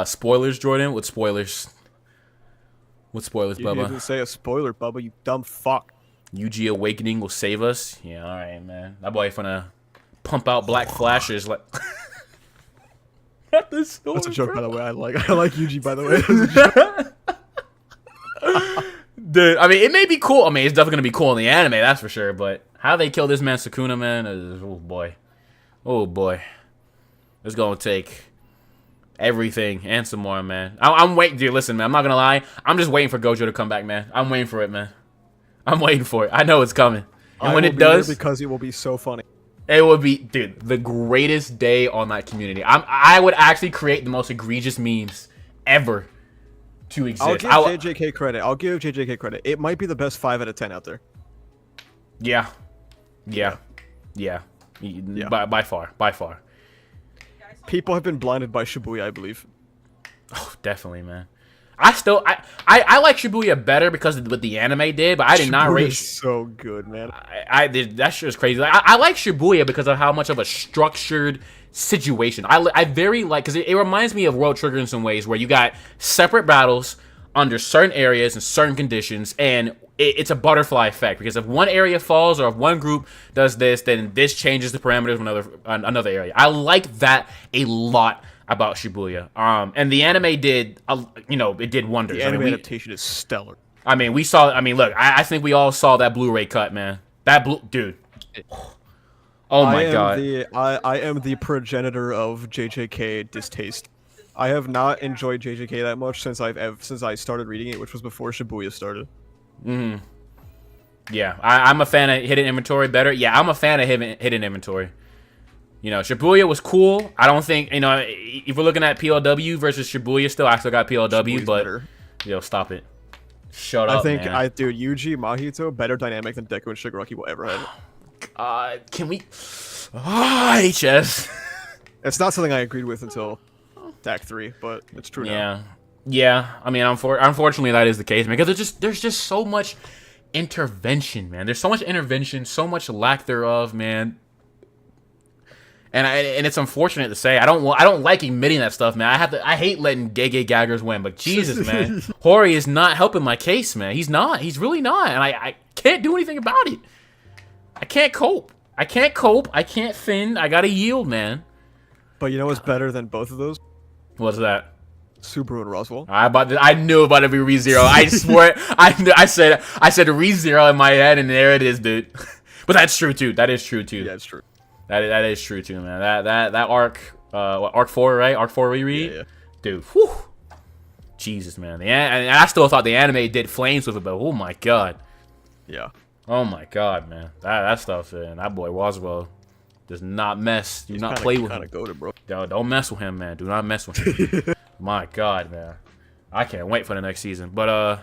Spoilers, Jordan. What spoilers? What spoilers, Bubba?
You didn't say a spoiler, Bubba. You dumb fuck.
UG Awakening will save us. Yeah, all right, man. That boy finna pump out black flashes like.
That's a joke, by the way. I like UG, by the way.
Dude, I mean, it may be cool. I mean, it's definitely gonna be cool in the anime, that's for sure. But how they kill this man Sukuna, man? Oh boy, it's gonna take everything and some more, man. I'm waiting. Dude, listen, man. I'm not gonna lie. I'm just waiting for Gojo to come back, man. I'm waiting for it, man. I'm waiting for it. I know it's coming, and when it does,
because it will be so funny.
It would be, dude, the greatest day on that community. I would actually create the most egregious memes ever to exist.
I'll give JJK credit. It might be the best 5 out of 10 out there.
Yeah. By far.
People have been blinded by Shibuya, I believe.
Oh, definitely, man. I like Shibuya better because of what the anime did, but I did not rate.
So good, man.
I did. That shit was crazy. I like Shibuya because of how much of a structured situation. I very like, because it reminds me of World Trigger in some ways, where you got separate battles under certain areas and certain conditions, and it's a butterfly effect, because if one area falls or if one group does this, then this changes the parameters of another area. I like that a lot about Shibuya. And the anime did, it did wonders.
The anime adaptation is stellar.
I mean, look, I think we all saw that Blu-ray cut, man. Dude. Oh my god.
I am the progenitor of JJK distaste. I have not enjoyed JJK that much since I started reading it, which was before Shibuya started.
Yeah, I'm a fan of Hidden Inventory better. Yeah, I'm a fan of Hidden Inventory. Shibuya was cool. I don't think, if we're looking at PLW versus Shibuya still, I still got PLW, Shibuya's but better. Stop it. Shut up, man.
Dude, Yuji, Mahito, better dynamic than Deku and Shigaraki will ever have.
God, can we... HS.
It's not something I agreed with until Act 3, but it's true now.
Yeah, I mean, unfortunately that is the case, man, because there's just so much intervention, man. There's so much intervention, so much lack thereof, man. And it's unfortunate to say. I don't like admitting that stuff, man. I hate letting gay gaggers win, but Jesus, man, Hori is not helping my case, man. He's not. He's really not, and I can't do anything about it. I can't cope. I can't fin. I gotta yield, man.
But you know what's better than both of those?
What's that?
Subaru and Roswell.
I knew about to be ReZero. I swear. I said ReZero in my head, and there it is, dude. But that's true too. That is true too.
Yeah, it's true.
That is true too, man. That arc, arc 4, right? Arc 4 reread,
yeah.
Dude. Whew. Jesus, man. And I still thought the anime did flames with it, but oh my god.
Yeah.
Oh my god, man. That stuff, man. That boy Roswell does not mess. Do not play with him.
Goated, bro.
Don't mess with him, man. Do not mess with him. My god, man. I can't wait for the next season. But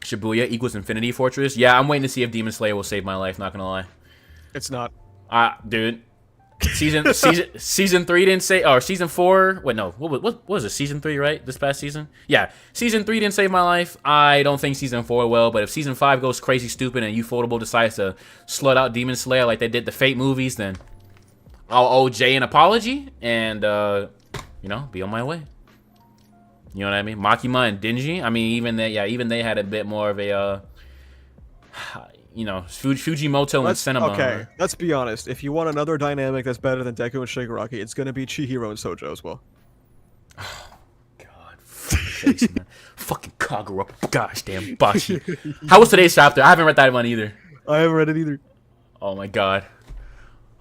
Shibuya equals Infinity Fortress. Yeah, I'm waiting to see if Demon Slayer will save my life. Not gonna lie.
It's not.
Dude. Season 3 didn't say, or season 4. Wait, no. What was it? Season 3, right? This past season? Yeah. Season 3 didn't save my life. I don't think season 4 will. But if season 5 goes crazy stupid and Ufotable decides to slut out Demon Slayer like they did the Fate movies, then I'll owe Jay an apology and be on my way. You know what I mean? Makima and Denji. I mean, even they had a bit more of a Fujimoto and Cinema.
Okay, let's be honest. If you want another dynamic that's better than Deku and Shigaraki, it's gonna be Chihiro and Sojo as well.
Oh, God. Fucking Kagura, gosh damn, Bachi. How was today's chapter? I haven't read that one either.
I haven't read it either.
Oh my god.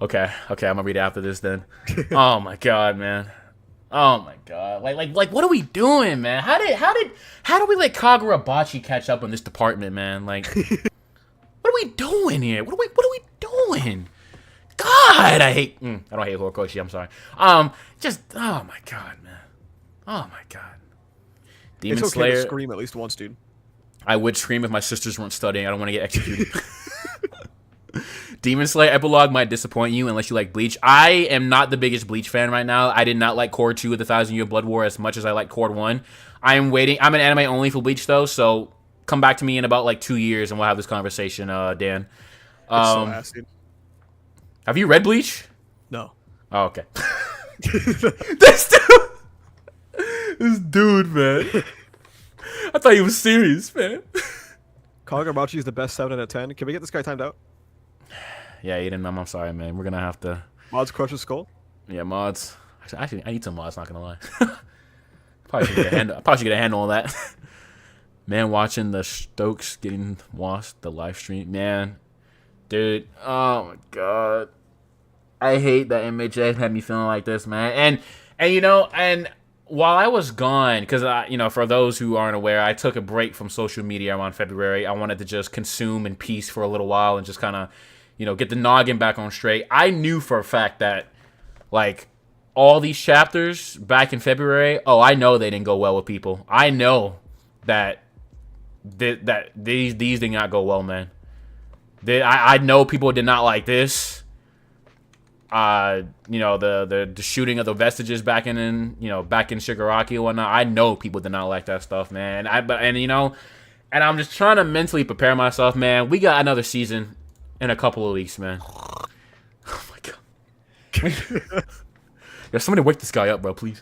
Okay, I'm gonna read it after this then. Oh my god, man. Oh my god. Like, what are we doing, man? How do we let Kagura Bachi catch up in this department, man? Like, what are we doing here? What are we doing? God, I don't hate Horikoshi. I'm sorry. Oh my god, man. Oh my god. Demon
It's okay
Slayer.
to scream at least once, dude.
I would scream if my sisters weren't studying. I don't want to get executed. Demon Slayer epilogue might disappoint you unless you like Bleach. I am not the biggest Bleach fan right now. I did not like Core 2 of the 1,000-Year Blood War as much as I like Core 1. I'm waiting. I'm an anime only for Bleach though, so come back to me in about like 2 years and we'll have this conversation, Dan.
It's so ass, dude.
Have you read Bleach?
No.
Oh, okay. This dude, man. I thought he was serious, man.
Kagurabachi is the best 7 out of 10. Can we get this guy timed out?
Yeah, Aiden, I'm sorry, man. We're gonna have to.
Mods crush his skull.
Yeah, mods. Actually, I need some mods. Not gonna lie. Probably should get a handle on that. Man, watching the Stokes getting washed, the live stream, man, dude. Oh my god, I hate that MHA had me feeling like this, man. And while I was gone, because for those who aren't aware, I took a break from social media around February. I wanted to just consume in peace for a little while and just kind of, get the noggin back on straight. I knew for a fact that, like, all these chapters back in February, I know they didn't go well with people. I know that these did not go well, man. I know people did not like this. The shooting of the Vestiges back in Shigaraki and whatnot. I know people did not like that stuff, man. And I'm just trying to mentally prepare myself, man. We got another season in a couple of weeks, man. Oh my god. Yeah, somebody wake this guy up, bro, please.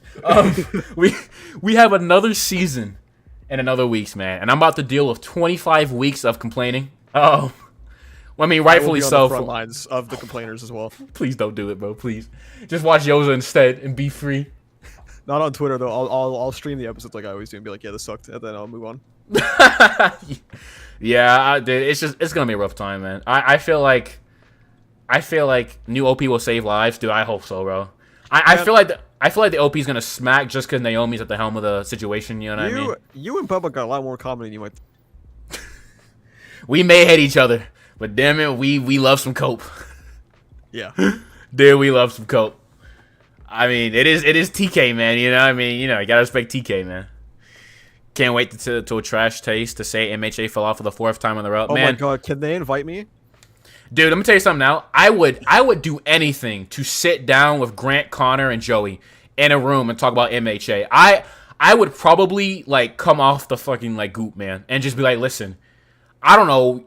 We have another season in another weeks, man, and I'm about to deal with 25 weeks of complaining. Oh. I mean, rightfully so.
The front lines of the complainers as well.
Please don't do it, bro. Please, just watch Yoza instead and be free.
Not on Twitter though. I'll stream the episodes like I always do and be like, yeah, this sucked, and then I'll move on.
Yeah, dude, it's gonna be a rough time, man. I feel like new OP will save lives, dude. I hope so, bro. I feel like the OP is gonna smack just because Naomi's at the helm of the situation. You know what I mean?
You and Bubba got a lot more common than you might.
We may hate each other. But damn it, we love some cope.
Yeah.
Dude, we love some cope. I mean, it is TK, man. You gotta respect TK, man. Can't wait to a trash taste to say MHA fell off for the 4th time in a row.
Oh
man,
my god, can they invite me?
Dude, let me tell you something now. I would do anything to sit down with Grant, Connor, and Joey in a room and talk about MHA. I would probably come off the fucking goop, man, and just be like, listen. I don't know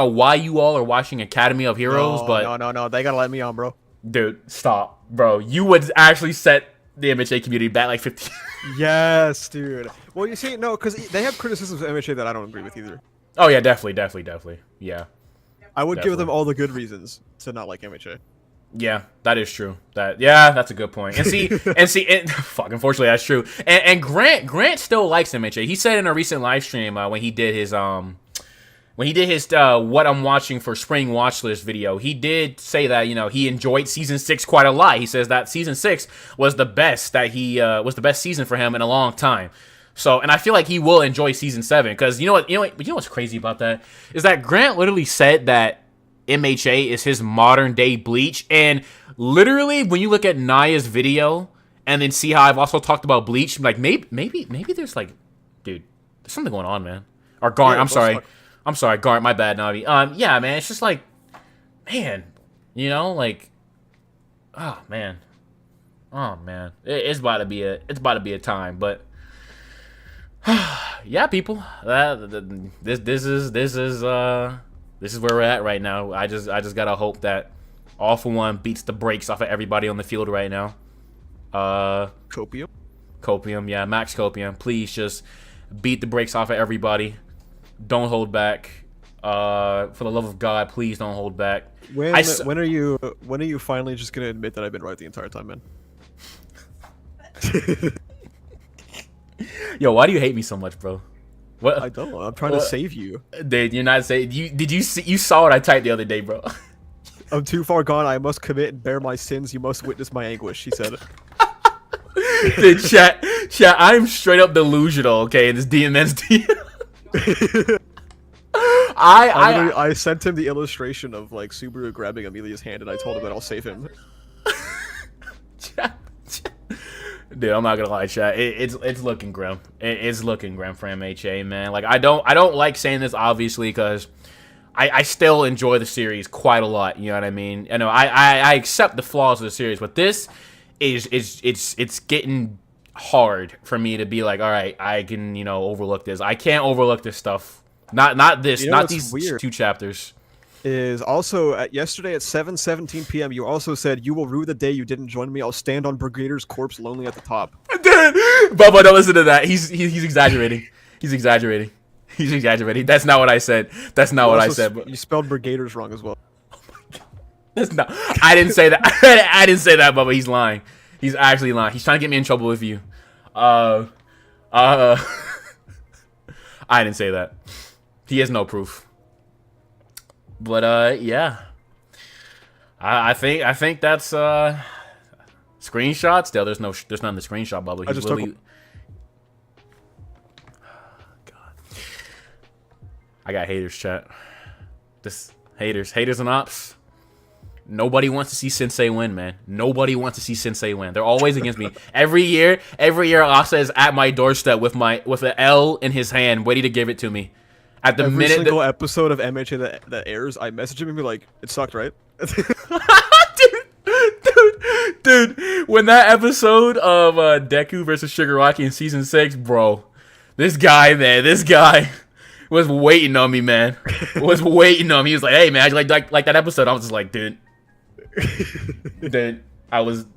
why you all are watching Academy of Heroes, but
no, they gotta let me on, bro.
Dude, stop, bro. You would actually set the MHA community back like 50.
Yes, dude. Well, you see, no, because they have criticisms of MHA that I don't agree with either.
Oh yeah, definitely. Yeah.
I would give them all the good reasons to not like MHA.
Yeah, that is true. That's a good point. Fuck, unfortunately, that's true. And Grant still likes MHA. He said in a recent live stream when he did his what I'm watching for spring watch list video, he did say that he enjoyed season 6 quite a lot. He says that season 6 was the best season for him in a long time. So, and I feel like he will enjoy season 7 because you know what's crazy about that is that Grant literally said that MHA is his modern day Bleach, and literally when you look at Naya's video and then see how I've also talked about Bleach, maybe there's dude, there's something going on, man. Or Garnt,
yeah,
I'm sorry, Garnt, my bad, Navi. Yeah, man, it's just man, oh man, it's about to be a time, but yeah, people, this is where we're at right now. I just gotta hope that All For One beats the brakes off of everybody on the field right now. Copium, yeah, Max Copium. Please just beat the brakes off of everybody. Don't hold back. For the love of God, please don't hold back.
When are you finally just gonna admit that I've been right the entire time, man?
Yo, why do you hate me so much, bro?
I
What?
don't. I'm trying to
What?
save you.
Dude, you're not saying you. Did you see? You saw what I typed the other day, bro.
I'm too far gone. I must commit and bear my sins. You must witness my anguish. He said.
Dude, chat. I'm straight up delusional. Okay, in this DMS DM.
I sent him the illustration of like Subaru grabbing Amelia's hand, and I told him that I'll save him.
Dude, I'm not gonna lie, chat. It's looking grim. It's looking grim for MHA, man. Like I don't like saying this obviously because I still enjoy the series quite a lot. You know what I mean? You know, I accept the flaws of the series, but this is it's getting hard for me to be like, all right, I can overlook this. I can't overlook this stuff. Not this. Not these
weird
2 chapters.
Is also yesterday at 7:17 p.m. You also said you will rue the day you didn't join me. I'll stand on Brigader's corpse lonely at the top.
Bubba, don't listen to that. He's exaggerating. He's exaggerating. He's exaggerating. That's not what I said. That's not what I said. But
you spelled Brigader's wrong as well.
that's not. I didn't say that. I didn't say that, Bubba. He's lying. He's actually lying. He's trying to get me in trouble with you. I didn't say that. He has no proof. But yeah. I think that's screenshots. Still, there's none in the screenshot, Bubba.
I just took them.
God. I got haters, chat. This haters and ops. Nobody wants to see Sensei win, man. Nobody wants to see Sensei win. They're always against me. Every year, Asa is at my doorstep with an L in his hand, waiting to give it to me. At the
Every single episode of MHA that airs, I message him and be like, "It sucked, right?"
dude, when that episode of Deku versus Shigaraki in season 6, bro, this guy was waiting on me, man. Was waiting on me. He was like, "Hey, man, I like that episode." I was just like, dude, I was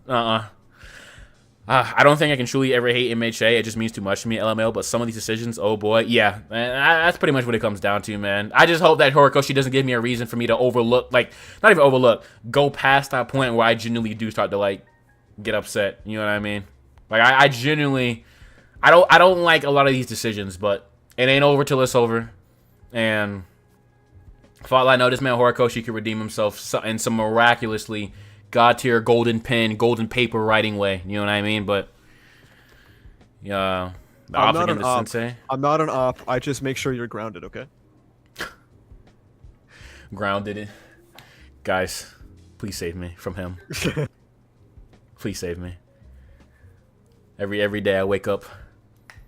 I don't think I can truly ever hate MHA. It just means too much to me, LML. But some of these decisions, oh boy, yeah, man, that's pretty much what it comes down to, man. I just hope that Horikoshi doesn't give me a reason for me to overlook, like, not even overlook, go past that point where I genuinely do start to like get upset. You know what I mean? Like, I genuinely, I don't like a lot of these decisions, but it ain't over till it's over. And for all I know, this man Horikoshi could redeem himself in some miraculously God tier golden pen, golden paper writing way. You know what I mean? But yeah,
I'm not an op. I'm not an op. I just make sure you're grounded, okay?
Grounded. Guys, please save me from him. Please save me. Every day I wake up,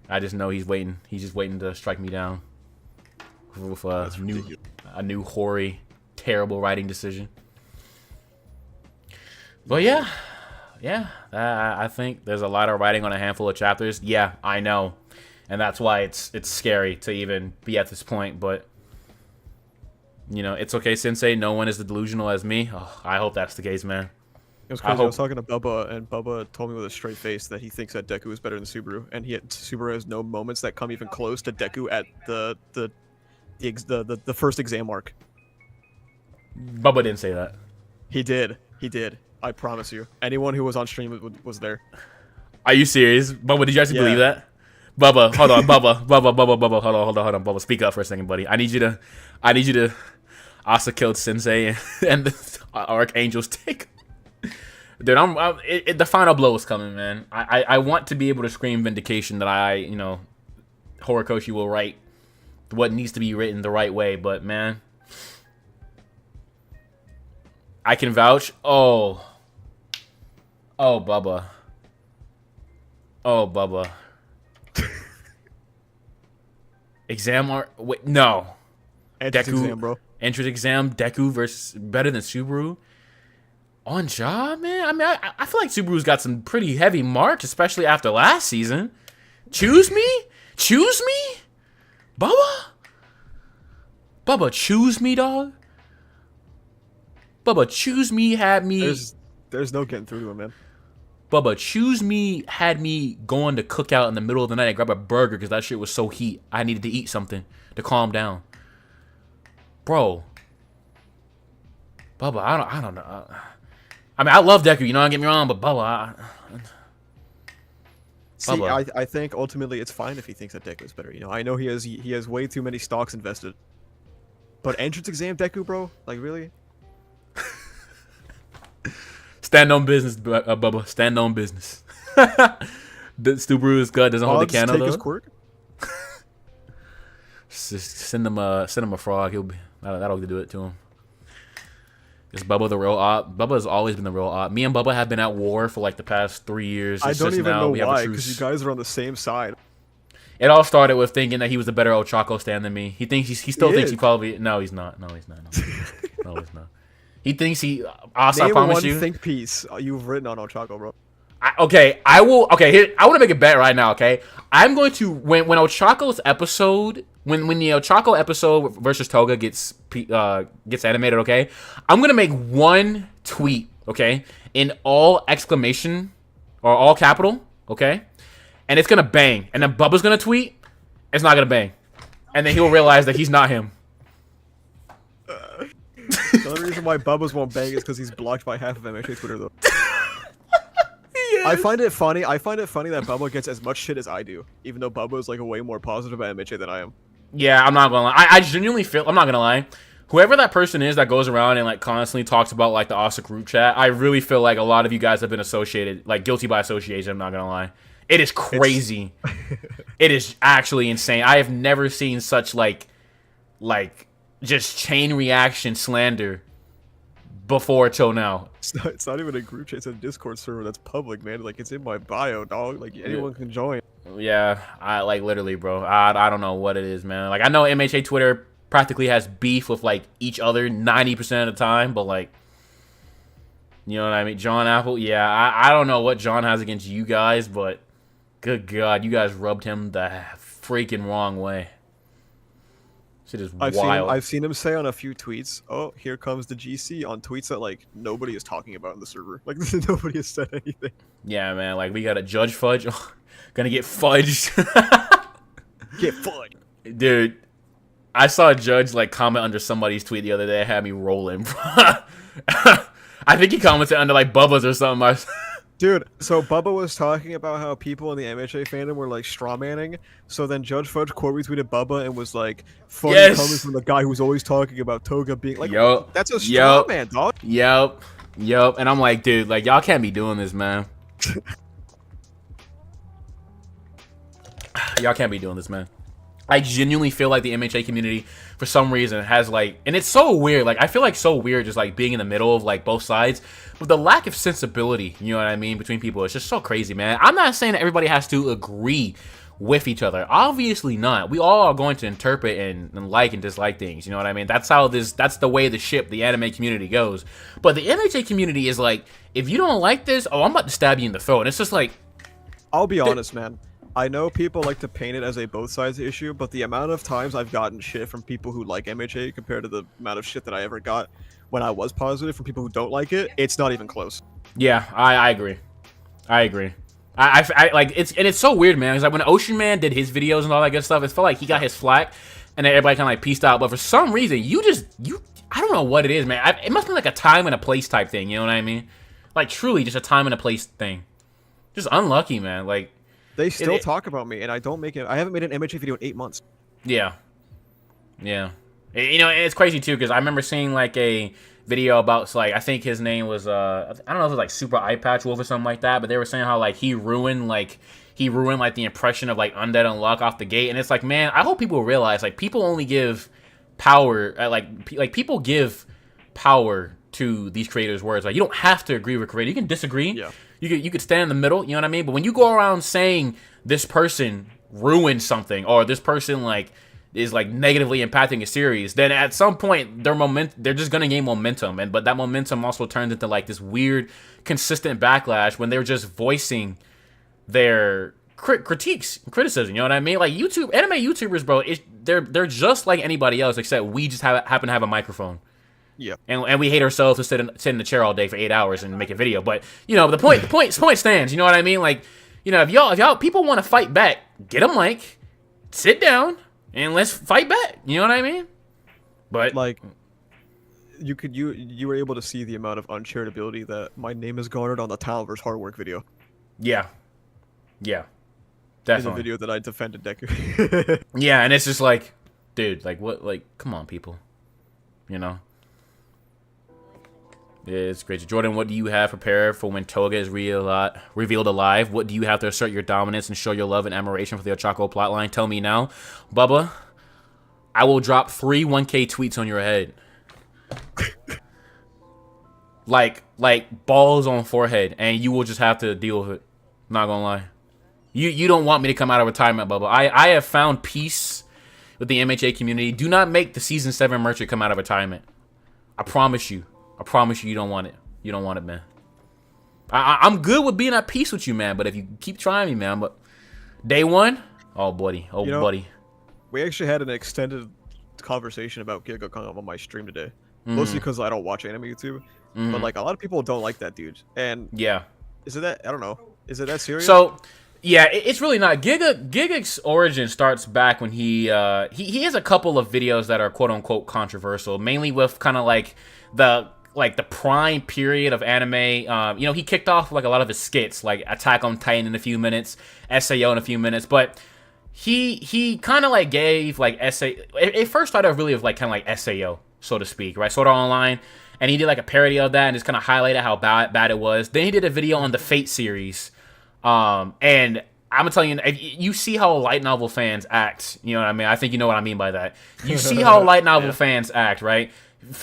I just know he's waiting. He's just waiting to strike me down with a new hoary, terrible writing decision. But yeah, I think there's a lot of writing on a handful of chapters. Yeah, I know, and that's why it's scary to even be at this point. But it's okay, Sensei. No one is as delusional as me. Oh, I hope that's the case, man.
It was crazy. I was talking to Bubba, and Bubba told me with a straight face that he thinks that Deku is better than Subaru, and Subaru has no moments that come even close to Deku at the first exam arc.
Bubba didn't say that.
He did. I promise you. Anyone who was on stream was there.
Are you serious? Bubba, did you actually believe that? Bubba, hold on. Bubba, hold on. Bubba, speak up for a second, buddy. I need you to Asa killed Sensei and the Archangel's take. Dude, the final blow is coming, man. I want to be able to scream vindication that Horikoshi will write what needs to be written the right way, but man, I can vouch. Oh, Bubba. Exam art? Wait, no.
Entrance exam, bro.
Entrance exam. Deku versus better than Subaru. On job, man. I mean, I feel like Subaru's got some pretty heavy marks, especially after last season. Choose me, Bubba. Choose me, dog. Bubba, choose me. Had me.
There's no getting through to him, man.
Bubba, choose me. Had me going to cook out in the middle of the night and grab a burger because that shit was so heat. I needed to eat something to calm down, bro. Bubba, I don't know. I mean, I love Deku. Don't get me wrong, but Bubba,
See,
Bubba.
I think ultimately it's fine if he thinks that Deku's better. You know, I know he has way too many stocks invested. But entrance exam Deku, bro? Like really?
Stand on business, Bubba. Stand on business. The Subaru's gut doesn't hold the
Odds
candle
take his
though.
quirk?
Just send him a frog. That'll do it to him. Is Bubba the real op? Bubba's always been the real op. Me and Bubba have been at war for like the past 3 years.
I don't even know
we have a
why,
truce.
because you guys are on the same side.
It all started with thinking that he was a better El Chaco stand than me. He thinks he still thinks
is.
he probably no he's not. No he's not. No he's not. He thinks he. I
Name
promise
one
you.
think piece you've written on Ochako, bro.
I will. Okay, here, I want to make a bet right now. Okay, I'm going to when Ochako's episode when the Ochako episode versus Toga gets animated. Okay, I'm gonna make one tweet. Okay, in all exclamation or all capital. Okay, and it's gonna bang. And then Bubba's gonna tweet. It's not gonna bang, and then he'll realize that he's not him.
The only reason why Bubba's won't bang is because he's blocked by half of MHA Twitter, though. Yes. I find it funny that Bubba gets as much shit as I do, even though Bubba's like a way more positive about MHA than I am.
Yeah, I'm not gonna lie. I genuinely feel. I'm not gonna lie. Whoever that person is that goes around and like constantly talks about like the Asa group chat, I really feel like a lot of you guys have been associated, like guilty by association. I'm not gonna lie. It is crazy. It is actually insane. I have never seen such like just chain reaction slander before till now.
It's not even a group chat. It's a Discord server that's public, man. Like, it's in my bio, dog. Like, anyone can join.
Yeah, I like literally, bro. I don't know what it is, man. Like, I know MHA Twitter practically has beef with like each other 90% of the time, but like, you know what I mean? John Apple, yeah, I don't know what John has against you guys, but good God, you guys rubbed him the freaking wrong way. Shit is wild.
I've seen him say on a few tweets, "Oh, here comes the GC," on tweets that like nobody is talking about in the server. Like nobody has said anything.
Yeah, man. Like we got a Judge Fudge, gonna get fudged.
Get fudged,
dude. I saw a Judge like comment under somebody's tweet the other day. It had me rolling. I think he commented under like Bubba's or something.
Dude, so Bubba was talking about how people in the MHA fandom were like strawmanning. So then Judge Fudge quote retweeted Bubba and was like, "Funny coming from the guy who's always talking about Toga being like, that's a strawman, dog."
Yep. And I'm like, dude, like y'all can't be doing this, man. Y'all can't be doing this, man. I genuinely feel like the MHA community, for some reason, has like, and it's so weird. Like, I feel like so weird just like being in the middle of like both sides, but the lack of sensibility, you know what I mean, between people, it's just so crazy, man. I'm not saying that everybody has to agree with each other. Obviously not. We all are going to interpret and like and dislike things. You know what I mean? That's the way the anime community goes. But the MHA community is like, if you don't like this, oh, I'm about to stab you in the throat. And it's just like,
I'll be honest, man. I know people like to paint it as a both sides issue, but the amount of times I've gotten shit from people who like MHA compared to the amount of shit that I ever got when I was positive from people who don't like it, it's not even close.
Yeah, I agree. I like it's so weird, man. It's like when Ocean Man did his videos and all that good stuff, it felt like he got his flack, and then everybody kind of like pieced out. But for some reason, I don't know what it is, man. It must be like a time and a place type thing. You know what I mean? Like truly, just a time and a place thing. Just unlucky, man. Like.
They still talk about me, and I haven't made an MHA video in 8 months.
Yeah. You know, it's crazy too because I remember seeing like a video about like I think his name was I don't know if it was like Super Eye Patch Wolf or something like that, but they were saying how like he ruined the impression of like Undead Unluck off the gate, and it's like, man, I hope people realize like people only give power like people give power to these creators' words. Like you don't have to agree with creator, you can disagree.
Yeah.
You could stand in the middle, you know what I mean? But when you go around saying this person ruined something or this person like is like negatively impacting a series, then at some point they're just gonna gain momentum, but that momentum also turns into like this weird consistent backlash when they're just voicing their critiques, criticism. You know what I mean? Like anime YouTubers, bro, they're just like anybody else except we just happen to have a microphone.
Yeah,
and we hate ourselves to sit in the chair all day for 8 hours and make a video. But you know, the point stands. You know what I mean? Like, you know, if y'all people want to fight back, get a mic, sit down, and let's fight back. You know what I mean? But
like, you were able to see the amount of uncharitability that my name is garnered on the Talent vs Hard Work video.
Yeah.
in the
Definitely.
video that I defended Deku.
Yeah, and it's just like, dude, like what? Like, come on, people. You know. Yeah, it's crazy. Jordan, what do you have prepared for when Toga is revealed alive? What do you have to assert your dominance and show your love and admiration for the Ochako plotline? Tell me now. Bubba, I will drop 3 1K tweets on your head. like balls on forehead, and you will just have to deal with it. Not gonna lie. You don't want me to come out of retirement, Bubba. I have found peace with the MHA community. Do not make the Season 7 merchant come out of retirement. I promise you. I promise you don't want it. You don't want it, man. I'm good with being at peace with you, man. But if you keep trying me, man. But day one, oh, buddy. Oh, buddy.
We actually had an extended conversation about Giga on my stream today. Mostly because I don't watch anime YouTube. But, like, a lot of people don't like that dude. And
yeah.
Is it that? I don't know. Is it that serious?
So, yeah, it's really not. Giga's origin starts back when he has a couple of videos that are quote-unquote controversial. Mainly with kind of, like, the prime period of anime. You know, he kicked off like a lot of his skits, like Attack on Titan in a few minutes, SAO in a few minutes, but he kind of like gave like it first started really with like kind of like SAO, so to speak, right? Sword Art Online, and he did like a parody of that and just kind of highlighted how bad it was. Then he did a video on the Fate series, and I'm telling you, you see how light novel fans act. You know what I mean? I think you know what I mean by that. You see how light novel fans act, right?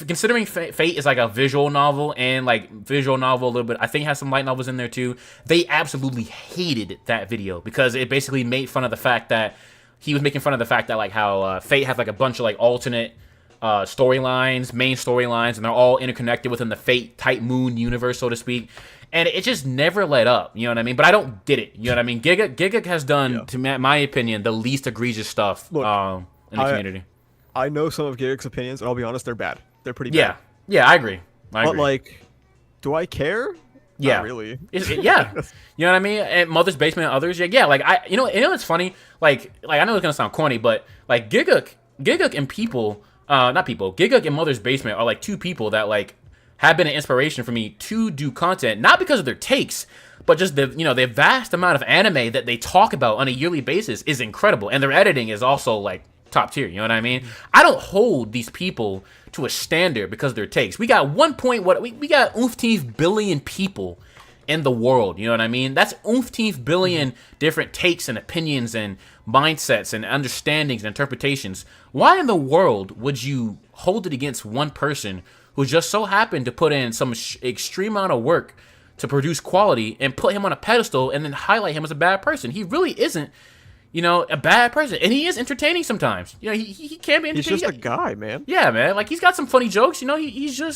Considering Fate is like a visual novel and like visual novel a little bit, I think has some light novels in there too. They absolutely hated that video because it basically made fun of the fact that he was making fun of the fact that like how Fate has like a bunch of like alternate storylines, main storylines, and they're all interconnected within the Fate type moon universe, so to speak. And it just never let up, you know what I mean? But I don't get it, you know what I mean? Giga has done, to my opinion, the least egregious stuff in the community.
I know some of Giga's opinions, and I'll be honest, they're bad. They're pretty bad.
Yeah, I agree.
But like, do I care?
Yeah,
not really.
Yeah, you know what I mean. And Mother's Basement and others. Yeah. Like you know, it's funny. Like I know it's gonna sound corny, but like Giga and people, not people. Giga and Mother's Basement are like two people that like have been an inspiration for me to do content, not because of their takes, but just the vast amount of anime that they talk about on a yearly basis is incredible, and their editing is also like top tier. You know what I mean? I don't hold these people to a standard because of their takes. We got we got 15 billion people in the world. You know what I mean? That's 15 billion different takes and opinions and mindsets and understandings and interpretations. Why in the world would you hold it against one person who just so happened to put in some extreme amount of work to produce quality and put him on a pedestal and then highlight him as a bad person? He really isn't, a bad person. And he is entertaining sometimes. You know, he can be entertaining.
He's just a guy, man.
Yeah, man. Like, he's got some funny jokes. You know, he's
a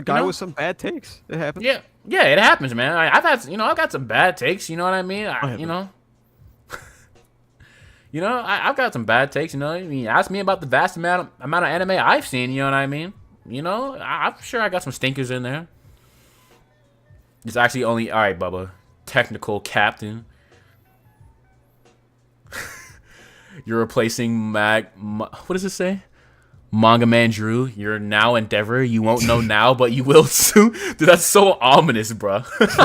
guy with some bad takes. It happens.
Yeah, it happens, man. I've got some bad takes. You know what I mean? I've got some bad takes. You know, I mean, ask me about the vast amount of anime I've seen. You know what I mean? You know, I'm sure I got some stinkers in there. It's actually only all right, Bubba. Technical captain. You're replacing what does it say? Manga Man Drew. You're now Endeavor. You won't know now, but you will soon. Dude, that's so ominous, bro. It's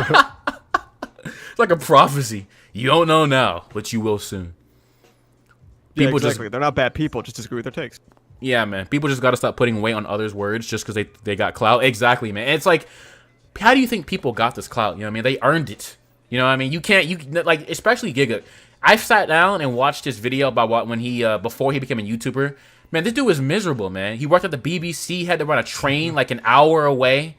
like a prophecy. You don't know now, but you will soon.
People exactly. They're not bad people. Just disagree with their takes.
Yeah, man. People just got to stop putting weight on others' words just because they got clout. Exactly, man. And it's like, how do you think people got this clout? You know what I mean? They earned it. You know what I mean? Like, especially Giga. I've sat down and watched his video about when he, before he became a YouTuber. Man, this dude was miserable, man. He worked at the BBC, had to run a train like an hour away.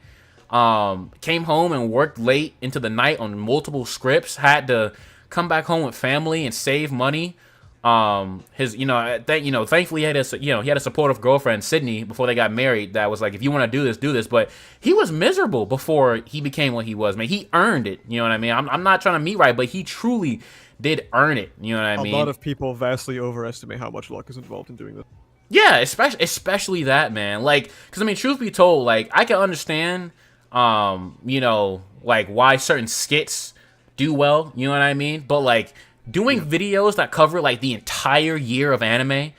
Came home and worked late into the night on multiple scripts. Had to come back home with family and save money. Thankfully he had a supportive girlfriend, Sydney, before they got married. That was like, if you want to do this. But he was miserable before he became what he was, man. He earned it. You know what I mean? I'm not trying to meet right, but he truly did earn it. You know what I mean?
A lot of people vastly overestimate how much luck is involved in doing this.
Yeah, especially that, man. Like, because I mean, truth be told, like, I can understand, like why certain skits do well. You know what I mean? But like, doing videos that cover like the entire year of anime,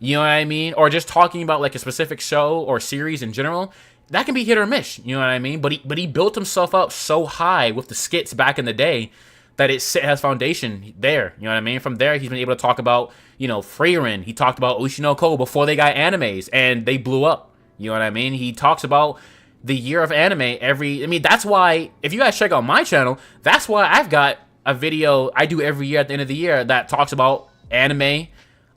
you know what I mean? Or just talking about like a specific show or series in general, that can be hit or miss, you know what I mean? But he built himself up so high with the skits back in the day that it has foundation there. You know what I mean? From there, he's been able to talk about, you know, Freyrin. He talked about Ushinoko before they got animes and they blew up. You know what I mean? He talks about the year of anime that's why, if you guys check out my channel, that's why I've got a video I do every year at the end of the year that talks about anime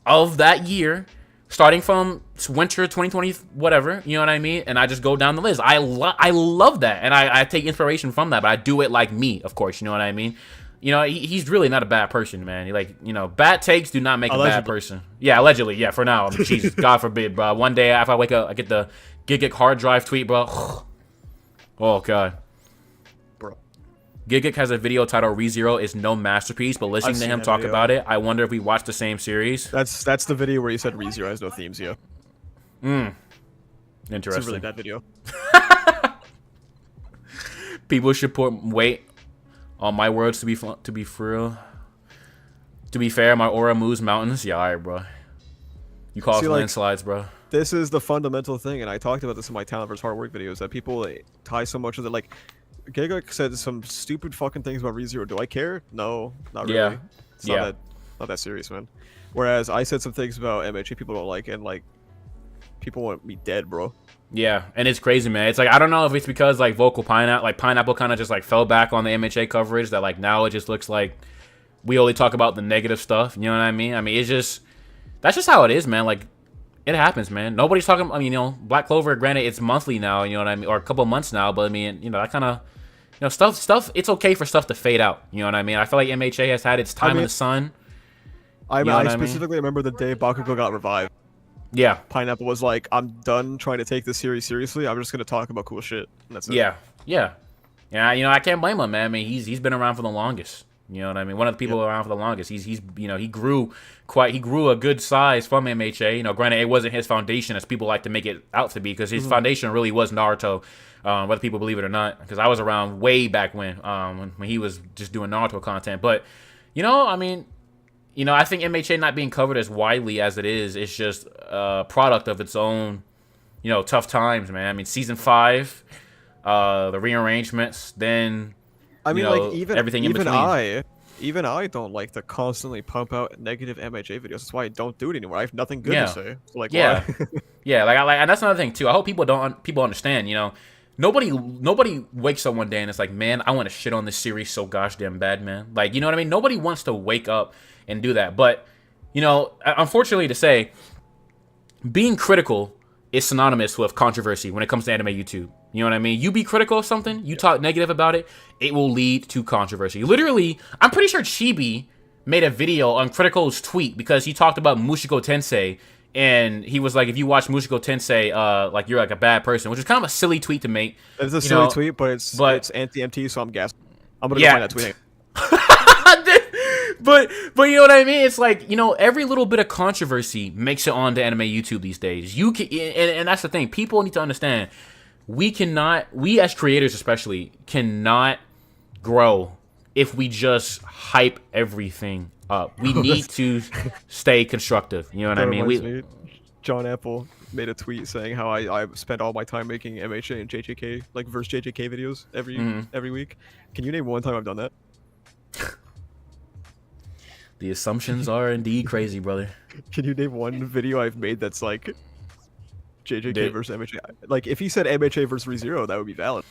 of that year, starting from winter 2020, whatever, you know what I mean? And I just go down the list. I love that, and I take inspiration from that, but I do it like me, of course, you know what I mean? You know, he's really not a bad person, man. Like, you know, bad takes do not make a bad person. Yeah, allegedly, yeah, for now. Jesus, God forbid, bro. One day, if I wake up, I get the Gigic hard drive tweet, bro. Oh, God.
Bro.
Gigic has a video titled ReZero is no masterpiece, but listening to him talk about it, I wonder if we watched the same series.
That's the video where you said ReZero has no themes, yeah.
Interesting.
It's a really bad video.
People should put weight on my words to be for real. To be fair, my aura moves mountains. Yeah, alright, bro. You cause landslides, bro.
This is the fundamental thing, and I talked about this in my talent versus hard work videos, that people tie so much of it. Like, Giga said some stupid fucking things about ReZero. Do I care? No, not really.
Yeah.
It's not that serious, man. Whereas I said some things about MHA people don't like, and like, people want me dead, bro.
Yeah, and it's crazy, man. It's like, I don't know if it's because like Pineapple kind of just like fell back on the MHA coverage, that like now it just looks like we only talk about the negative stuff. You know what I mean? I mean, that's just how it is, man. Like, it happens, man. Nobody's talking. I mean, you know, Black Clover. Granted, it's monthly now. You know what I mean, or a couple months now. But I mean, you know, that kind of, you know, stuff. It's okay for stuff to fade out. You know what I mean? I feel like MHA has had its time in the sun.
I specifically remember the day Bakugo got revived.
Yeah.
Pineapple was like, I'm done trying to take this series seriously. I'm just gonna talk about cool shit. And that's it.
Yeah. Yeah. You know, I can't blame him, man. I mean, he's been around for the longest. You know what I mean? One of the people around for the longest. He's you know, he grew a good size from MHA. You know, granted, it wasn't his foundation as people like to make it out to be, because his foundation really was Naruto, whether people believe it or not. Because I was around way back when he was just doing Naruto content. But, you know, I mean, you know, I think MHA not being covered as widely as it is, it's just a product of its own, you know, tough times, man. I mean, season 5, the rearrangements, then. I mean, like, everything in between.
Even I don't like to constantly pump out negative MHA videos. That's why I don't do it anymore. I have nothing good to say. So, like,
yeah,
why?
yeah, like, and that's another thing too. I hope people understand. You know, nobody wakes up one day and it's like, man, I want to shit on this series so gosh damn bad, man. Like, you know what I mean? Nobody wants to wake up and do that. But, you know, unfortunately to say, being critical is synonymous with controversy when it comes to anime YouTube. You know what I mean? You be critical of something, you talk negative about it, it will lead to controversy. Literally, I'm pretty sure Chibi made a video on Critico's tweet because he talked about Mushoku Tensei, and he was like, if you watch Mushoku Tensei, like, you're like a bad person, which is kind of a silly tweet to make.
It's a silly tweet, but it's anti-MT, so I'm gassed. I'm gonna go find that tweet.
But you know what I mean? It's like, you know, every little bit of controversy makes it onto anime YouTube these days. You can, and that's the thing. People need to understand. We as creators especially cannot grow if we just hype everything up. We need to stay constructive. You know what I mean?
John Apple made a tweet saying how I spend all my time making MHA and JJK, like verse JJK videos every week. Can you name one time I've done that?
The assumptions are indeed crazy, brother.
Can you name one video I've made that's like JJK versus MHA? Like, if he said MHA versus ReZero, that would be valid.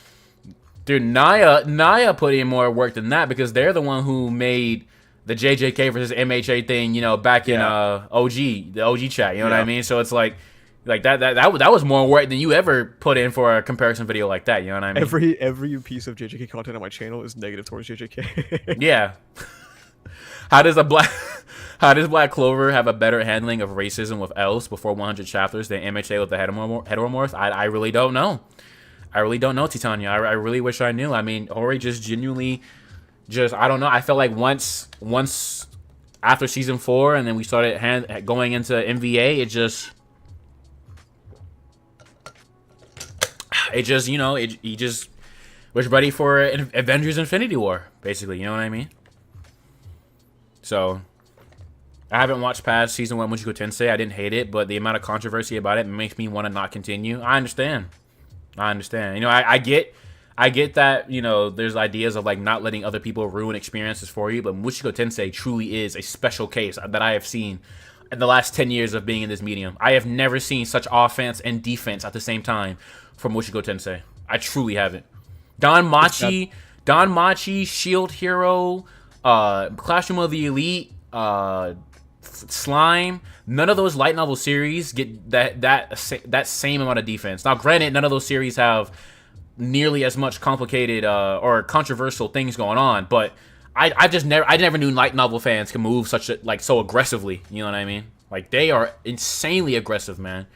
Dude, Naya put in more work than that, because they're the one who made the JJK versus MHA thing, you know, back in the OG chat, you know what I mean? So it's like that was more work than you ever put in for a comparison video like that, you know what I mean?
Every piece of JJK content on my channel is negative towards JJK.
Yeah. How does Black Clover have a better handling of racism with Else before 100 chapters than MHA with the heteromorph? I really don't know. I really don't know, Titania. I really wish I knew. I mean, Hori just genuinely, I don't know. I felt like once after season 4, and then we started going into MVA, it just, you know, he just was ready for Avengers Infinity War, basically. You know what I mean? So, I haven't watched past season 1 Mushoku Tensei. I didn't hate it, but the amount of controversy about it makes me want to not continue. I understand. You know, I get I get that, you know, there's ideas of like not letting other people ruin experiences for you, but Mushiko Tensei truly is a special case that I have seen in the last 10 years of being in this medium. I have never seen such offense and defense at the same time from Mushiko Tensei. I truly haven't. Don Machi, Shield Hero, Classroom of the Elite, Slime, none of those light novel series get that same amount of defense. Now, granted, none of those series have nearly as much complicated or controversial things going on, but I never knew light novel fans can move so aggressively. You know what I mean? Like, they are insanely aggressive, man.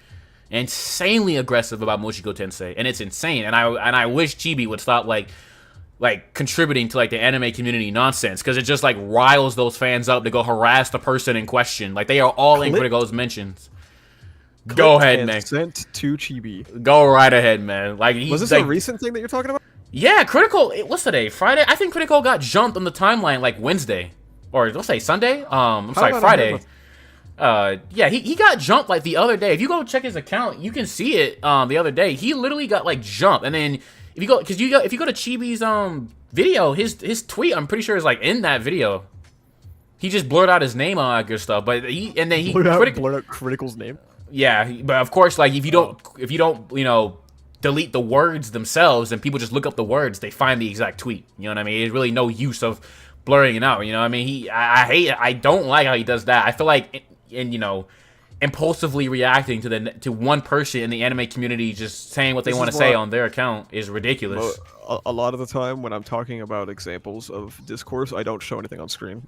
Insanely aggressive about Mushiko Tensei, and it's insane. And I wish Chibi would stop like contributing to like the anime community nonsense, because it just like riles those fans up to go harass the person in question. Like, they are all in Critico's mentions. Go ahead, man.
Sent to Chibi.
Go right ahead, man. Like,
was this a recent thing that you're talking about?
Yeah, Critical. What's today? Friday. I think Critical got jumped on the timeline like Wednesday, or let's say Sunday. I'm sorry, Friday. Yeah, he got jumped like the other day. If you go check his account, you can see it. The other day, he literally got like jumped, and then if you go to Chibi's video, his tweet, I'm pretty sure is like in that video. He just blurred out his name and all that good stuff, but he
blurred out Critical's name.
Yeah, but of course, like if you don't you know, delete the words themselves and people just look up the words, they find the exact tweet. You know what I mean? There's really no use of blurring it out. You know what I mean? I don't like how he does that. I feel like you know, impulsively reacting to one person in the anime community just saying what they want to say on their account is ridiculous.
A lot of the time when I'm talking about examples of discourse, I don't show anything on screen.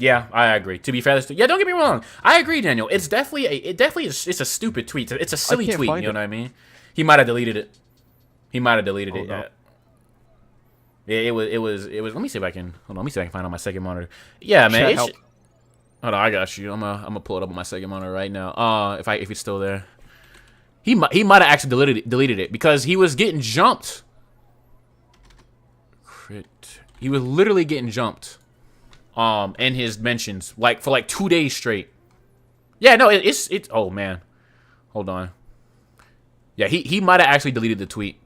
Yeah, I agree. To be fair, yeah, don't get me wrong. I agree, Daniel. It's definitely it's a stupid tweet. It's a silly tweet. You know what I mean? He might have deleted it. It. Yeah. It was. Let me see if I can. Hold on. Let me see if I can find it on my second monitor. Yeah, man. Hold on, I got you. I'm gonna pull it up on my second monitor right now. If it's still there, he might have actually deleted it because he was getting jumped. He was literally getting jumped. In his mentions, like for like 2 days straight. Yeah, no, it's oh man, hold on. Yeah, he might have actually deleted the tweet.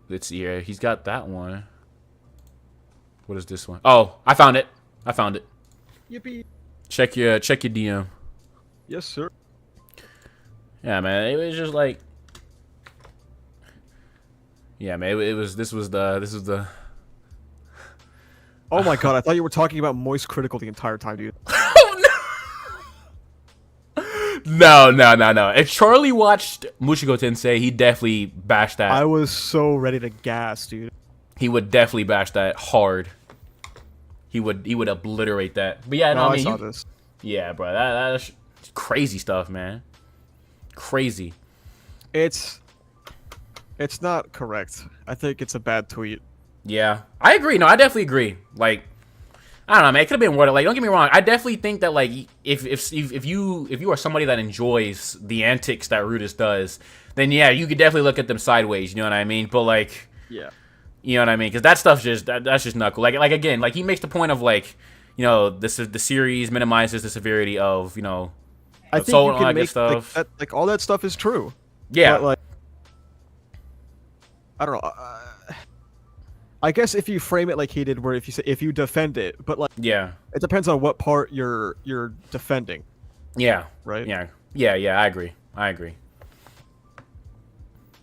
Let's see here. He's got that one. What is this one? Oh, I found it.
Yippee! Check
your DM.
Yes, sir.
Yeah, man, it was just like. Yeah, man, this was the.
Oh my god, I thought you were talking about Moist Critical the entire time, dude.
No. If Charlie watched Mushiko Tensei, he definitely bashed that.
I was so ready to gas, dude.
He would definitely bash that hard. He would obliterate that. But yeah, no, I mean,
saw this.
Yeah, bro, that's crazy stuff, man. Crazy.
It's not correct. I think it's a bad tweet.
Yeah, I agree. No, I definitely agree. Like, I don't know, man. It could have been worded. Like, don't get me wrong. I definitely think that like if you are somebody that enjoys the antics that Rudis does, then yeah, you could definitely look at them sideways. You know what I mean? But like,
yeah,
you know what I mean? Because that stuff's that's just not cool. Like again, like he makes the point of like, you know, the series minimizes the severity of, you know,
I think you can make stuff. Like all that stuff is true.
Yeah.
But, like, I don't know. I guess if you frame it like he did, where if you defend it, but like,
yeah,
it depends on what part you're defending.
Yeah.
Right.
Yeah. I agree.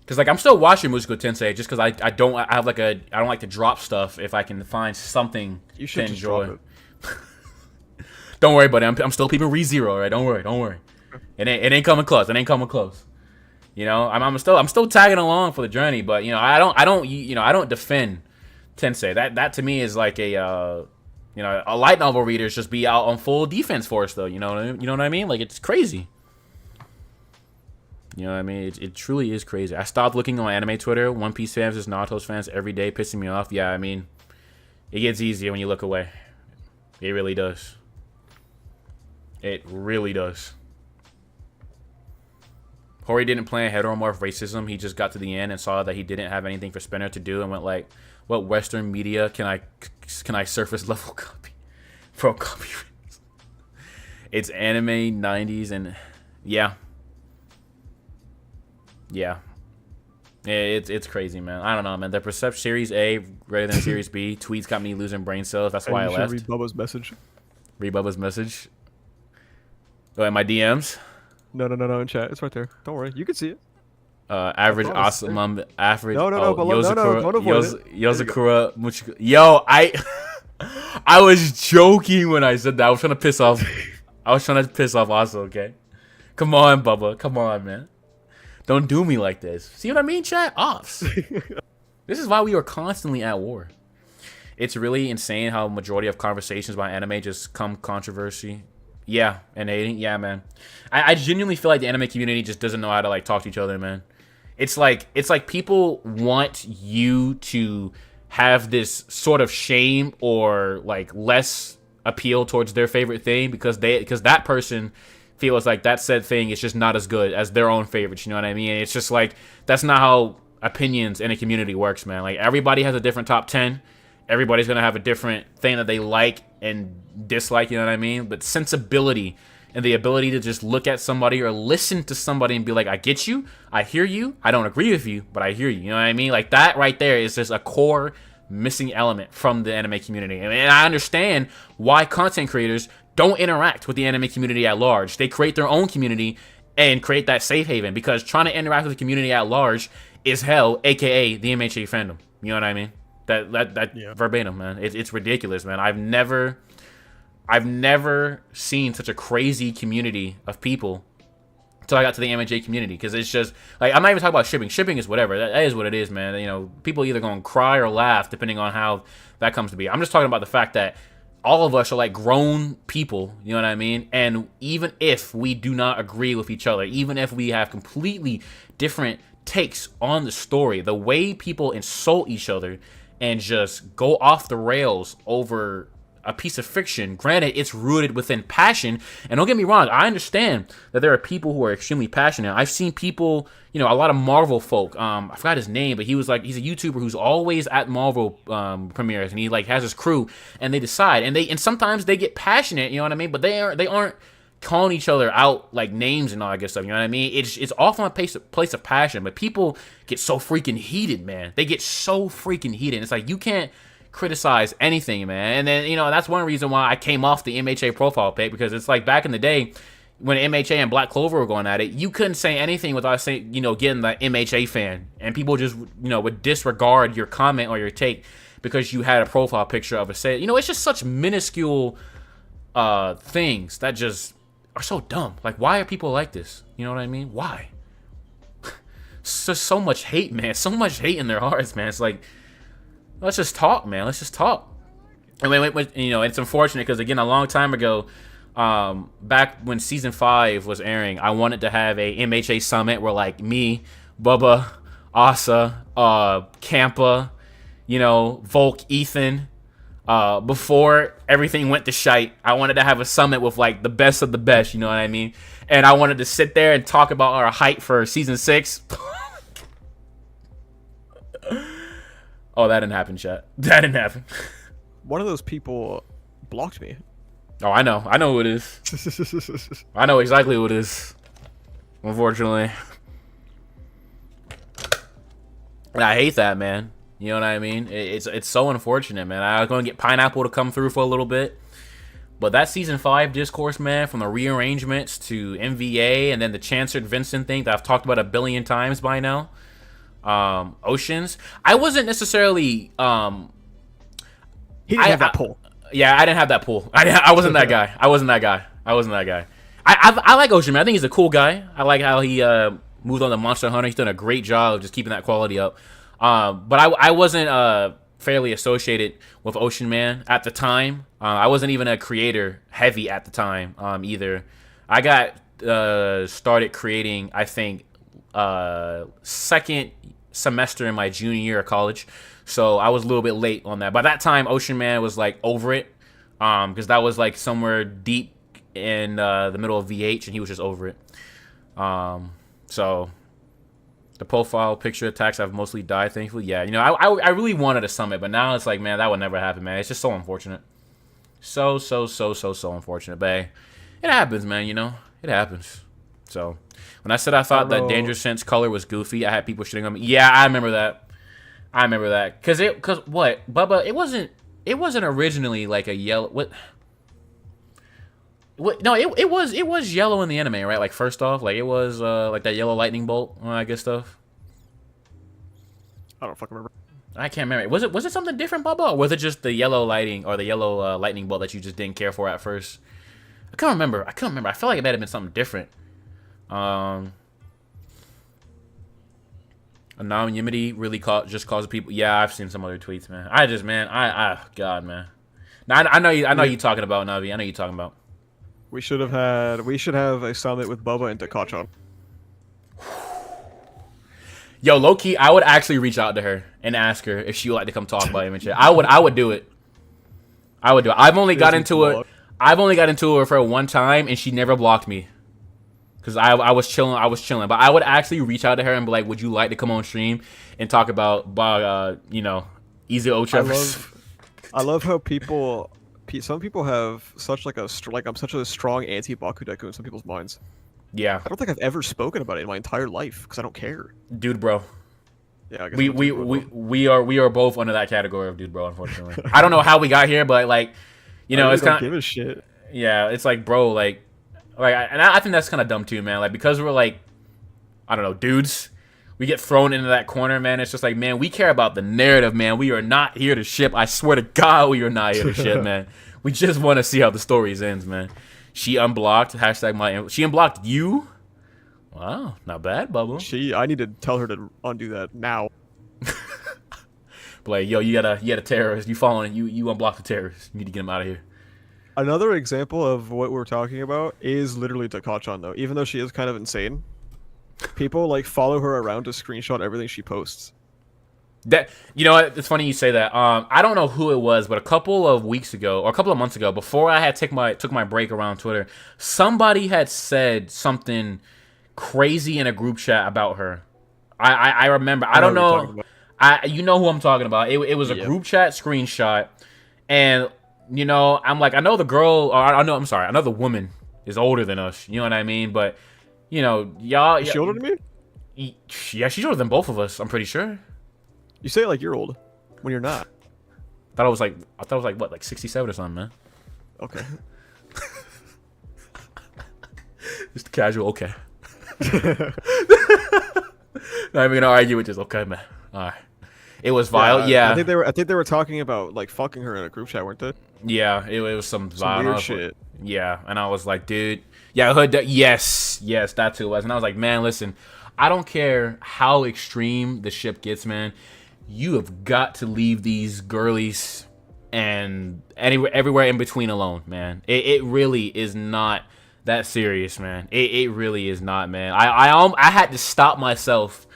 Because like I'm still watching Mushiko Tensei just because I don't like to drop stuff if I can find something
you should
to enjoy.
Drop it.
Don't worry, buddy. I'm still peeping ReZero. Right? Don't worry. It ain't coming close. You know, I'm still tagging along for the journey, but you know, I don't defend Tensei. That to me is like a light novel readers just be out on full defense for us though. You know what I mean? Like it's crazy. You know what I mean? It truly is crazy. I stopped looking on anime Twitter. One Piece fans is Naruto's fans every day, pissing me off. Yeah, I mean, it gets easier when you look away. It really does. It really does. Hori didn't plan heteromorph racism. He just got to the end and saw that he didn't have anything for Spinner to do and went like, what Western media can I surface level copy? Pro copyright. It's anime 90s and yeah. Yeah. It's crazy, man. I don't know, man. The Percept Series A greater than Series B tweets got me losing brain cells. That's why I left.
Read Bubba's message.
Read Bubba's message. Oh, in my DMs.
No, in chat. It's right there. Don't worry, you can see it.
Average awesome. Average.
No, below. Don't avoid it.
Yozakura. Yo, I was joking when I said that. I was trying to piss off also. Okay. Come on, Bubba. Come on, man. Don't do me like this. See what I mean, chat? Offs. This is why we are constantly at war. It's really insane how majority of conversations about anime just come controversy. Yeah, and hating. Yeah, man. I genuinely feel like the anime community just doesn't know how to like talk to each other, man. It's like people want you to have this sort of shame or like less appeal towards their favorite thing because that person feels like that said thing is just not as good as their own favorites. You know what I mean? And it's just like that's not how opinions in a community works, man. Like everybody has a different top 10. Everybody's gonna have a different thing that they like and dislike. You know what I mean? But sensibility and the ability to just look at somebody or listen to somebody and be like, I get you, I hear you, I don't agree with you, but I hear you. You know what I mean? Like that right there is just a core missing element from the anime community. And I understand why content creators don't interact with the anime community at large. They create their own community and create that safe haven because trying to interact with the community at large is hell, aka the MHA fandom. You know what I mean? That yeah. Verbatim, man. It's ridiculous, man. I've never seen such a crazy community of people until I got to the MHA community because it's just like I'm not even talking about shipping. Shipping is whatever. That is what it is, man. You know, people either gonna cry or laugh depending on how that comes to be. I'm just talking about the fact that all of us are like grown people, you know what I mean? And even if we do not agree with each other, even if we have completely different takes on the story, the way people insult each other and just go off the rails over a piece of fiction, granted, it's rooted within passion. And don't get me wrong, I understand that there are people who are extremely passionate. I've seen people, you know, a lot of Marvel folk. I forgot his name, but he's a YouTuber who's always at Marvel premieres, and he like has his crew, and they decide, and sometimes they get passionate, you know what I mean? But they aren't calling each other out like names and all that good stuff. You know what I mean? It's often a place of passion, but people get so freaking heated, man. They get so freaking heated. It's like you can't criticize anything, man. And then, you know, that's one reason why I came off the MHA profile pic, because it's like back in the day when MHA and Black Clover were going at it, you couldn't say anything without saying, you know, getting the MHA fan, and people just, you know, would disregard your comment or your take because you had a profile picture of a say. You know, it's just such minuscule things that just are so dumb. Like, why are people like this? You know what I mean? Why? So much hate, man. So much hate in their hearts, man. It's like, let's just talk, man. Let's just talk. And you know, it's unfortunate because, again, a long time ago, back when season 5 was airing, I wanted to have a MHA summit where, like, me, Bubba, Asa, Kampa, you know, Volk, Ethan, before everything went to shite, I wanted to have a summit with, like, the best of the best, you know what I mean? And I wanted to sit there and talk about our hype for season 6. Oh, that didn't happen, chat. That didn't happen.
One of those people blocked me.
Oh, I know. I know who it is. I know exactly who it is. Unfortunately. And I hate that, man. You know what I mean? It's so unfortunate, man. I was going to get Pineapple to come through for a little bit. But that season 5 discourse, man, from the rearrangements to MVA and then the Chancellor Vincent thing that I've talked about a billion times by now. Oceans. I wasn't necessarily
he didn't have that pull.
Yeah, I didn't have that pull. I wasn't that guy. I wasn't that guy. I like Ocean, man. I think he's a cool guy. I like how he moved on to Monster Hunter. He's done a great job of just keeping that quality up. But I wasn't fairly associated with Ocean Man at the time. I wasn't even a creator heavy at the time either. I got started creating, I think, second semester in my junior year of college, so I was a little bit late on that. By that time, Ocean Man was like over it, because that was like somewhere deep in the middle of VH, and he was just over it. So the profile picture attacks have mostly died, thankfully. Yeah, you know, I really wanted a summit, but now it's like, man, that would never happen, man. It's just so unfortunate, so unfortunate, but hey, it happens, man. You know, it happens. So when I said I thought that Danger Sense color was goofy, I had people shitting on me. Yeah, I remember that. Cause what, Bubba? It wasn't originally like a yellow. What? No, it was yellow in the anime, right? Like first off, like it was like that yellow lightning bolt, I guess stuff.
I don't fucking remember.
I can't remember. Was it something different, Bubba? Or was it just the yellow lighting or the yellow lightning bolt that you just didn't care for at first? I can't remember. I feel like it might have been something different. Anonymity really just causes people. Yeah, I've seen some other tweets, man. God, man. Now I know you talking about, Navi. I know you talking about.
We should have a summit with Bubba and Takachan.
Yo, low key, I would actually reach out to her and ask her if she would like to come talk about him and shit. I would do it. I've only got into it for one time, and she never blocked me. Cause I was chilling, but I would actually reach out to her and be like, "Would you like to come on stream and talk about, Easy Ultra?"
I love how some people have such I'm such a strong anti-Bakudeku in some people's minds.
Yeah,
I don't think I've ever spoken about it in my entire life because I don't care.
Dude, bro.
Yeah, I guess
we are both under that category of dude, bro. Unfortunately, I don't know how we got here, but like, it's kind of
give a shit.
Yeah, it's like, bro, like I think that's kind of dumb too, man. Like, because we're like, I don't know, dudes, we get thrown into that corner, man. It's just like, man, we care about the narrative, man. We are not here to ship. I swear to God, we are not here to ship, man. We just want to see how the stories ends, man. She unblocked. She unblocked you. Wow, not bad, Bubba.
I need to tell her to undo that now.
But like, yo, you got a terrorist. You following? You unblock the terrorist. You need to get him out of here.
Another example of what we're talking about is literally Takachan, though. Even though she is kind of insane, people like follow her around to screenshot everything she posts.
That, you know what? It's funny you say that. I don't know who it was, but a couple of weeks ago or a couple of months ago, before I had took my break around Twitter, somebody had said something crazy in a group chat about her. I remember. I don't know. You know who I'm talking about. It was a group chat screenshot, and I'm like, I know the girl, or I know the woman is older than us. You know what I mean? But y'all.
Is she older than
me? Yeah, she's older than both of us. I'm pretty sure.
You say it like you're old, when you're not.
I thought it was like what, like 67 or something, man.
Okay.
Just casual, okay. Not even gonna argue with this, okay, man. All right. It was vile, yeah.
I think they were talking about like fucking her in a group chat, weren't they?
Yeah, it was some
weird shit.
Yeah, and I was like, dude, yeah, I heard that. Yes, that's who it was. And I was like, man, listen, I don't care how extreme the ship gets, man. You have got to leave these girlies and everywhere in between alone, man. It really is not that serious, man. It really is not, man. I had to stop myself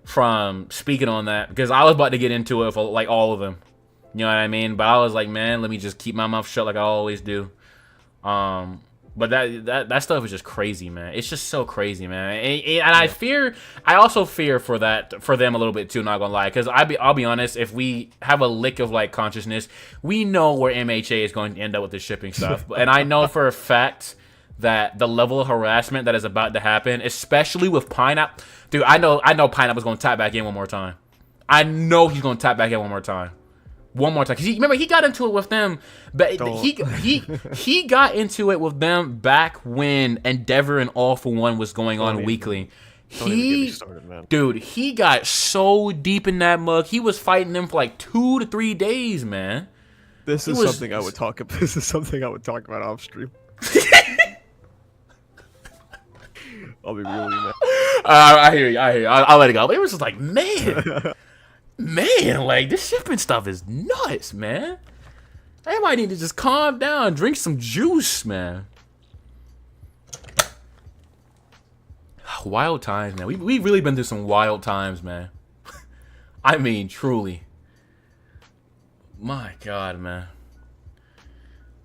from speaking on that because I was about to get into it for like all of them. You know what I mean? But I was like, man, let me just keep my mouth shut like I always do. But that stuff is just crazy, man. It's just so crazy, man. And I also fear for them a little bit too. Not gonna lie, because I'll be honest. If we have a lick of like consciousness, we know where MHA is going to end up with the shipping stuff. And I know for a fact that the level of harassment that is about to happen, especially with Pineapple, dude. I know Pineapple's gonna tap back in one more time. I know he's gonna tap back in one more time. Because remember he got into it with them, but he got into it with them back when Endeavor and All for One was going on weekly. He got so deep in that mug. He was fighting them for like 2 to 3 days, man.
This is something I would talk about off stream. I'll be really mad.
I hear you. I'll let it go. But it was just like, man. Man, like, this shipping stuff is nuts, man. Everybody need to just calm down, drink some juice, man. Wild times, man. We've really been through some wild times, man. I mean, truly. My God, man.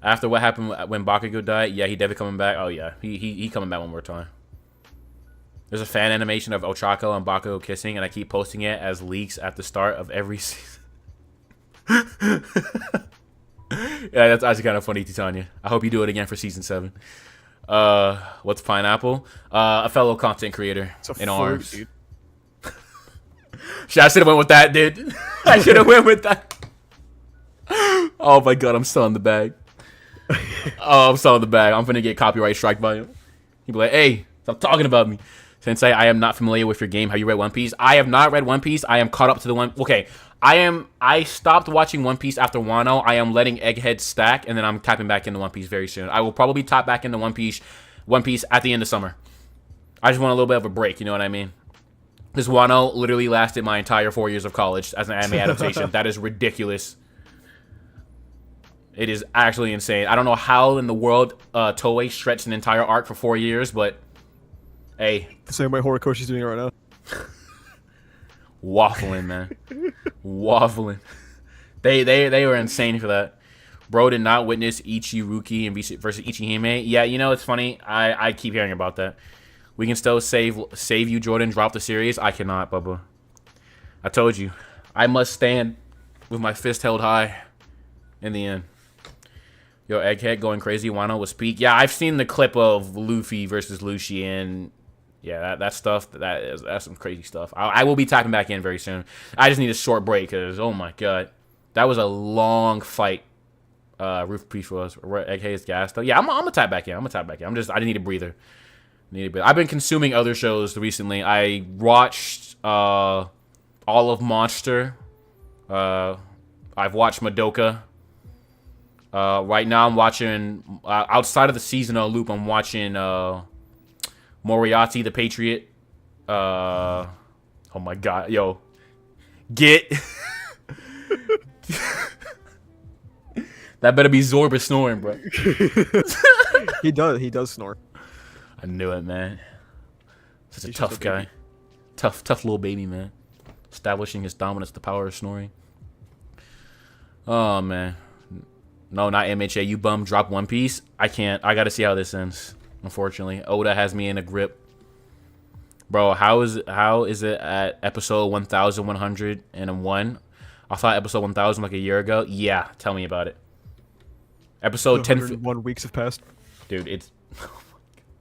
After what happened when Bakugo died, yeah, he definitely coming back. Oh, yeah, he coming back one more time. There's a fan animation of Ochako and Bakugo kissing, and I keep posting it as leaks at the start of every season. Yeah, that's actually kind of funny, Titania. I hope you do it again for season 7. What's pineapple? A fellow content creator
It's a
in
fruit,
arms.
dude.
Shit, I should have went with that, dude. I should have went with that. Oh my god, I'm still in the bag. Oh, I'm still in the bag. I'm finna get copyright strike by him. He'd be like, "Hey, stop talking about me." Sensei, I am not familiar with your game. Have you read One Piece? I have not read One Piece. I am caught up to the one. Okay, I stopped watching One Piece after Wano. I am letting Egghead stack, and then I'm tapping back into One Piece very soon. I will probably tap back into One Piece at the end of summer. I just want a little bit of a break. You know what I mean? Because Wano literally lasted my entire 4 years of college as an anime adaptation. That is ridiculous. It is actually insane. I don't know how in the world Toei stretched an entire arc for 4 years, but hey.
The same way Horikoshi's doing it right now.
Waffling, man. Waffling. They were insane for that. Bro did not witness Ichiruki and versus Ichihime. Yeah, you know, it's funny. I keep hearing about that. We can still save you, Jordan. Drop the series. I cannot, Bubba. I told you. I must stand with my fist held high in the end. Yo, Egghead going crazy. Wano was peak. Yeah, I've seen the clip of Luffy versus Lucien. Yeah, that stuff, that's some crazy stuff. I will be tapping back in very soon. I just need a short break because, oh my god. That was a long fight. Roof Peace was. Egghead's gas though. Yeah, I'm gonna tap back in. I just need a breather. I've been consuming other shows recently. I watched all of Monster. I've watched Madoka. Right now I'm watching outside of the seasonal loop. I'm watching Moriarty the Patriot. Oh my god, yo, get that better be Zorba snoring, bro.
He does snore.
I knew it, man. Such a tough guy. Tough little baby, man. Establishing his dominance, the power of snoring. Oh, man. No, not MHA. You bum. Drop One Piece. I can't. I gotta see how this ends. Unfortunately, Oda has me in a grip. Bro, how is it at episode 1101? I thought episode 1000 like a year ago. Yeah, tell me about it. Episode 10.
101 weeks have passed.
Dude, it's.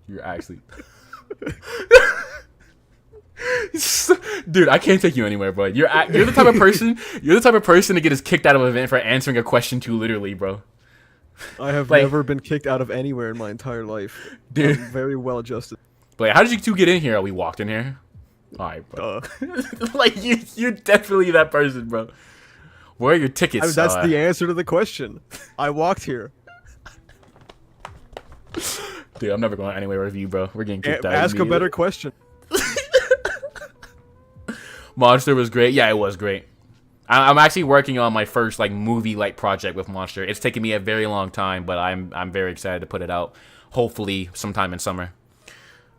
You're actually. Dude, I can't take you anywhere, bro. You're the type of person. You're the type of person to get us kicked out of an event for answering a question too literally, bro.
I have never been kicked out of anywhere in my entire life.
Dude,
I'm very well adjusted.
But how did you two get in here? We walked in here. All right, bro. Like you're definitely that person, bro. Where are your tickets?
That's the answer to the question. I walked here.
Dude, I'm never going anywhere with you, bro. We're getting kicked out.
Ask a better question.
Monster was great. Yeah, it was great. I'm actually working on my first movie project with Monster. It's taken me a very long time, but I'm very excited to put it out. Hopefully sometime in summer.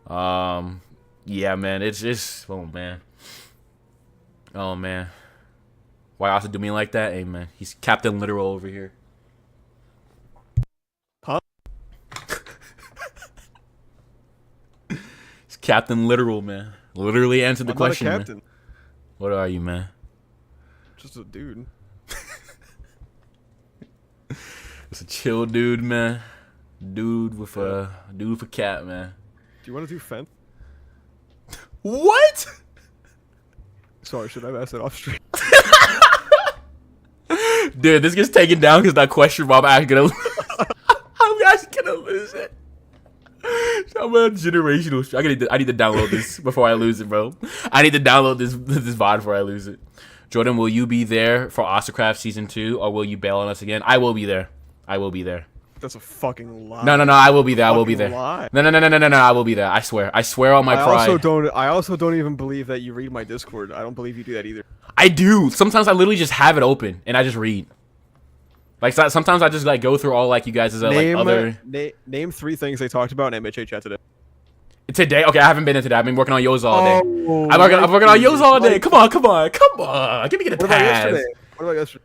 Yeah, man. It's just oh man. Why also do me like that? Hey man, he's Captain Literal over here.
Huh?
It's Captain Literal, man. Literally answered the question.
Not a captain.
Man. What are you, man?
Just a dude.
It's a chill dude, man. Dude with a cat, man.
Do you want to do fence?
What?
Sorry, should I have asked that off stream?
Dude, this gets taken down because that question, Rob, I'm actually gonna lose it. I'm a generational. I need to download this before I lose it, bro. I need to download this VOD before I lose it. Jordan, will you be there for Ostercraft Season 2, or will you bail on us again? I will be there. I will be there.
That's a fucking lie.
No, I will be there. I will be there.
Lie.
No, I will be there. I swear. I swear on my pride.
I also don't even believe that you read my Discord. I don't believe you do that either.
I do. Sometimes I literally just have it open and I just read. Sometimes I just go through all you guys' other.
Name 3 things they talked about in MHA chat today.
Today? Okay, I haven't been in today. I've been working on Yo's all day. I'm working on Yo's all day. Come on. Give me a pass.
What about yesterday?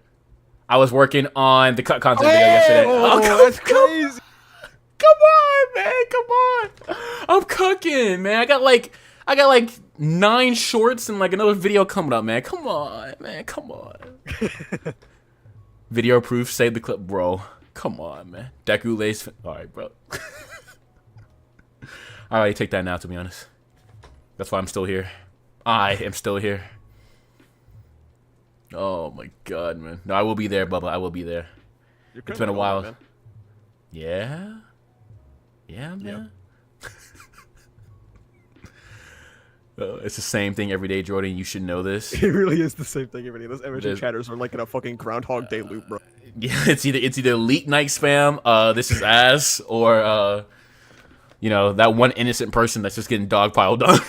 I was working on the cut content video yesterday.
That's crazy.
Come on, man. Come on. I'm cooking, man. I got 9 shorts and another video coming up, man. Come on, man. Come on. Video proof. Save the clip, bro. Come on, man. Deku lace. All right, bro. I already take that now, to be honest. That's why I'm still here. I am still here. Oh my god, man. No, I will be there, Bubba. I will be there. It's been a while. Man. Yeah? Yeah, man? It's the same thing every day, Jordan. You should know this.
It really is the same thing every day. Those MHA chatters are like in a fucking Groundhog Day loop, bro.
Yeah, it's either leak night spam, this is ass, or you know, that one innocent person that's just getting dogpiled on.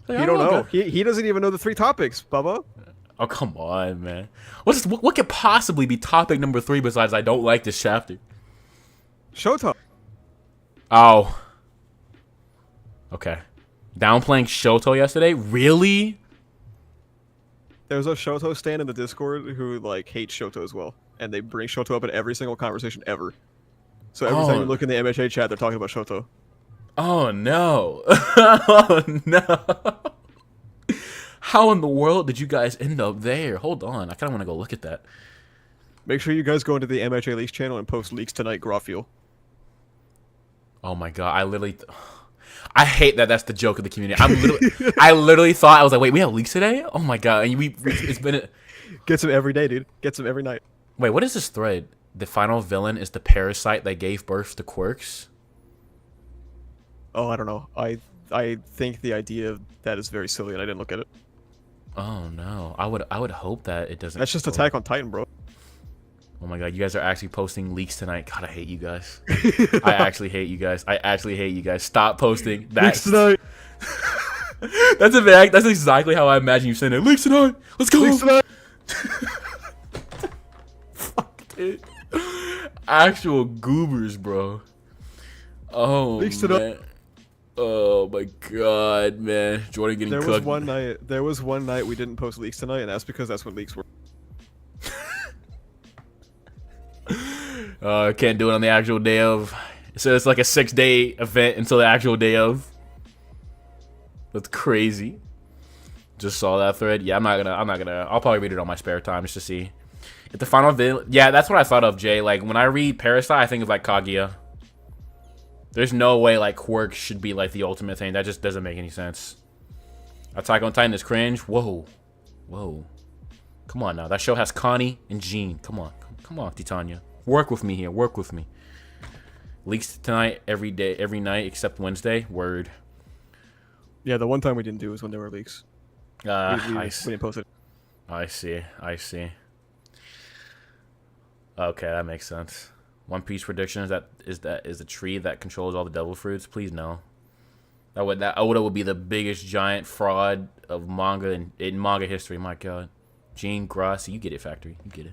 Like, he don't know. He doesn't even know the 3 topics, Bubba.
Oh, come on, man. What could possibly be topic number 3 besides I don't like this chapter?
Shoto.
Oh. Okay. Downplaying Shoto yesterday? Really?
There's a Shoto stan in the Discord who like hates Shoto as well, and they bring Shoto up in every single conversation ever. So every time you look in the MHA chat, they're talking about Shoto.
Oh no! Oh no! How in the world did you guys end up there? Hold on, I kind of want to go look at that.
Make sure you guys go into the MHA Leaks channel and post Leaks Tonight Groffuel. Oh
my god, I hate that that's the joke of the community. I literally thought, I was like, wait, we have leaks today? Oh my god, and it's been
Gets them every day, dude. Gets them every night.
Wait, what is this thread? The final villain is the parasite that gave birth to quirks?
Oh, I don't know. I think the idea of that is very silly, and I didn't look at it.
Oh no, I would hope that it doesn't.
That's just Attack on Titan, bro.
Oh my god, you guys are actually posting leaks tonight. God, I hate you guys. I actually hate you guys. I actually hate you guys. Stop posting that.
Leaks tonight.
That's exactly how I imagine you saying it. Leaks tonight. Let's go.
Leaks tonight.
Fuck, dude. Actual goobers, bro. Oh, leaks tonight. Oh my god, man. Jordan getting cooked.
There was one night we didn't post leaks tonight, and that's because that's when leaks were.
Can't do it on the actual day of. So it's like a 6-day event until the actual day of. That's crazy. Just saw that thread. Yeah, I'm not gonna. I'll probably read it on my spare time just to see. If the final villain. Yeah, that's what I thought of, Jay. Like when I read Parasite, I think of like Kaguya. There's no way like quirks should be like the ultimate thing. That just doesn't make any sense. Attack on Titan is cringe. Whoa, whoa. Come on now. That show has Connie and Jean. Come on, Titania. Work with me here. Work with me. Leaks tonight, every day, every night except Wednesday. Word.
Yeah, the one time we didn't do was when there were leaks. We didn't post it.
I see. Okay, that makes sense. One Piece prediction is a tree that controls all the devil fruits. Please no. That Oda would be the biggest giant fraud of manga in manga history. My god. Gene Grassi, you get it, Factory. You get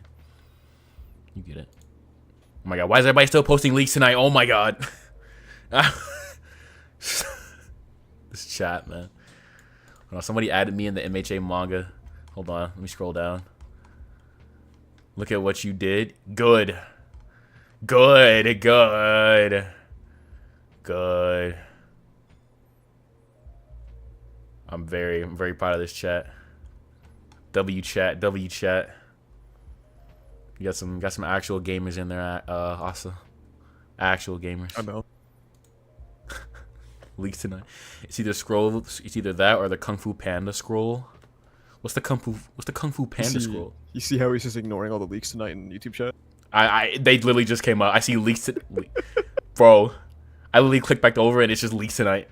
it. Oh my god, why is everybody still posting leaks tonight? Oh my god. This chat, man. Oh, somebody added me in the MHA manga. Hold on, let me scroll down. Look at what you did. Good. I'm very proud of this chat. W chat. You got some actual gamers in there, Asa. Actual gamers.
I know.
Leaks tonight. It's either that or the Kung Fu Panda scroll. What's the Kung Fu Panda scroll?
You see how he's just ignoring all the leaks tonight in YouTube chat?
They literally just came up. I see leaks bro. I literally clicked back over and it's just leaks tonight.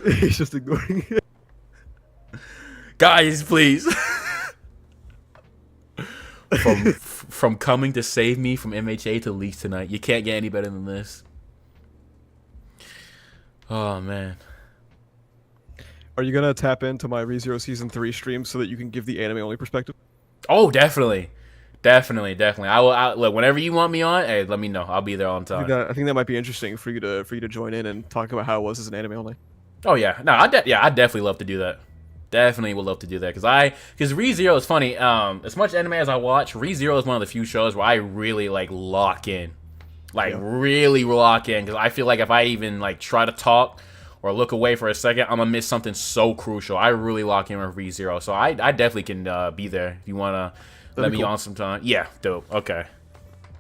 He's just ignoring it.
Guys, please. From coming to save me from MHA to leaks tonight. You can't get any better than this. Oh man.
Are you gonna tap into my ReZero Season 3 stream so that you can give the anime only perspective?
Oh, definitely. I will. Look, whenever you want me on, hey, let me know. I'll be there on time.
I think that might be interesting for you to join in and talk about how it was as an anime only.
Oh yeah, no, I definitely love to do that. Definitely would love to do that because ReZero is funny. As much anime as I watch, ReZero is one of the few shows where I really like lock in, really lock in. Because I feel like if I even like try to talk or look away for a second, I'm gonna miss something so crucial. I really lock in with ReZero, so I definitely can be there if you wanna let me on sometime. Yeah, dope. Okay.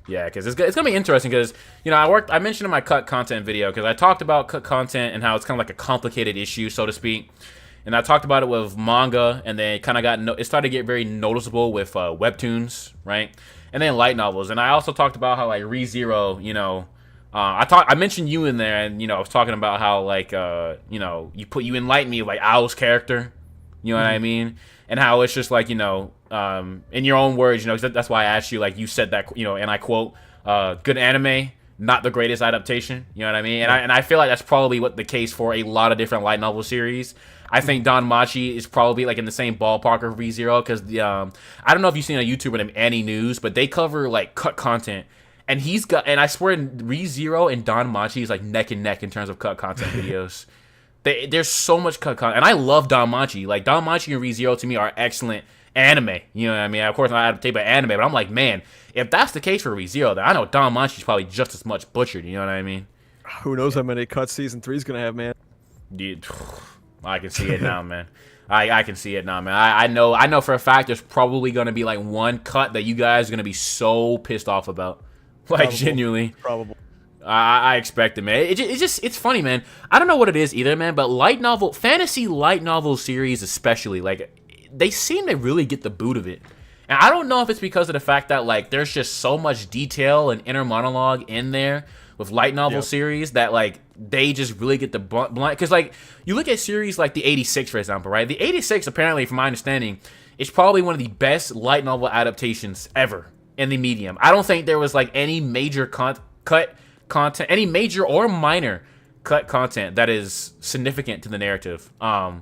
Yeah, because it's gonna be interesting. Because I mentioned in my cut content video because I talked about cut content and how it's kind of like a complicated issue, so to speak. And I talked about it with manga, and then it kind of it started to get very noticeable with webtoons, right? And then light novels. And I also talked about how like ReZero, I mentioned you in there, and I was talking about how like you enlightened me like Owl's character, you know what I mean, and how it's just like in your own words, that's why I asked you, like you said that, and I quote, good anime, not the greatest adaptation, you know what I mean, and I feel like that's probably what the case for a lot of different light novel series. I think Don Machi is probably like in the same ballpark of ReZero because I don't know if you've seen a YouTuber named Annie News, but they cover like cut content. And I swear, ReZero and Don Machi is like neck and neck in terms of cut content videos. There's so much cut content, and I love Don Machi. Like Don Machi and ReZero to me are excellent anime. You know what I mean? Of course, not adapted by anime, but I'm like, man, if that's the case for ReZero, then I know Don Machi's probably just as much butchered. You know what I mean?
Who knows how many cuts season 3 is gonna have, man?
Dude, I can see it now, man. I can see it now, man. I know for a fact there's probably gonna be like one cut that you guys are gonna be so pissed off about. Like, genuinely.
Probable.
I expect it, man. It's funny, man. I don't know what it is either, man, but fantasy light novel series especially, like, they seem to really get the boot of it. And I don't know if it's because of the fact that, like, there's just so much detail and inner monologue in there with light novel series that, like, they just really get the blunt. Because, like, you look at series like the 86, for example, right? The 86, apparently, from my understanding, is probably one of the best light novel adaptations ever in the medium. I don't think there was like any major cut content, any major or minor cut content that is significant to the narrative. But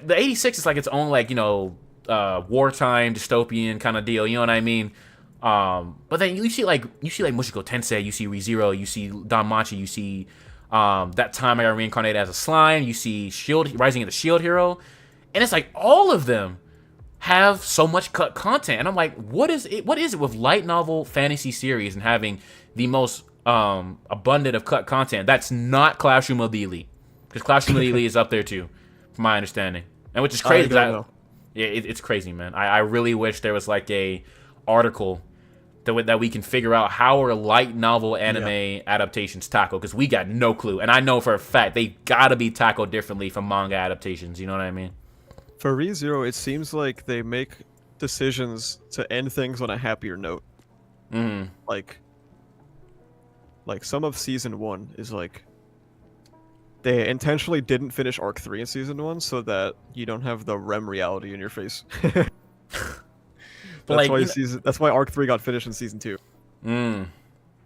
the 86 is like its own like wartime dystopian kind of deal. You know what I mean? But then you see like Mushoku Tensei, you see ReZero, you see Don Machi, you see that time I got reincarnated as a slime, you see Rising of the Shield Hero, and it's like all of them have so much cut content, and I'm like, what is it with light novel fantasy series and having the most abundant of cut content that's not Classroom of the Elite? Because Classroom of the Elite is up there too, from my understanding, and which is crazy. It's crazy, man. I really wish there was like a article that we can figure out how are light novel anime adaptations tackled, because we got no clue, and I know for a fact they gotta be tackled differently from manga adaptations. You know what I mean?
For ReZero, it seems like they make decisions to end things on a happier note. Like some of season 1 is like they intentionally didn't finish arc 3 in season 1 so that you don't have the REM reality in your face. That's why arc 3 got finished in season 2.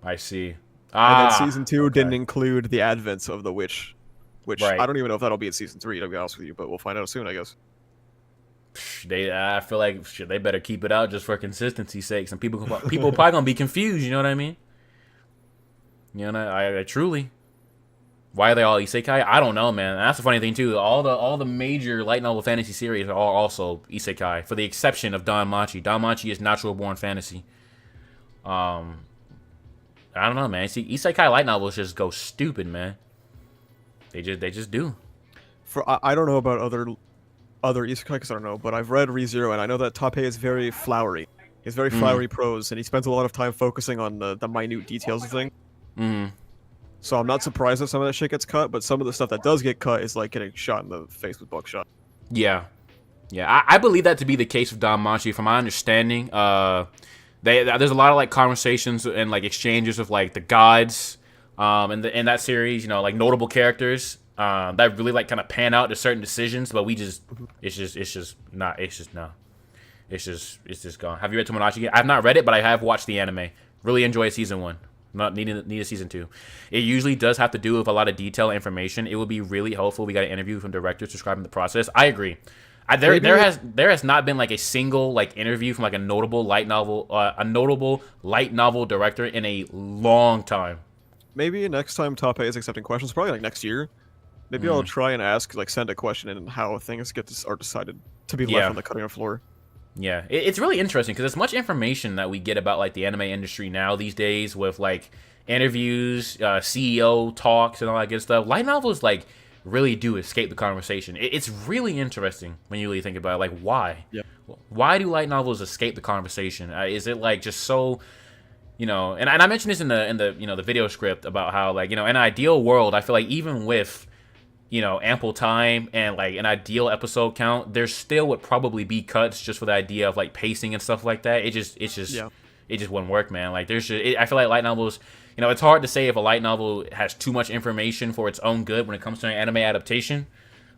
I see.
And then season 2 didn't include the advents of the witch, which I don't even know if that'll be in season 3, to be honest with you, but we'll find out soon, I guess.
I feel like they better keep it out just for consistency's sake. Some people probably gonna be confused. You know what I mean? You know, I truly. Why are they all isekai? I don't know, man. And that's the funny thing too. All the major light novel fantasy series are all also isekai, for the exception of Don Machi. Don Machi is natural born fantasy. I don't know, man. See, isekai light novels just go stupid, man. They just do.
I don't know about other isekai, because I don't know, but I've read ReZero, and I know that Tappei is very flowery. He's very flowery prose, and he spends a lot of time focusing on the minute details of things. So I'm not surprised that some of that shit gets cut, but some of the stuff that does get cut is like getting shot in the face with buckshot. Yeah.
I believe that to be the case with Don Machi. From my understanding, there's a lot of like conversations and like exchanges with like the gods, in that series. Like notable characters. That really like kind of pan out to certain decisions, but it's just gone. Have you read Tomodachi yet? I've not read it, but I have watched the anime. Really enjoy season 1. Not need a season 2. It usually does have to do with a lot of detail information. It would be really helpful. We got an interview from directors describing the process. I agree. There has not been like a single like interview from like a notable light novel director in a long time.
Maybe next time Tappei is accepting questions, probably like next year. Maybe I'll try and send a question in, and how things are decided to be left on the cutting room floor.
Yeah, it's really interesting because there's much information that we get about like the anime industry now these days with like interviews, CEO talks, and all that good stuff. Light novels like really do escape the conversation. It's really interesting when you really think about it. Like, why?
Yeah.
Why do light novels escape the conversation? Is it like just so? you know, and I mentioned this in the you know the video script about how like you know in an ideal world I feel like even with you know ample time and like an ideal episode count, there still would probably be cuts just for the idea of like pacing and stuff like that. It just wouldn't work, man. Like I feel like light novels, you know, it's hard to say if a light novel has too much information for its own good when it comes to an anime adaptation,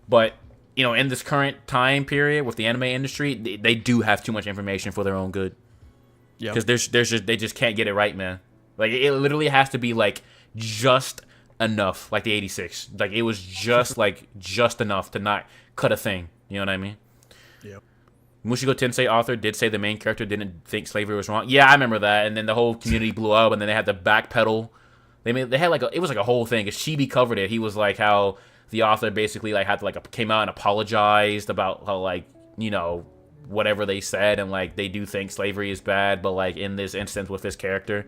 but you know in this current time period with the anime industry, they do have too much information for their own good. Yeah, because they just can't get it right, man. Like it literally has to be like just enough, like the 86. Like it was just like just enough to not cut a thing. You know what I mean?
Yeah.
Mushigo Tensei author did say the main character didn't think slavery was wrong. Yeah, I remember that. And then the whole community blew up, and then they had to backpedal. They had like it was like a whole thing. Cause Chibi covered it. He was like how the author basically like had to like came out and apologized about how like you know whatever they said, and like they do think slavery is bad, but like in this instance with this character.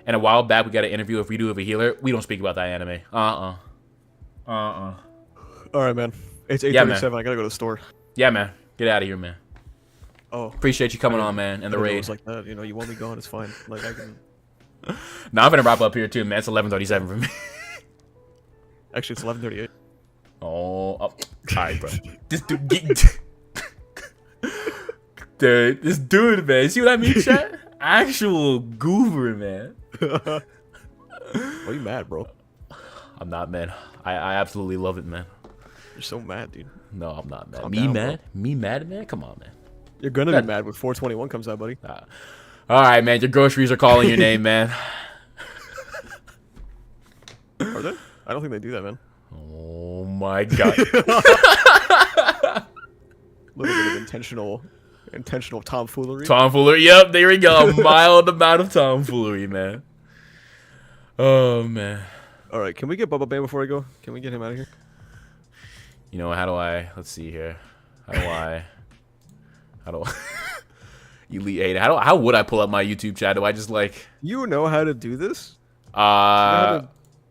And a while back we got an interview with Redo of a Healer. We don't speak about that anime.
All right, man. It's 8:37. I gotta go to the store.
Yeah, man. Get out of here, man.
Oh,
appreciate you coming on, man. And the raid.
Like that, you know, you want me gone, it's fine. Like I can.
Now I'm gonna wrap up here too, man. It's 11:37 for me.
Actually, it's 11:38.
All right, bro. This dude, dude, this dude, man. See what I mean, chat? Actual goober, man.
Why are you mad, bro?
I'm not, man. I absolutely love it, man.
You're so mad, dude.
No, I'm not mad.
Calm
Me
down,
mad?
bro.
Me mad, man? Come on, man.
You're gonna be mad when 421 comes out, buddy.
All right, man. Your groceries are calling your name, man.
Are they? I don't think they do that, man.
Oh my god.
A little bit of intentional tomfoolery.
Tomfoolery. Yep, there we go. A mild amount of tomfoolery, man. Oh man.
All right, can we get Bubba Bam before I go? Can we get him out of here?
You know, how do I? Let's see here. How do I? Elite 8. How would I pull up my YouTube chat? Do I just like?
You know how to do this? Do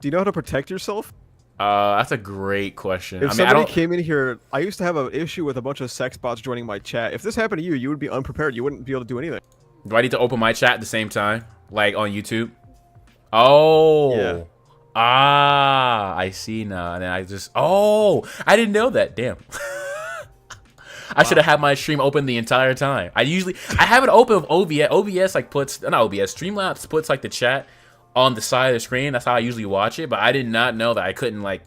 you know how to protect yourself?
That's a great question.
If somebody came in here, I used to have an issue with a bunch of sex bots joining my chat. If this happened to you, you would be unprepared. You wouldn't be able to do anything.
Do I need to open my chat at the same time, like on YouTube? Oh. Yeah. Ah, I see now. And then I just, I didn't know that. Damn. I should have had my stream open the entire time. I have it open with OBS. OBS like puts, not OBS, Streamlabs puts like the chat on the side of the screen. That's how I usually watch it. But I did not know that I couldn't like,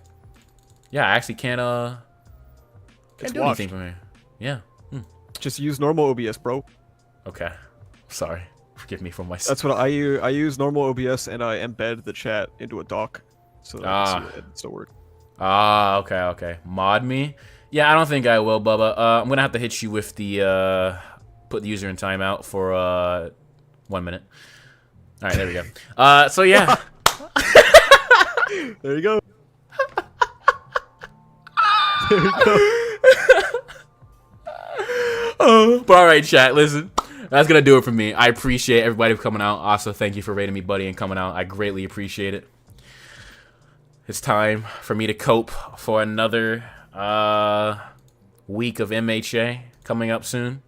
yeah, I actually can't do anything from here. Yeah.
Just use normal OBS, bro.
Okay. Sorry. Forgive me for my.
That's what I use. I use normal OBS and I embed the chat into a doc, so that it still works.
Okay. Mod me. Yeah, I don't think I will, Bubba. I'm gonna have to hit you with the put the user in timeout for 1 minute. All right, there we go. So yeah.
There you go. There you go.
But all right, chat. Listen. That's going to do it for me. I appreciate everybody for coming out. Also, thank you for rating me, buddy, and coming out. I greatly appreciate it. It's time for me to cope for another week of MHA coming up soon.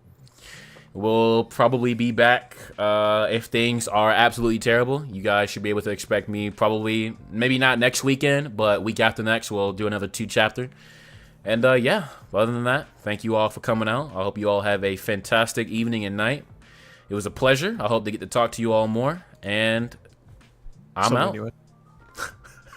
We'll probably be back if things are absolutely terrible. You guys should be able to expect me probably, maybe not next weekend, but week after next, we'll do another 2-chapter. And yeah, other than that, thank you all for coming out. I hope you all have a fantastic evening and night. It was a pleasure. I hope to get to talk to you all more. And I'm out.